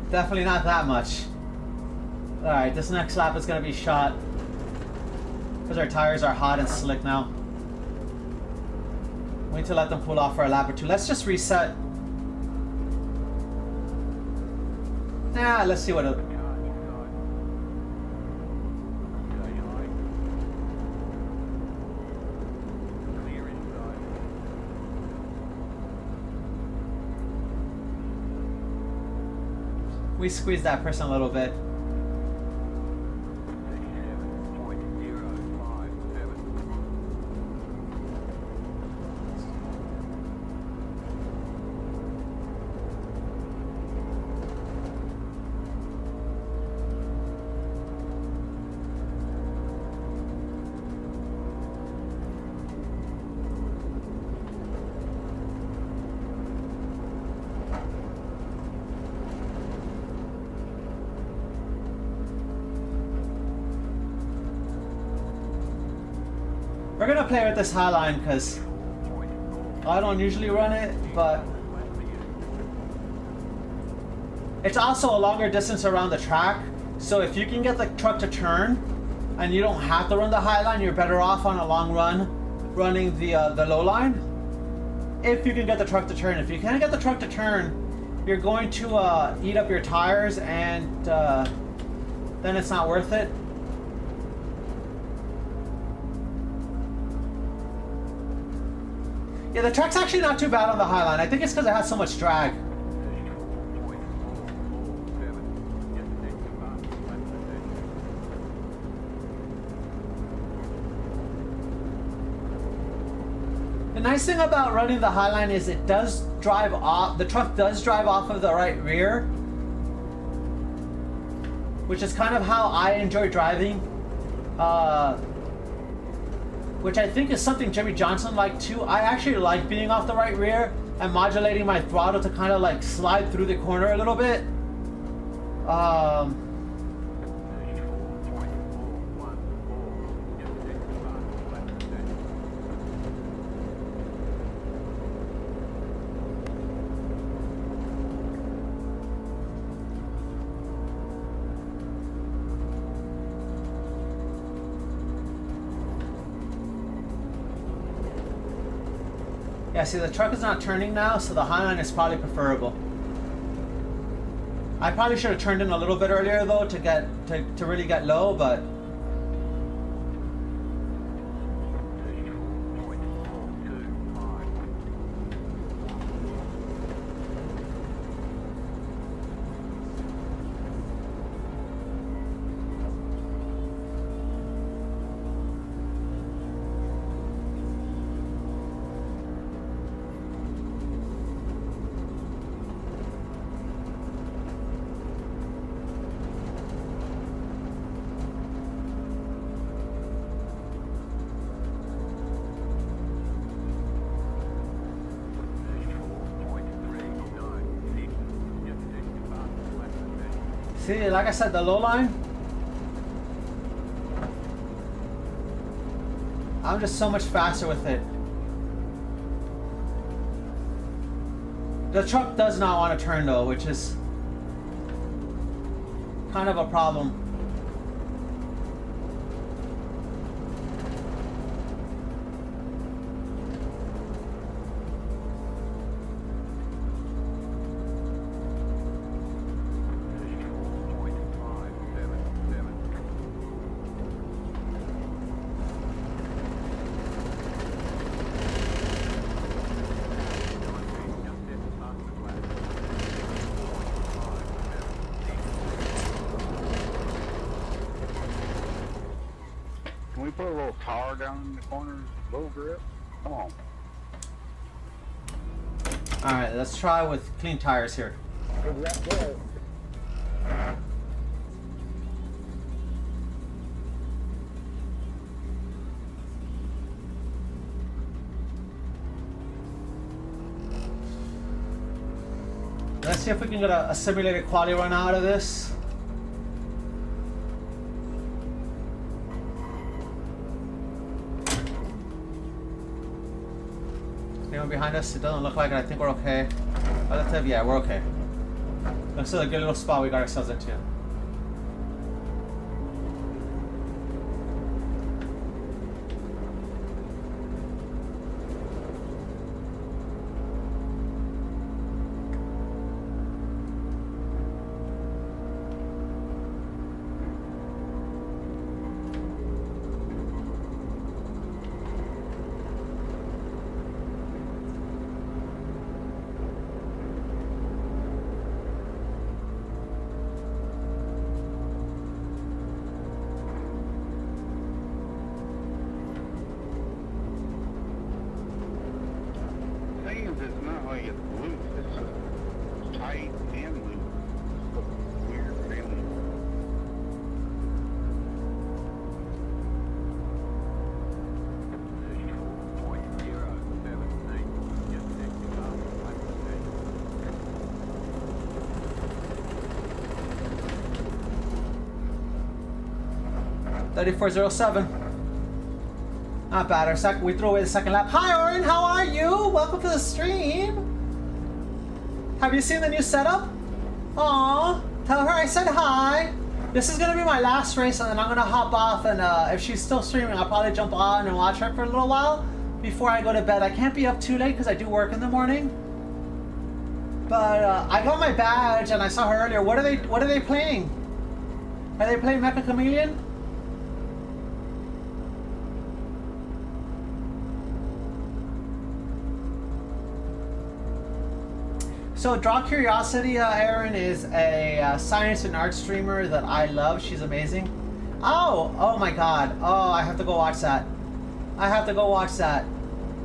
Definitely not that much. Alright, this next lap is going to be shot. Because our tires are hot and slick now. We need to let them cool off for a lap or two. Let's just reset. Nah, let's see what it... We squeeze that person a little bit. We're gonna play with this High Line because I don't usually run it, but it's also a longer distance around the track. So if you can get the truck to turn and you don't have to run the High Line, you're better off on a long run running the low line. If you can get the truck to turn. If you can't get the truck to turn, you're going to eat up your tires, and then it's not worth it. Yeah, the track's actually not too bad on the High Line. I think it's because it has so much drag. The nice thing about running the High Line is it does drive off, the truck does drive off of the right rear, which is kind of how I enjoy driving. Which I think is something Jimmy Johnson liked too. I actually like being off the right rear and modulating my throttle to kind of like slide through the corner a little bit. Yeah, see, the truck is not turning now, so the high line is probably preferable. I probably should have turned in a little bit earlier though to really get low, but 34.425. see, like I said, the low line, I'm just so much faster with it. The truck does not want to turn though, which is kind of a problem. Can we put a little tar down in the corners, low grip? Come on. Alright, let's try with clean tires here. Let's see if we can get a simulated quality run out of this. Anyone behind us? It doesn't look like it. I think we're okay. Relative, yeah, we're okay. Looks like a good little spot we got ourselves into. Thing is, it's not like it's loose, it's just tight and loose. It's a weird feeling. $34.07. Not bad. We threw away the second lap. Hi, Oren. How are you? Welcome to the stream. Have you seen the new setup? Aw. Tell her I said hi. This is gonna be my last race, and then I'm gonna hop off. And if she's still streaming, I'll probably jump on and watch her for a little while before I go to bed. I can't be up too late because I do work in the morning. But I got my badge, and I saw her earlier. What are they playing? Are they playing Mecha Chameleon? So Draw Curiosity, Erin, is a science and art streamer that I love. She's amazing. Oh my god. Oh, I have to go watch that. I have to go watch that.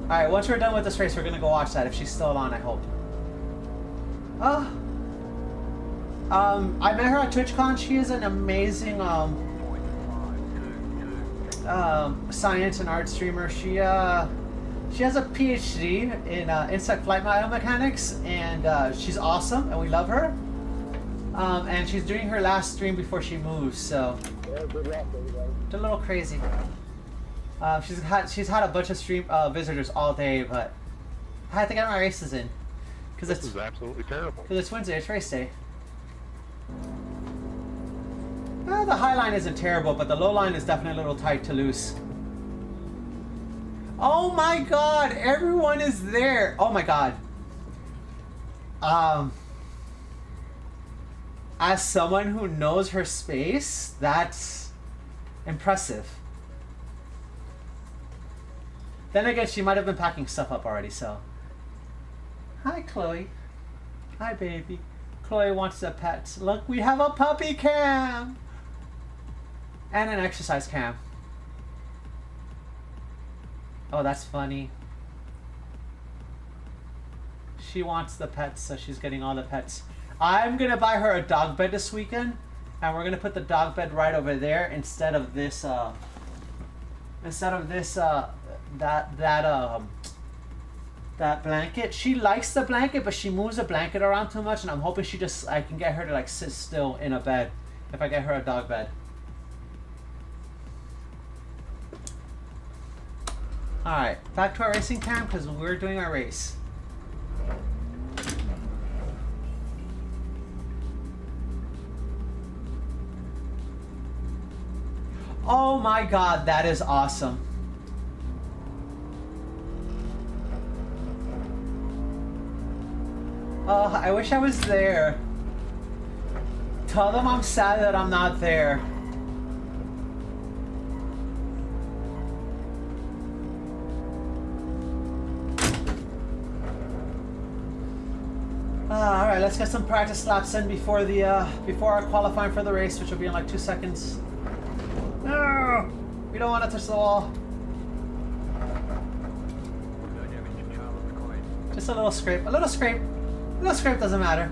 Alright, once we're done with this race, we're gonna go watch that if she's still on, I hope. I met her at TwitchCon. She is an amazing science and art streamer. She has a PhD in insect flight biomechanics, and she's awesome, and we love her. And she's doing her last stream before she moves, so it's a little crazy. She's had a bunch of stream visitors all day, but I had to get my races in because This is absolutely terrible. because it's Wednesday. It's race day. The high line isn't terrible, but the low line is definitely a little tight to loose. Oh my god, everyone is there. Oh my god. As someone who knows her space, that's impressive. Then again, she might have been packing stuff up already, so. Hi, Chloe. Hi, baby. Chloe wants a pet. Look, we have a puppy cam! And an exercise cam. Oh, that's funny. She wants the pets, so she's getting all the pets. I'm gonna buy her a dog bed this weekend, and we're gonna put the dog bed right over there instead of this that blanket. She likes the blanket, but she moves the blanket around too much, and I'm hoping I can get her to like sit still in a bed if I get her a dog bed. Alright, back to our racing cam because we're doing our race. Oh my god, that is awesome. Oh, I wish I was there. Tell them I'm sad that I'm not there. Alright, let's get some practice laps in before our qualifying for the race, which will be in like 2 seconds. No! We don't want to touch the wall. Just a little scrape. A little scrape. A little scrape doesn't matter.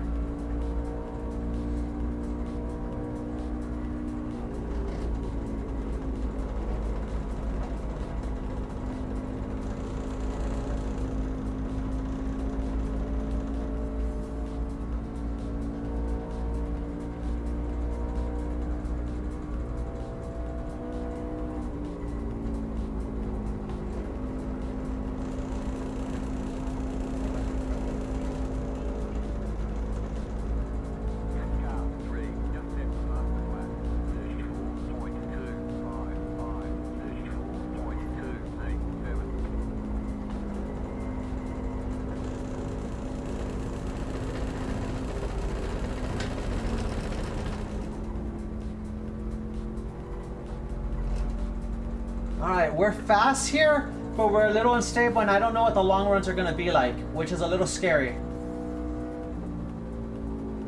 Alright, we're fast here, but we're a little unstable, and I don't know what the long runs are going to be like, which is a little scary.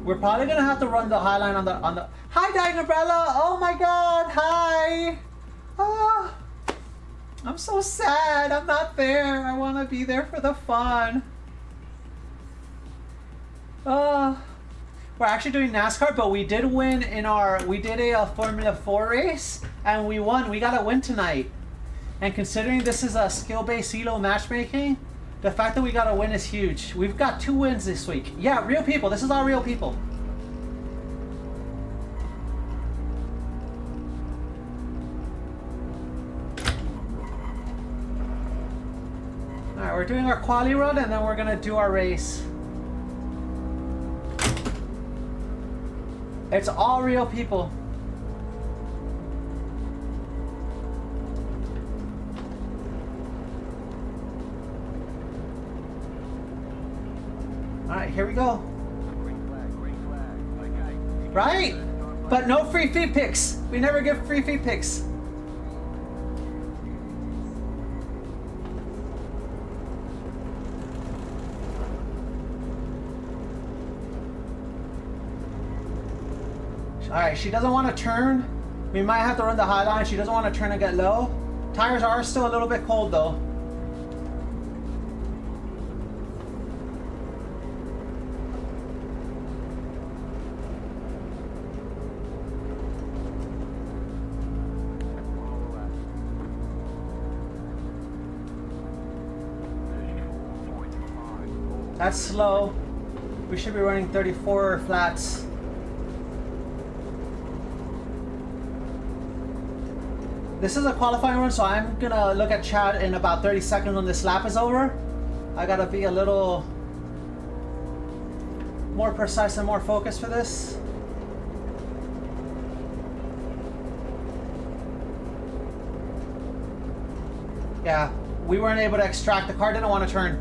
We're probably going to have to run the high line on the... Hi, Diagonabella! Oh my god, hi! Oh, I'm so sad, I'm not there. I want to be there for the fun. Oh, we're actually doing NASCAR, but we did win in we did a Formula 4 race, and we won. We got a win tonight. And considering this is a skill-based ELO matchmaking, the fact that we got a win is huge. We've got 2 wins this week. Yeah, real people. This is all real people. Alright, we're doing our quali run, and then we're going to do our race. It's all real people. Alright, here we go. Green flag. Okay. Right? But no free feed picks. We never give free feed picks. Alright, she doesn't want to turn. We might have to run the high line. She doesn't want to turn and get low. Tires are still a little bit cold though. That's slow. We should be running 34 flats. This is a qualifying run, so I'm gonna look at chat in about 30 seconds when this lap is over. I gotta be a little more precise and more focused for this. Yeah, we weren't able to extract. The car didn't want to turn.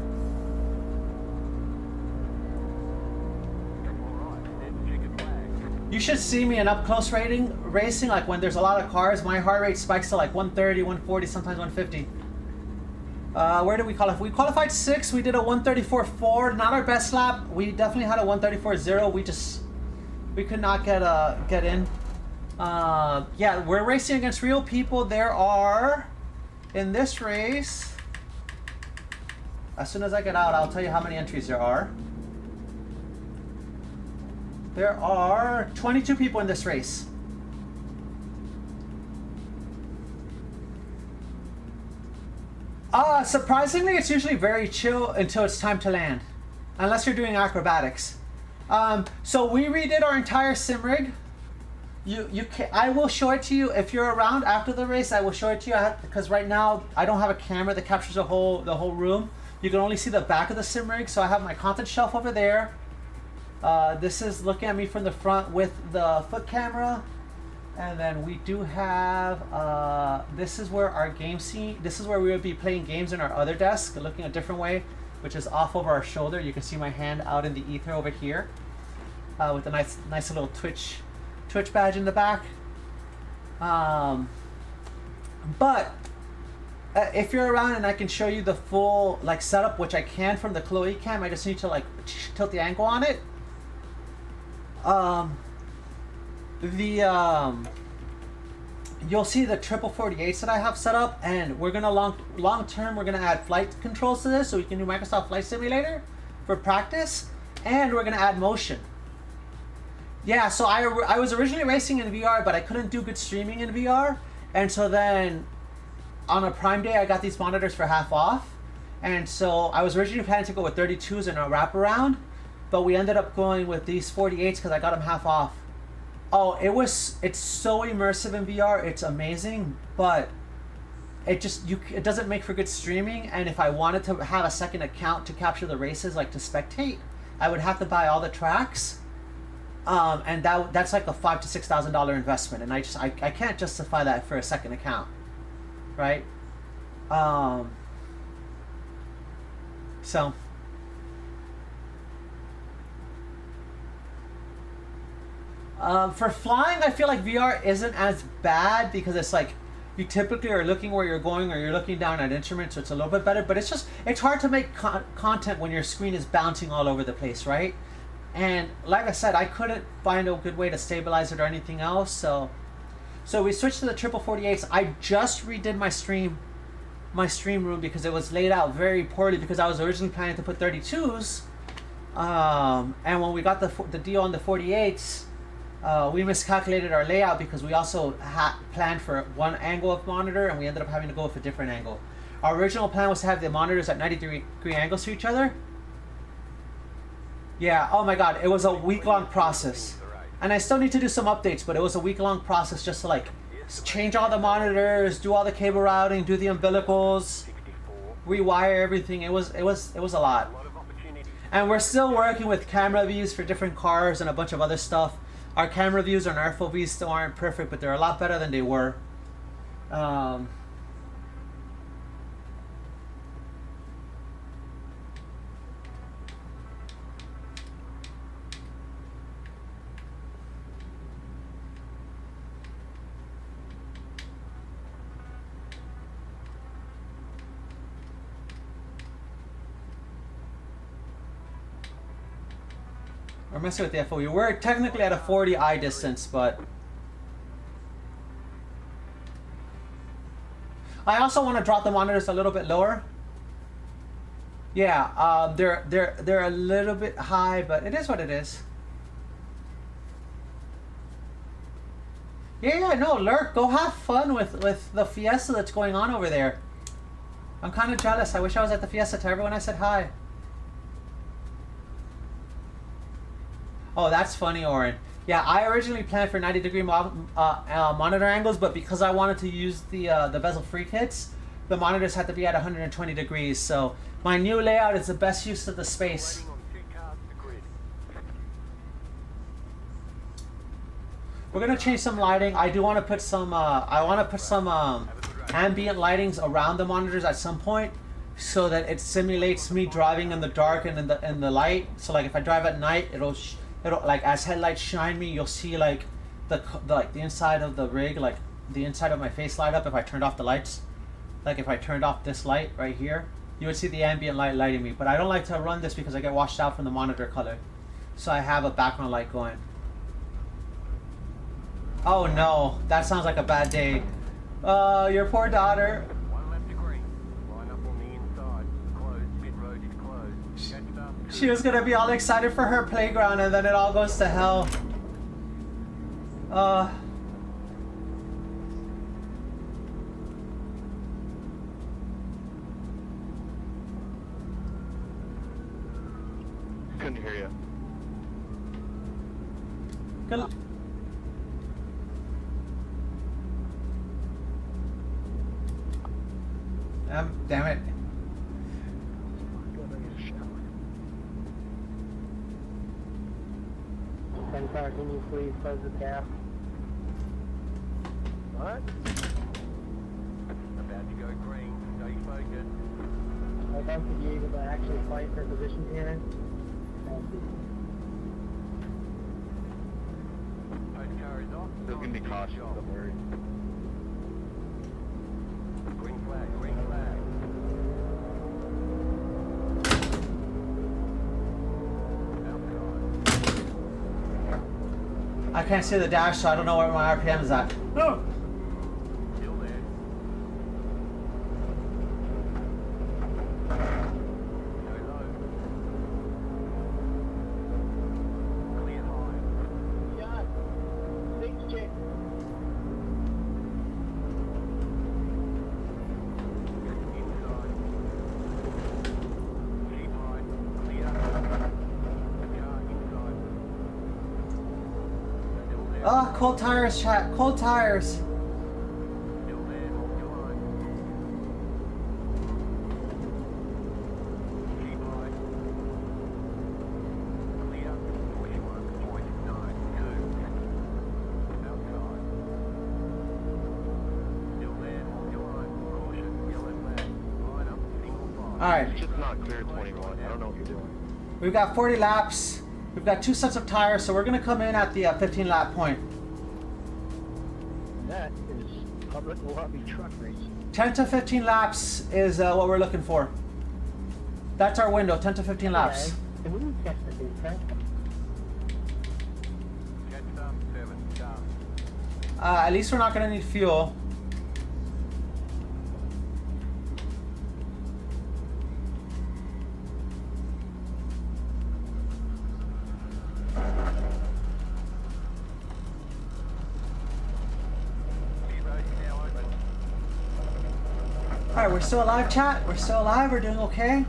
Alright, then check a flag. You should see me in up close racing, like when there's a lot of cars, my heart rate spikes to like 130, 140, sometimes 150. Where did we qualify? We qualified 6th. We did a 134.4. Not our best lap. We definitely had a 134.0. We could not get in. Yeah, we're racing against real people. There are, in this race, as soon as I get out, I'll tell you how many entries there are. There are 22 people in this race. Surprisingly, it's usually very chill until it's time to land, unless you're doing acrobatics. So we redid our entire sim rig. I will show it to you if you're around after the race. I will show it to you because right now I don't have a camera that captures the whole room. You can only see the back of the sim rig. So I have my content shelf over there. This is looking at me from the front with the foot camera. And then we do have, this is where our game scene, this is where we would be playing games in our other desk, looking a different way, which is off over our shoulder. You can see my hand out in the ether over here, with a nice little Twitch badge in the back. But if you're around and I can show you the full like setup, which I can from the Chloe cam, I just need to like tilt the angle on it. You'll see the triple 48s that I have set up, and we're gonna long term we're gonna add flight controls to this, so we can do Microsoft Flight Simulator for practice, and we're gonna add motion. Yeah, so I was originally racing in VR, but I couldn't do good streaming in VR, and so then on a Prime Day I got these monitors for half off, and so I was originally planning to go with 32s and a wraparound, but we ended up going with these 48s because I got them half off. Oh, it's so immersive in VR. It's amazing, but it doesn't make for good streaming. And if I wanted to have a second account to capture the races, like to spectate, I would have to buy all the tracks. And that's like a $5,000 to $6,000 investment, and I can't justify that for a second account, right? So. For flying, I feel like VR isn't as bad because it's like you typically are looking where you're going or you're looking down at instruments, so it's a little bit better. But it's hard to make content when your screen is bouncing all over the place, right? And like I said, I couldn't find a good way to stabilize it or anything else, so we switched to the triple 48s. I just redid my stream room because it was laid out very poorly because I was originally planning to put 32s, and when we got the deal on the 48s. We miscalculated our layout because we also had planned for one angle of monitor, and we ended up having to go with a different angle. Our original plan was to have the monitors at 90-degree angles to each other. Yeah, oh my god, it was a week-long process. And I still need to do some updates, but it was a week-long process just to like change all the monitors, do all the cable routing, do the umbilicals, rewire everything. It was a lot. And we're still working with camera views for different cars and a bunch of other stuff. Our camera views on our FOVs still aren't perfect, but they're a lot better than they were. We're messing with the FOV. We're technically at a 40 eye distance, but I also want to drop the monitors a little bit lower. Yeah, they're a little bit high, but it is what it is. Yeah, no, Lurk, go have fun with the fiesta that's going on over there. I'm kind of jealous. I wish I was at the fiesta. To everyone I said hi. Oh, that's funny, Oren. Yeah, I originally planned for 90-degree monitor angles, but because I wanted to use the bezel-free kits, the monitors had to be at 120 degrees. So my new layout is the best use of the space. We're gonna change some lighting. I do want to put some. I want to put some ambient lightings around the monitors at some point, so that it simulates me driving in the dark and in the light. So like if I drive at night, it'll like as headlights shine me, you'll see like the inside of the rig, like the inside of my face light up if I turned off the lights. Like if I turned off this light right here, you would see the ambient light lighting me. But I don't like to run this because I get washed out from the monitor color. So I have a background light going. Oh no, that sounds like a bad day. Your poor daughter. One left to green. Line up on the inside. Closed. Pit road is closed. Catch up. She was gonna be all excited for her playground and then it all goes to hell. Couldn't hear you. Good. Damn it. Car, can you please close the tap? What? About to go green. Stay focused. I'd like to be able to actually fight for position clearance. Thank you. Post car is off. Still gonna be cautious, don't worry. Green flag. Green flag. I can't see the dash, so I don't know where my RPM is at. No. Still there. Go low. Clear high. Shot. Six check. Inside. Keep high. Clear. Car inside. Still there. Oh, cold tires, chat. Cold tires. Still there. Hold your line. Keep high. Clear. 41.92. Outside. Still there. Hold your line. Caution. Yellow flag. Line up. Single file. Alright, It's just not clear 21. I don't know what you're doing. we've got 40 laps. We've got 2 sets of tires, so we're gonna come in at the 15 lap point. That is public lobby truck race. 10 to 15 laps is what we're looking for. That's our window, 10 to 15 laps. Can we catch the big truck? Catch up. 7. Stop. At least we're not gonna need fuel. Pit road is now open. Alright, we're still alive, chat. We're still alive. We're doing okay.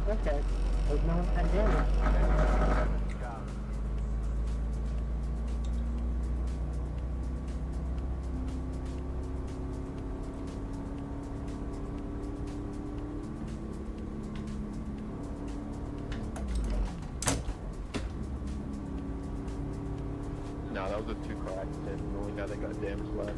Okay. There's no impact damage. Car. No, that was a 2-car accident. We only got damage left.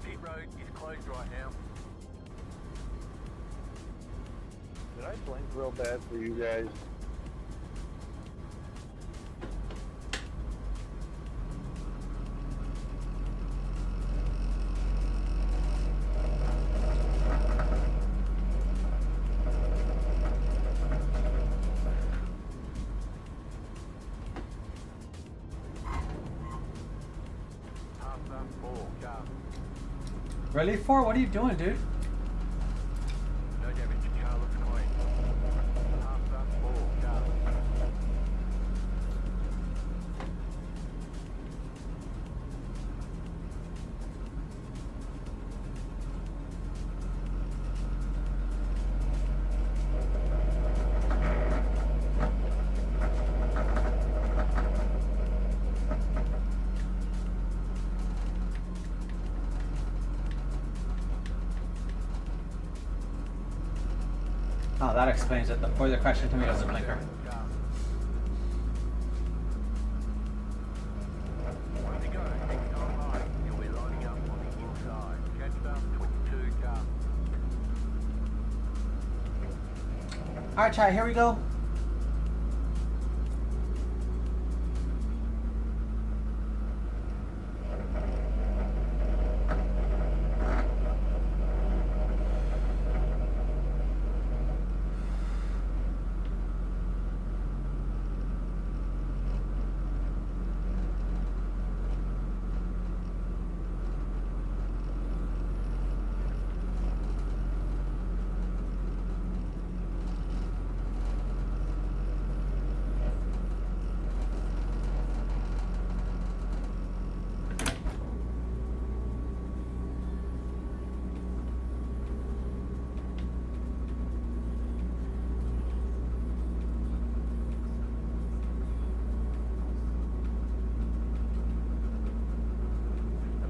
Pit road is closed right now. Did I blink real bad for you guys? Pass up. 4. Car. Really, 4? What are you doing, dude? No damage. Car looks clean. Pass up. 4. Car. Oh, that explains it. The further question to me was a blinker. Car. One to go. Next time by, you'll be lining up on the inside. Jetstar 22 car. Alright, chat, here we go.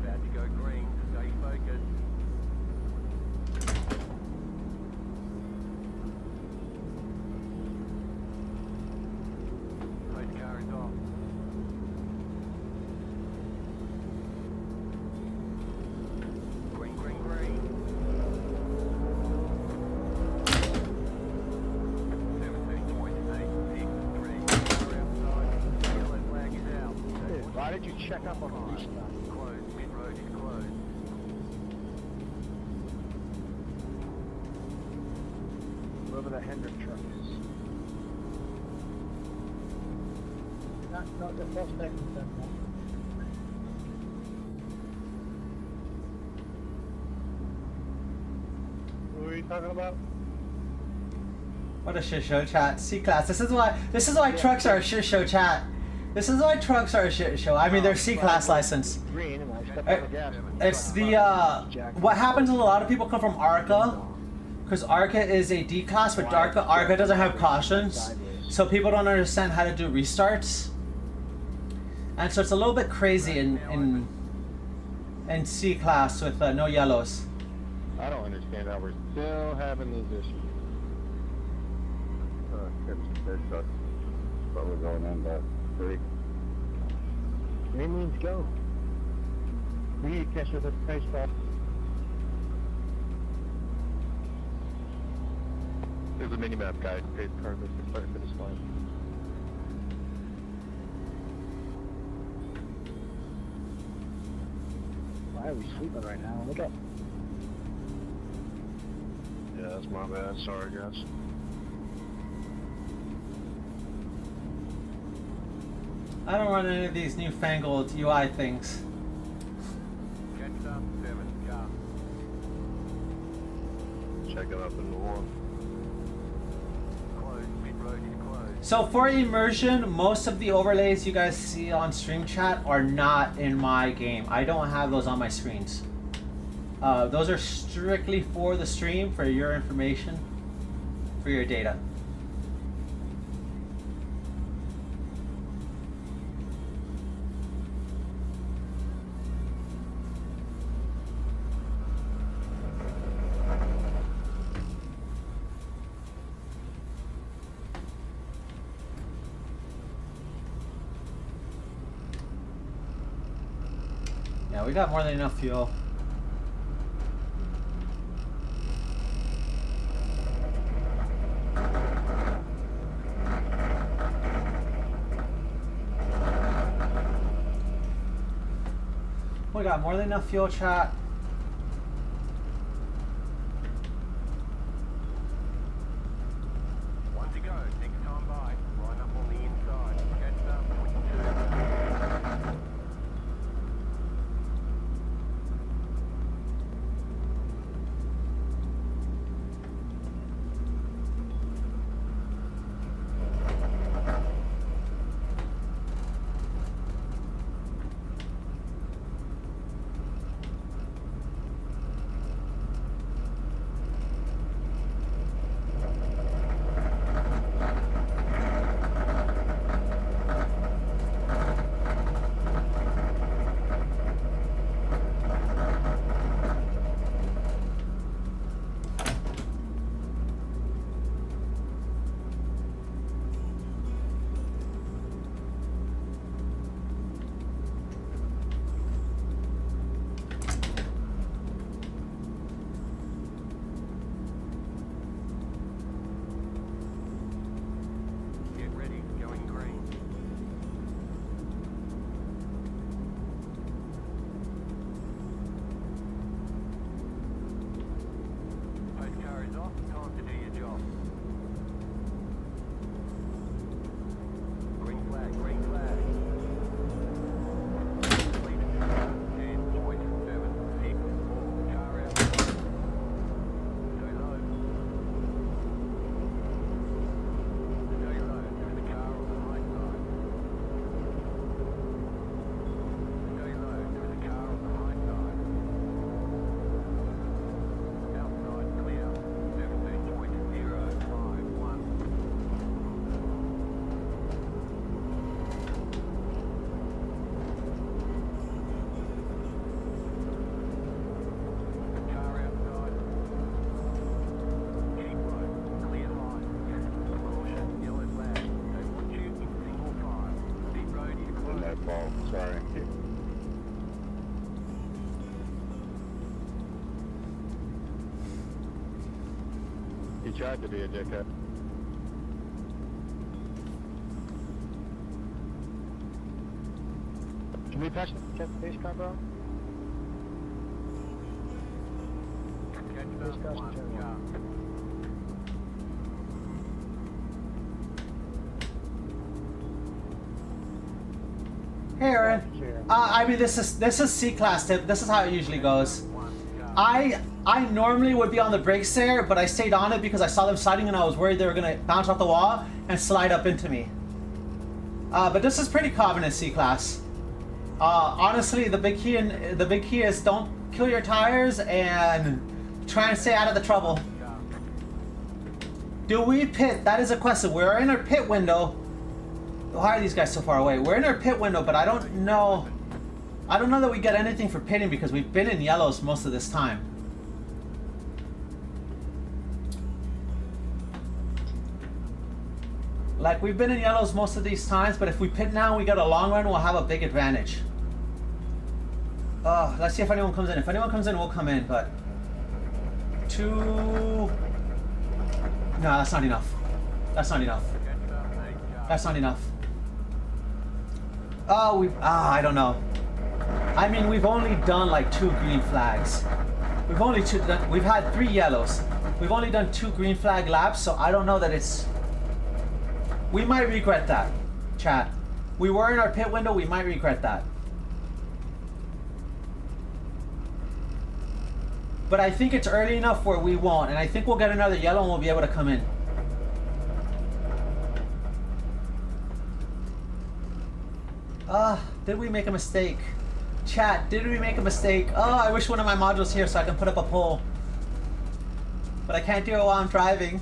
About to go green. Stay focused. Race car is off. Green, green, green. 17.86. Car outside. Yellow flag is out. Dude, why did you check up on the restart? Closed. Mid road is closed. Whoever the Hendrick truck is. Not the prospect of them. Who are you talking about? What a shit show, chat. C-Class. This is why trucks are a shit show, chat. This is why trucks are a shit show. I mean, they're C-Class license. Green, and I stepped Uh, on the gas. It's the, what happens is a lot of people come from ARCA, because ARCA is a D-Class, but ARCA doesn't have cautions, so people don't understand how to do restarts. And so it's a little bit crazy in C-Class with no yellows. I don't understand how we're still having these issues. That's probably going on about 3. Green means go. We need to catch with a pace car. There's a mini-map guide. Pace car, this is starting to finish line. Why are we sleeping right now? Look up. Yeah, that's my bad. Sorry, guys. I don't run any of these newfangled UI things. Jetstar 7 car. Check it up in the one. Closed. Mid road is closed. So for immersion, most of the overlays you guys see on stream chat are not in my game. I don't have those on my screens. Those are strictly for the stream, for your information, for your data. Yeah, we got more than enough fuel. We got more than enough fuel, chat. One to go. Next time by. Line up on the inside. Jetstar 22. fault. Sorry. He tried to be a dickhead. Can we patch the space car, bro? Catch Space car's one turn car. Hey, Aaron. Sure. I mean, this is C-class tip. This is how it usually goes. I normally would be on the brakes there, but I stayed on it because I saw them sliding and I was worried they were gonna bounce off the wall and slide up into me. But this is pretty common in C-class. Honestly, the big key is don't kill your tires and try and stay out of the trouble. Do we pit? That is a question. We're in our pit window. Why are these guys so far away? We're in our pit window, but I don't know that we get anything for pitting because we've been in yellows most of this time. Like, we've been in yellows most of these times, but if we pit now and we get a long run, we'll have a big advantage. Let's see if anyone comes in. If anyone comes in, we'll come in, but... No, that's not enough. That's not enough. That's not enough. I don't know. I mean, we've only done like 2 green flags. We've had 3 yellows. We've only done 2 green flag laps, so I don't know that it's... We might regret that, chat. We were in our pit window, we might regret that. But I think it's early enough where we won't, and I think we'll get another yellow and we'll be able to come in. Did we make a mistake? Chat, did we make a mistake? I wish one of my modules here so I can put up a poll. But I can't do it while I'm driving.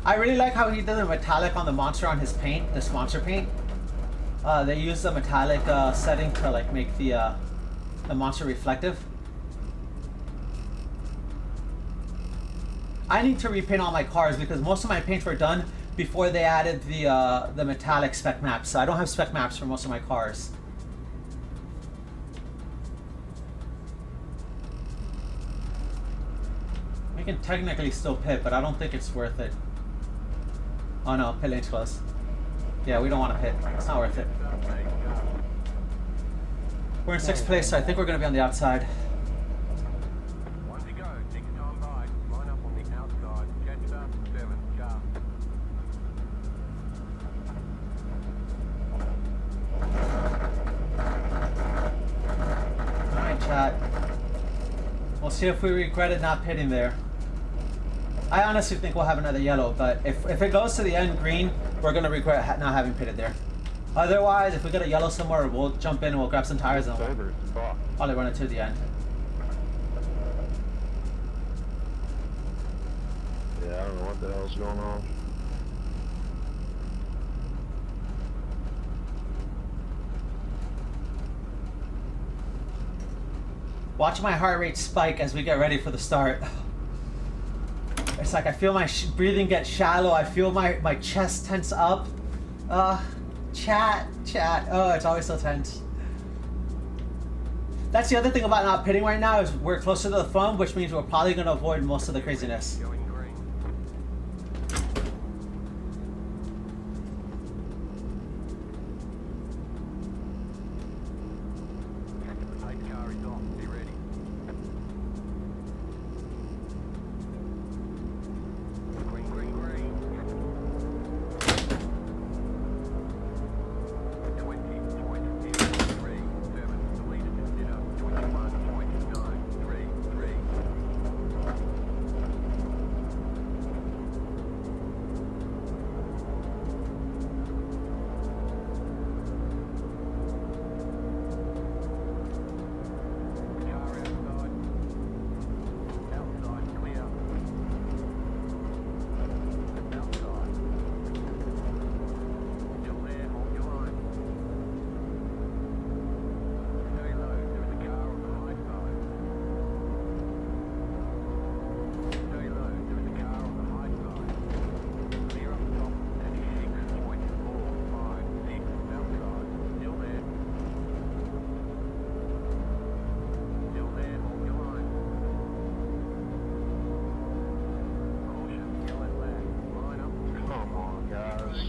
I really like how he did the metallic on the monster on his paint, this monster paint. They use the metallic setting to like make the monster reflective. I need to repaint all my cars because most of my paints were done before they added the metallic spec maps. So I don't have spec maps for most of my cars. We can technically still pit, but I don't think it's worth it. Oh no, pit lane's close. Yeah, we don't want to pit. It's not worth it. We're in 6th place, so I think we're going to be on the outside. One to go. Take your time by. Line up on the outside. Catch up. 7 car. Alright, chat. We'll see if we regretted not pitting there. I honestly think we'll have another yellow, but if it goes to the end green, we're going to regret not having pitted there. Otherwise, if we get a yellow somewhere, we'll jump in and we'll grab some tires and we'll probably run it to the end. Yeah, I don't know what the hell's going on. Watch my heart rate spike as we get ready for the start. It's like I feel my breathing get shallow. I feel my chest tense up. Chat. Oh, it's always so tense. That's the other thing about not pitting right now is we're closer to the front, which means we're probably going to avoid most of the craziness. Going green. Eight car is off. Be ready. Green, green, green. 20.3, 7. The leader just did up. 21.9, 3, 3.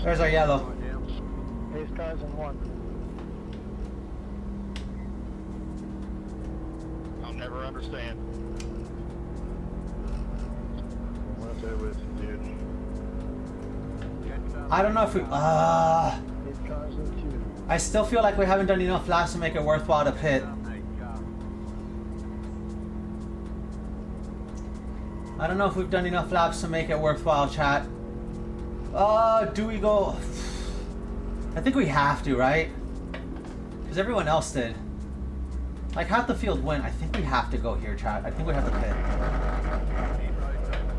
There's our yellow. Right down. 8 cars in 1. I'll never understand. I'm right there with you, dude. Jets up. I don't know if we. 8 cars in 2. I still feel like we haven't done enough laps to make it worthwhile to pit. Up, 8 car. I don't know if we've done enough laps to make it worthwhile, chat. Do we go? I think we have to, right? Because everyone else did. Like half the field went. I think we have to go here, chat. I think we have to pit. Keep rotating.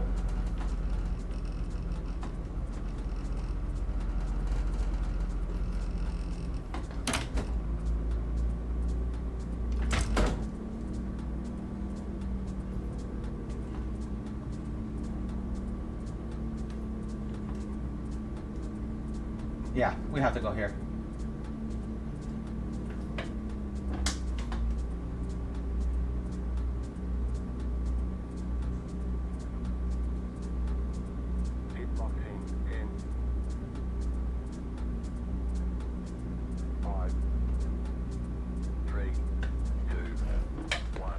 Yeah, we have to go here. Pit lock in 10. 5, 3, 2, 1.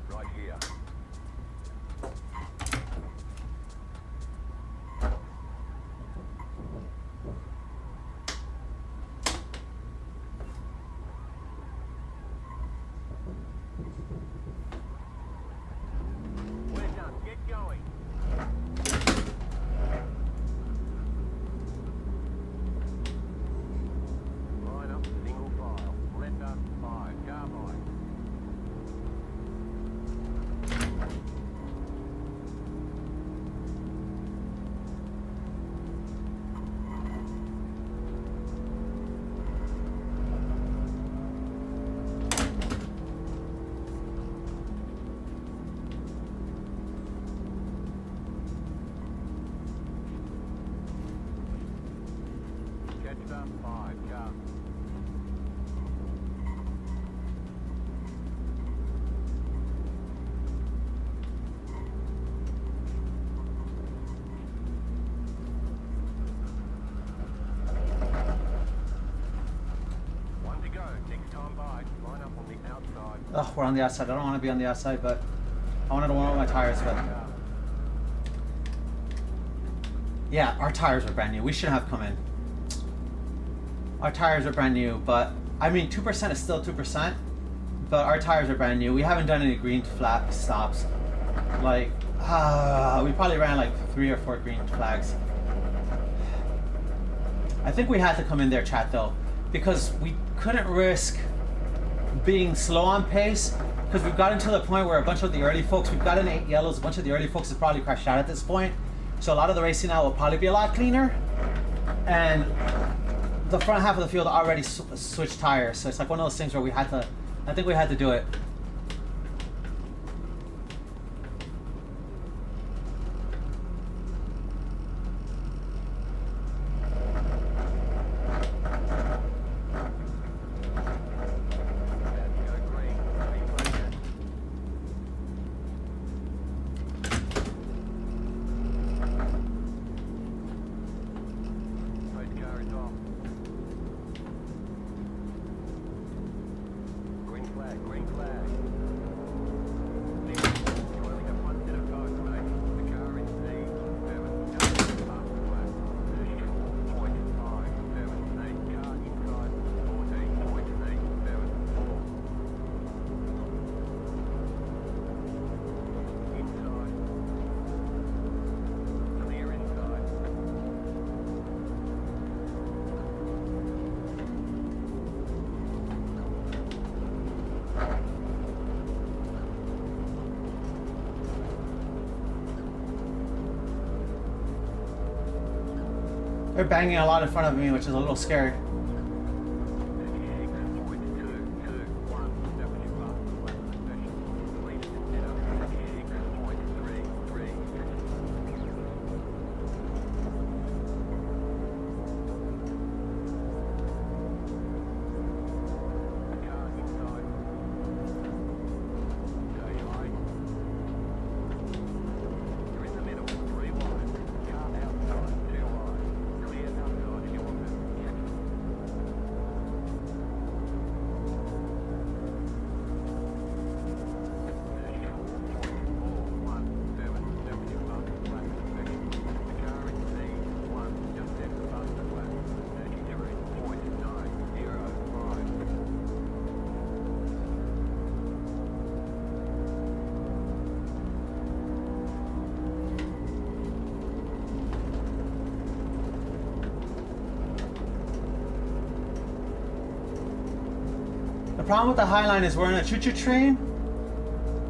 Right here. We're done. Get going. Line up, single file. Left up, 5. Carbine. Jets up, 5. Car. One to go. Next time by. Line up on the outside. Oh, we're on the outside. I don't want to be on the outside, but I wanted to warm up my tires. But Car. yeah, our tires are brand new. We shouldn't have come in. Our tires are brand new, but I mean, 2% is still 2%. But our tires are brand new. We haven't done any green flag stops. Like, we probably ran like 3 or 4 green flags. I think we had to come in there, chat, though, because we couldn't risk being slow on pace, because we've gotten to the point where a bunch of the early folks, we've gotten 8 yellows, a bunch of the early folks have probably crashed out at this point. So a lot of the racing now will probably be a lot cleaner. And the front half of the field already switched tires. So it's like one of those things where we had to, I think we had to do it. Go green. Refocus. Race car is off. Green flag, green flag. You only have one set of codes, mate. The car in C7, car past the flag. 34.578, car inside 14.874. Inside. Clear inside. They're banging a lot in front of me, which is a little scary. You're in the middle, 3 wide. Car outside, 2 wide. Clear up. The problem with the High Line is we're in a choo-choo train,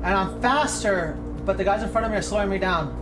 and I'm faster, but the guys in front of me are slowing me down.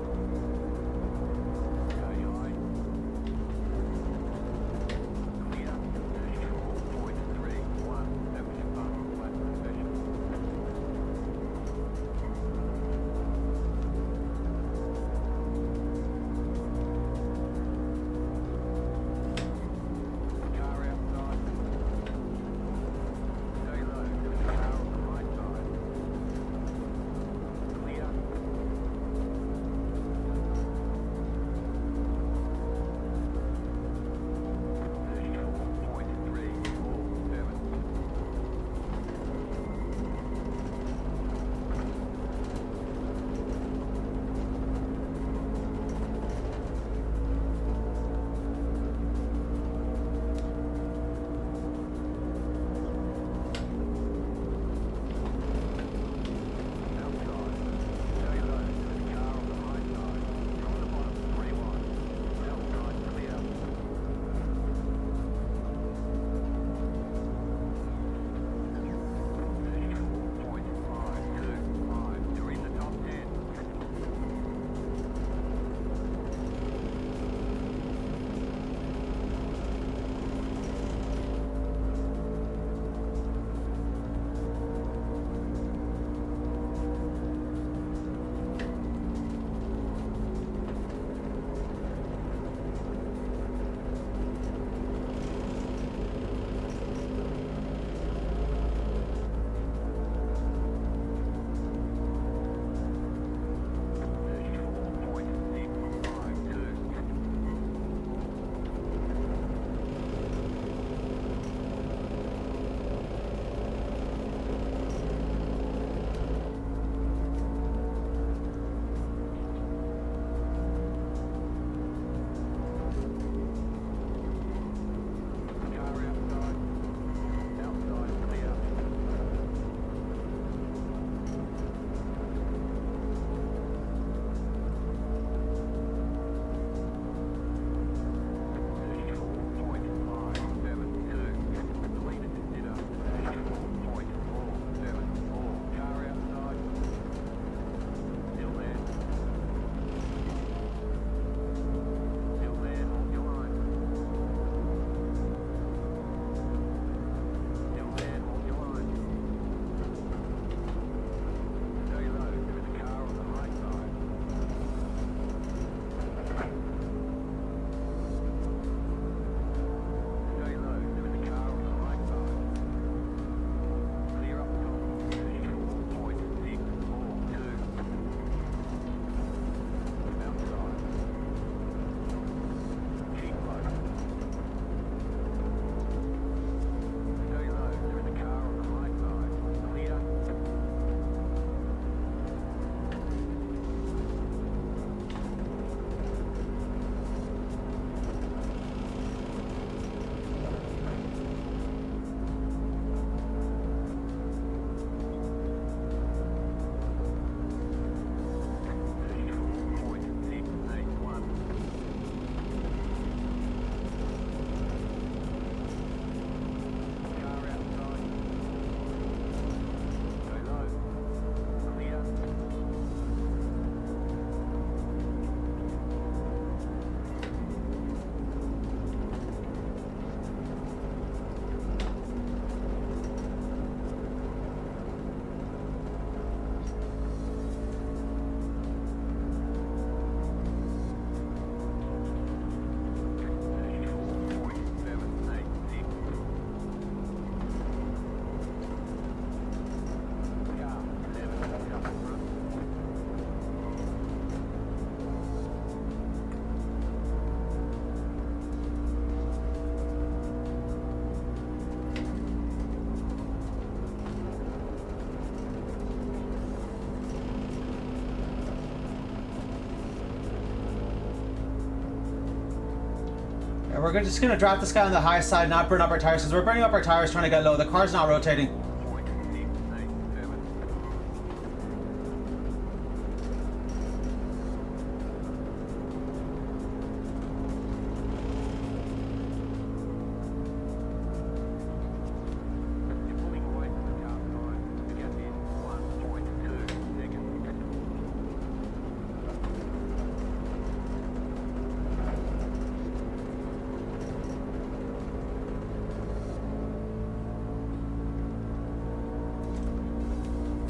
We're just gonna drop this guy on the high side, not burn up our tires, because we're burning up our tires trying to get low. The car's not rotating.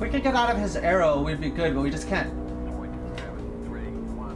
we could get out of his arrow, we'd be good, but we just can't. Point 731.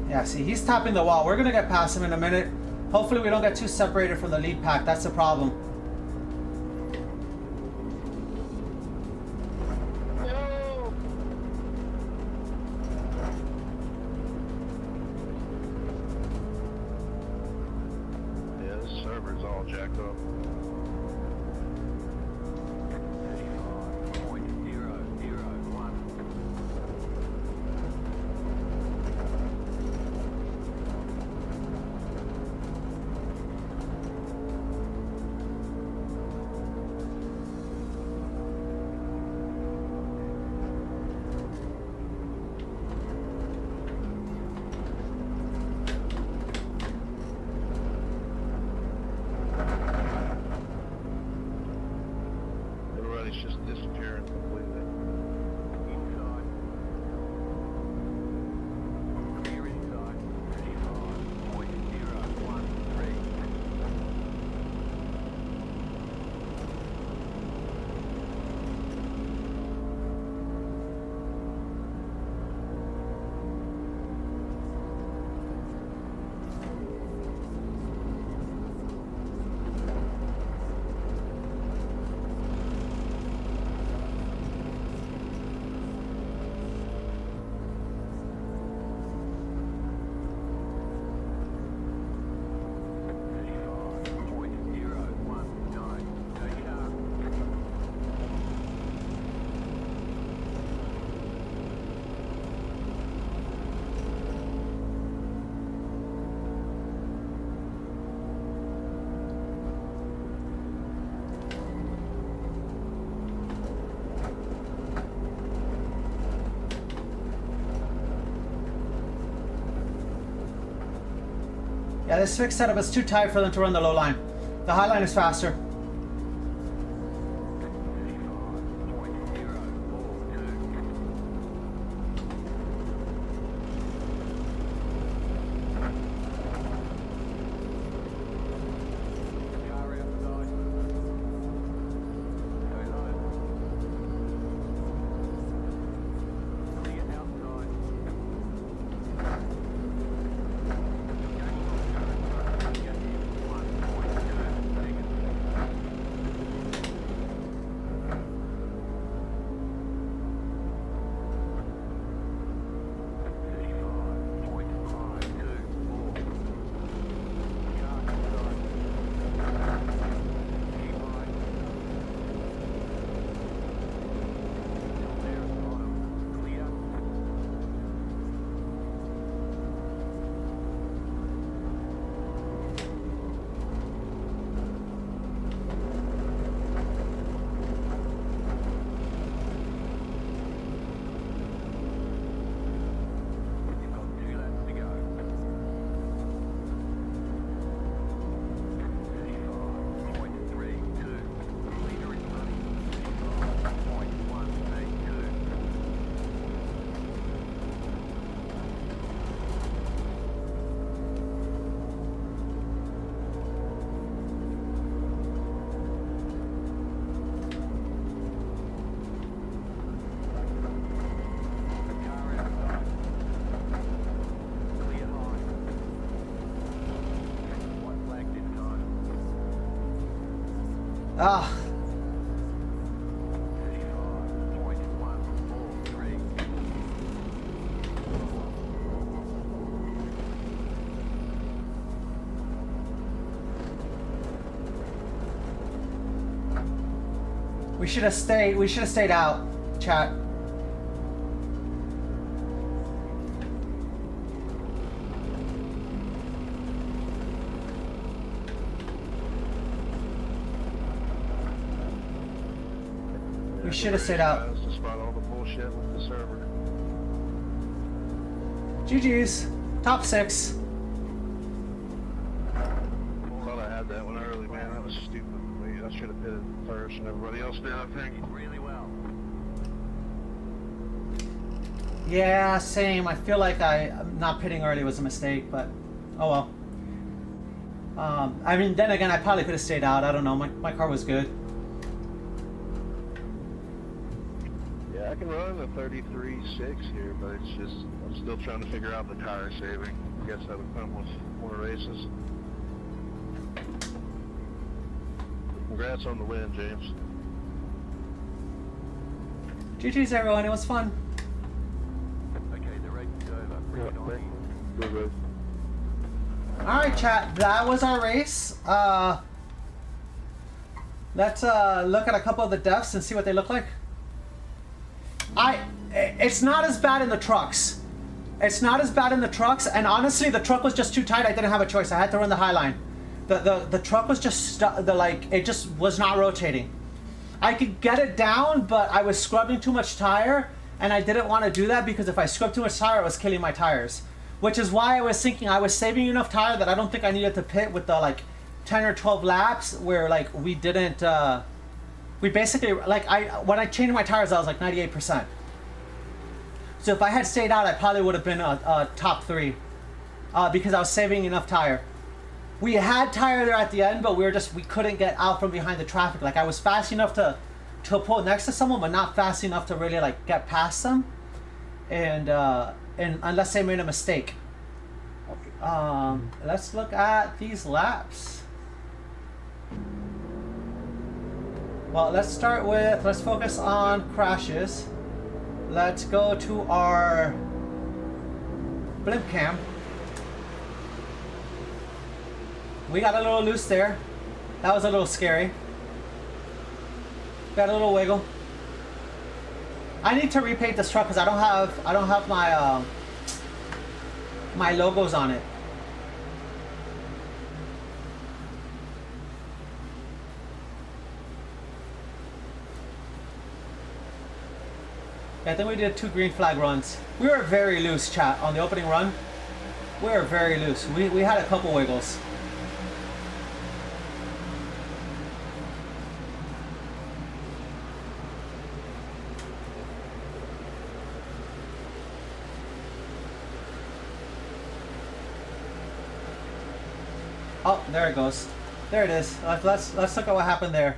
Yeah, see, he's tapping the wall. We're gonna get past him in a minute. Hopefully we don't get too separated from the lead pack. That's the problem. No! Yeah, this server's all jacked up. 35.001. Everybody's just disappearing completely. Inside. Clear inside. 35.013. Yeah, this fixed setup is too tight for them to run the low line. The high line is faster. Ah. We should have stayed out, chat. We should have stayed out. Despite all the bullshit with the server. GG's. Top 6. Thought I had that one early, man. That was stupid of me. I should have hit it first, and everybody else did, I think. Really well. Yeah, same. I feel like not pitting early was a mistake, but oh well. I mean, then again, I probably could have stayed out. I don't know. My car was good. Yeah, I can run a 33.6 here, but it's just, I'm still trying to figure out the tire saving. I guess that would come with more races. Congrats on the win, James. GG's everyone. It was fun. Okay, the race is over. Bring it on in. Good. Alright, chat, that was our race. Let's look at a couple of the defs and see what they look like. It's not as bad in the trucks. It's not as bad in the trucks, and honestly, the truck was just too tight. I didn't have a choice. I had to run the high line. The truck was just it just was not rotating. I could get it down, but I was scrubbing too much tire, and I didn't want to do that because if I scrubbed too much tire, it was killing my tires. Which is why I was thinking I was saving enough tire that I don't think I needed to pit with the like 10 or 12 laps where like we didn't, we basically, like when I changed my tires, I was like 98%. So if I had stayed out, I probably would have been a top 3 because I was saving enough tire. We had tire there at the end, but we couldn't get out from behind the traffic. Like I was fast enough to pull next to someone, but not fast enough to really like get past them. And unless they made a mistake. Let's look at these laps. Well, let's focus on crashes. Let's go to our blimp cam. We got a little loose there. That was a little scary. Got a little wiggle. I need to repaint this truck because I don't have my my logos on it. Yeah, I think we did 2 green flag runs. We were very loose, chat, on the opening run. We were very loose. We had a couple wiggles. Oh, there it goes. There it is. Let's look at what happened there.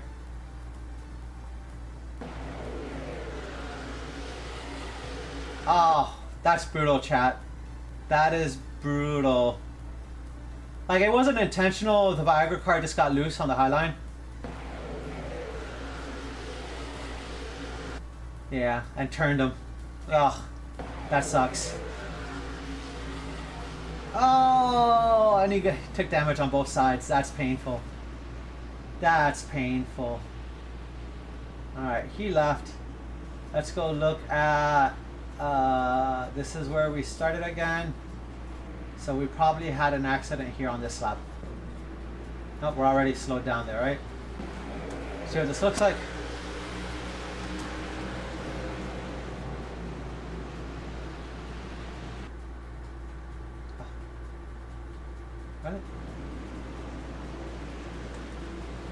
Oh, that's brutal, chat. That is brutal. Like, it wasn't intentional. The Viagra car just got loose on the high line. Yeah, and turned him. Ugh, that sucks. Oh, and he took damage on both sides. That's painful. That's painful. Alright, he left. Let's go look at... this is where we started again. So we probably had an accident here on this lap. Nope, we're already slowed down there, right? See what this looks like? Right.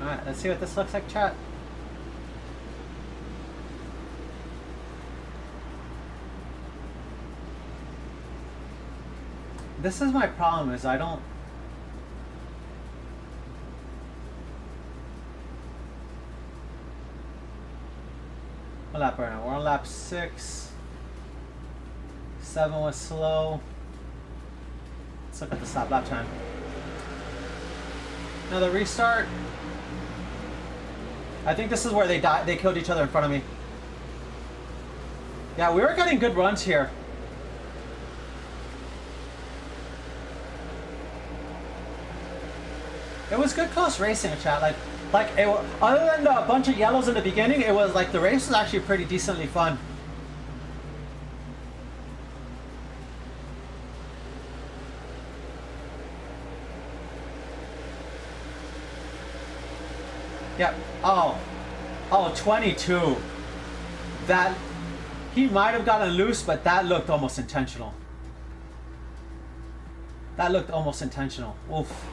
Alright, let's see what this looks like, chat. This is my problem, is I don't... What lap are we on? We're on lap 6. 7 was slow. Let's look at the lap time. Another restart. I think this is where they killed each other in front of me. Yeah, we were getting good runs here. It was good close racing, chat. Like it, other than a bunch of yellows in the beginning, it was like the race was actually pretty decently fun. Yep. Oh, 22. That he might have gotten loose, but that looked almost intentional. That looked almost intentional. Oof.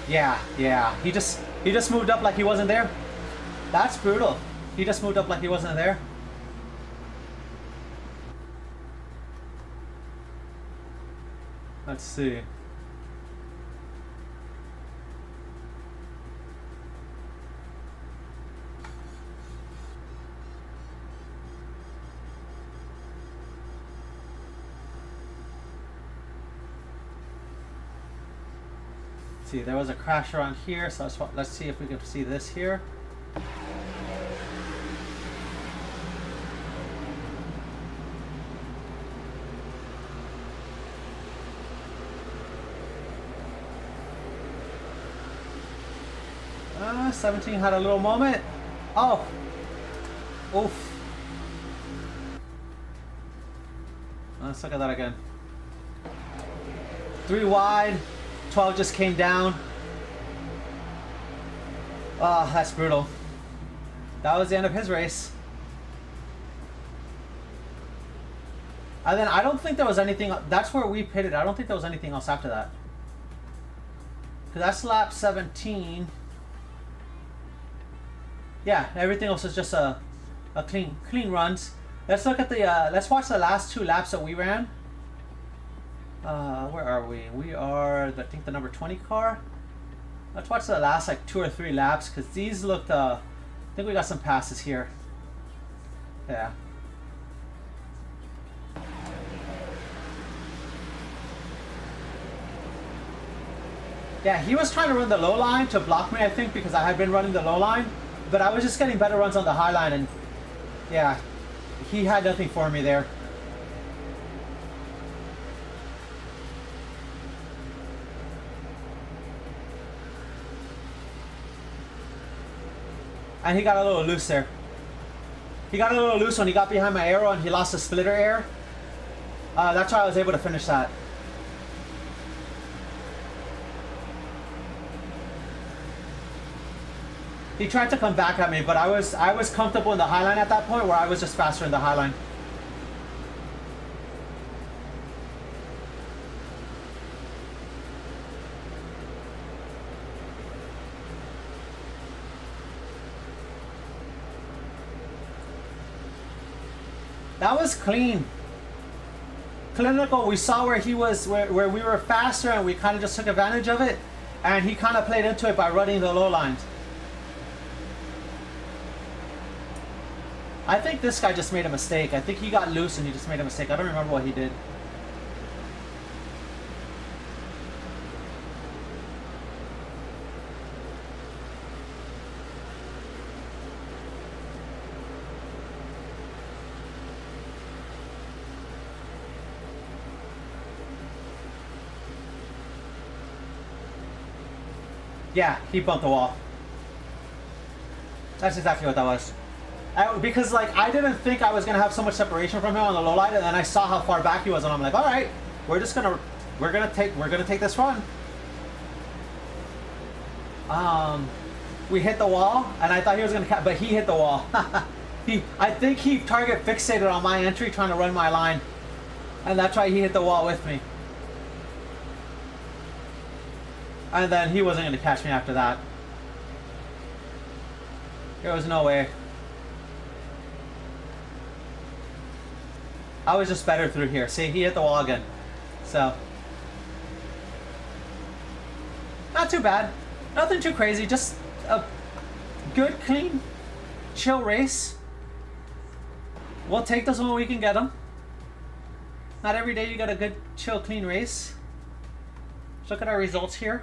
Yeah, yeah. He just moved up like he wasn't there. That's brutal. He just moved up like he wasn't there. Let's see. See, there was a crash around here, so let's see if we can see this here. Uh, 17 had a little moment. Oh, oof. Let's look at that again. 3 wide. 12 just came down. Oh, that's brutal. That was the end of his race. And then I don't think there was anything. That's where we pitted. I don't think there was anything else after that. Because that's lap 17. Yeah, everything else is just a clean runs. Let's look at the. Let's watch the last 2 laps that we ran. Where are we? We are, I think, the number 20 car. Let's watch the last like 2 or 3 laps because these looked. I think we got some passes here. Yeah. Yeah, he was trying to run the low line to block me, I think, because I had been running the low line, but I was just getting better runs on the high line, and yeah, he had nothing for me there. And he got a little loose there. He got a little loose when he got behind my arrow and he lost the splitter air. That's why I was able to finish that. He tried to come back at me, but I was comfortable in the high line at that point where I was just faster in the high line. That was clean. Clinical, we saw where he was, where we were faster and we kind of just took advantage of it. And he kind of played into it by running the low lines. I think this guy just made a mistake. I think he got loose and he just made a mistake. I don't remember what he did. Yeah, he bumped the wall. That's exactly what that was. Because like I didn't think I was gonna have so much separation from him on the low line, and then I saw how far back he was, and I'm like, all right, we're gonna take this run. We hit the wall, and I thought he was gonna but he hit the wall. I think he target fixated on my entry, trying to run my line, and that's why he hit the wall with me. And then he wasn't going to catch me after that. There was no way. I was just better through here. See, he hit the wall again. So. Not too bad. Nothing too crazy. Just a good, clean, chill race. We'll take those when we can get them. Not every day you get a good, chill, clean race. Let's look at our results here.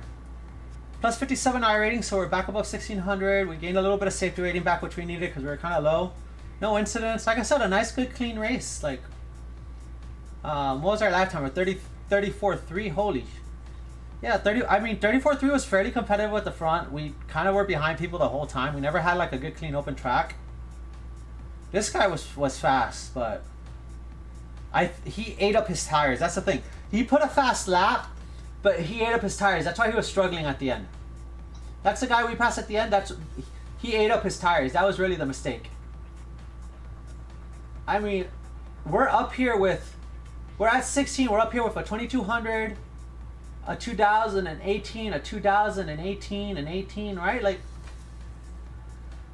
Plus 57 I rating, so we're back above 1600. We gained a little bit of safety rating back, which we needed because we were kind of low. No incidents. Like I said, a nice, good, clean race. Like, what was our lap time? 34.3. Holy. Yeah, 34.3 was fairly competitive with the front. We kind of were behind people the whole time. We never had like a good, clean, open track. This guy was fast, but he ate up his tires. That's the thing. He put a fast lap, but he ate up his tires. That's why he was struggling at the end. That's the guy we passed at the end. He ate up his tires. That was really the mistake. I mean, we're up here with, we're at 16. We're up here with a 2200, a 2018, a 2018, and 18, right? Like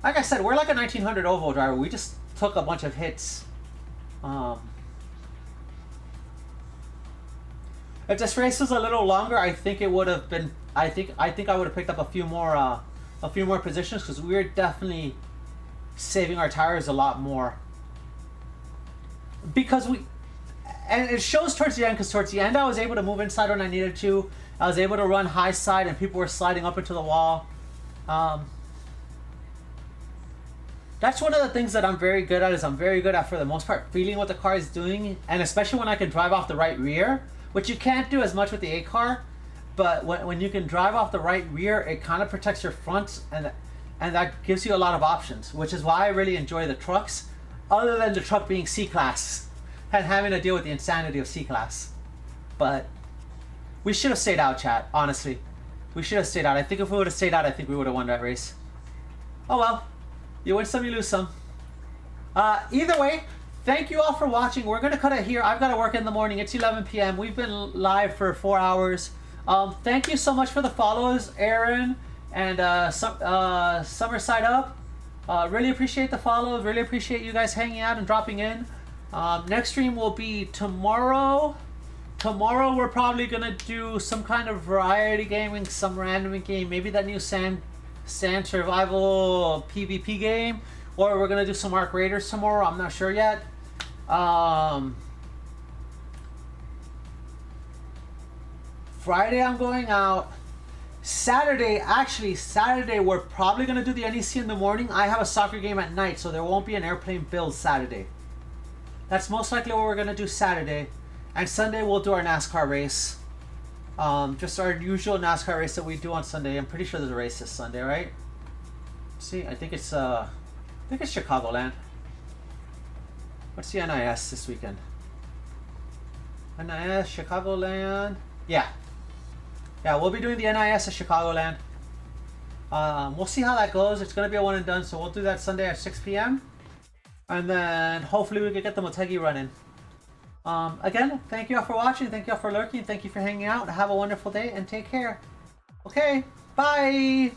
I said, we're like a 1900 Ovo driver. We just took a bunch of hits. If this race was a little longer, I think it would have been. I think I would have picked up a few more positions because we were definitely saving our tires a lot more. Because and it shows towards the end, because towards the end I was able to move inside when I needed to. I was able to run high side and people were sliding up into the wall. That's one of the things that I'm very good at, is I'm very good at, for the most part, feeling what the car is doing, and especially when I can drive off the right rear, which you can't do as much with the A car, but when you can drive off the right rear, it kind of protects your front, and that gives you a lot of options, which is why I really enjoy the trucks, other than the truck being C-Class and having to deal with the insanity of C-Class. But we should have stayed out, chat, honestly. We should have stayed out. I think if we would have stayed out, I think we would have won that race. Oh well. You win some, you lose some. Either way, thank you all for watching. We're going to cut it here. I've got to work in the morning. It's 11 p.m. We've been live for 4 hours. Thank you so much for the follows, Aaron and Summerside Up. Really appreciate the follows. Really appreciate you guys hanging out and dropping in. Next stream will be tomorrow. Tomorrow we're probably going to do some kind of variety gaming, some random game. Maybe that new Sand Survival PvP game, or we're gonna do some Arc Raiders tomorrow. I'm not sure yet. Friday I'm going out. Saturday we're probably gonna do the NEC in the morning. I have a soccer game at night, so there won't be an airplane build Saturday. That's most likely what we're gonna do Saturday. And Sunday we'll do our NASCAR race. Just our usual NASCAR race that we do on Sunday. I'm pretty sure there's a race this Sunday, right? See, I think it's Chicagoland. What's the NIS this weekend? NIS, Chicagoland. Yeah, we'll be doing the NIS at Chicagoland. We'll see how that goes. It's gonna be a one and done, so we'll do that Sunday at 6 p.m. and then hopefully we can get the Motegi running. Again, thank you all for watching, thank you all for lurking, thank you for hanging out, have a wonderful day, and take care. Okay, bye!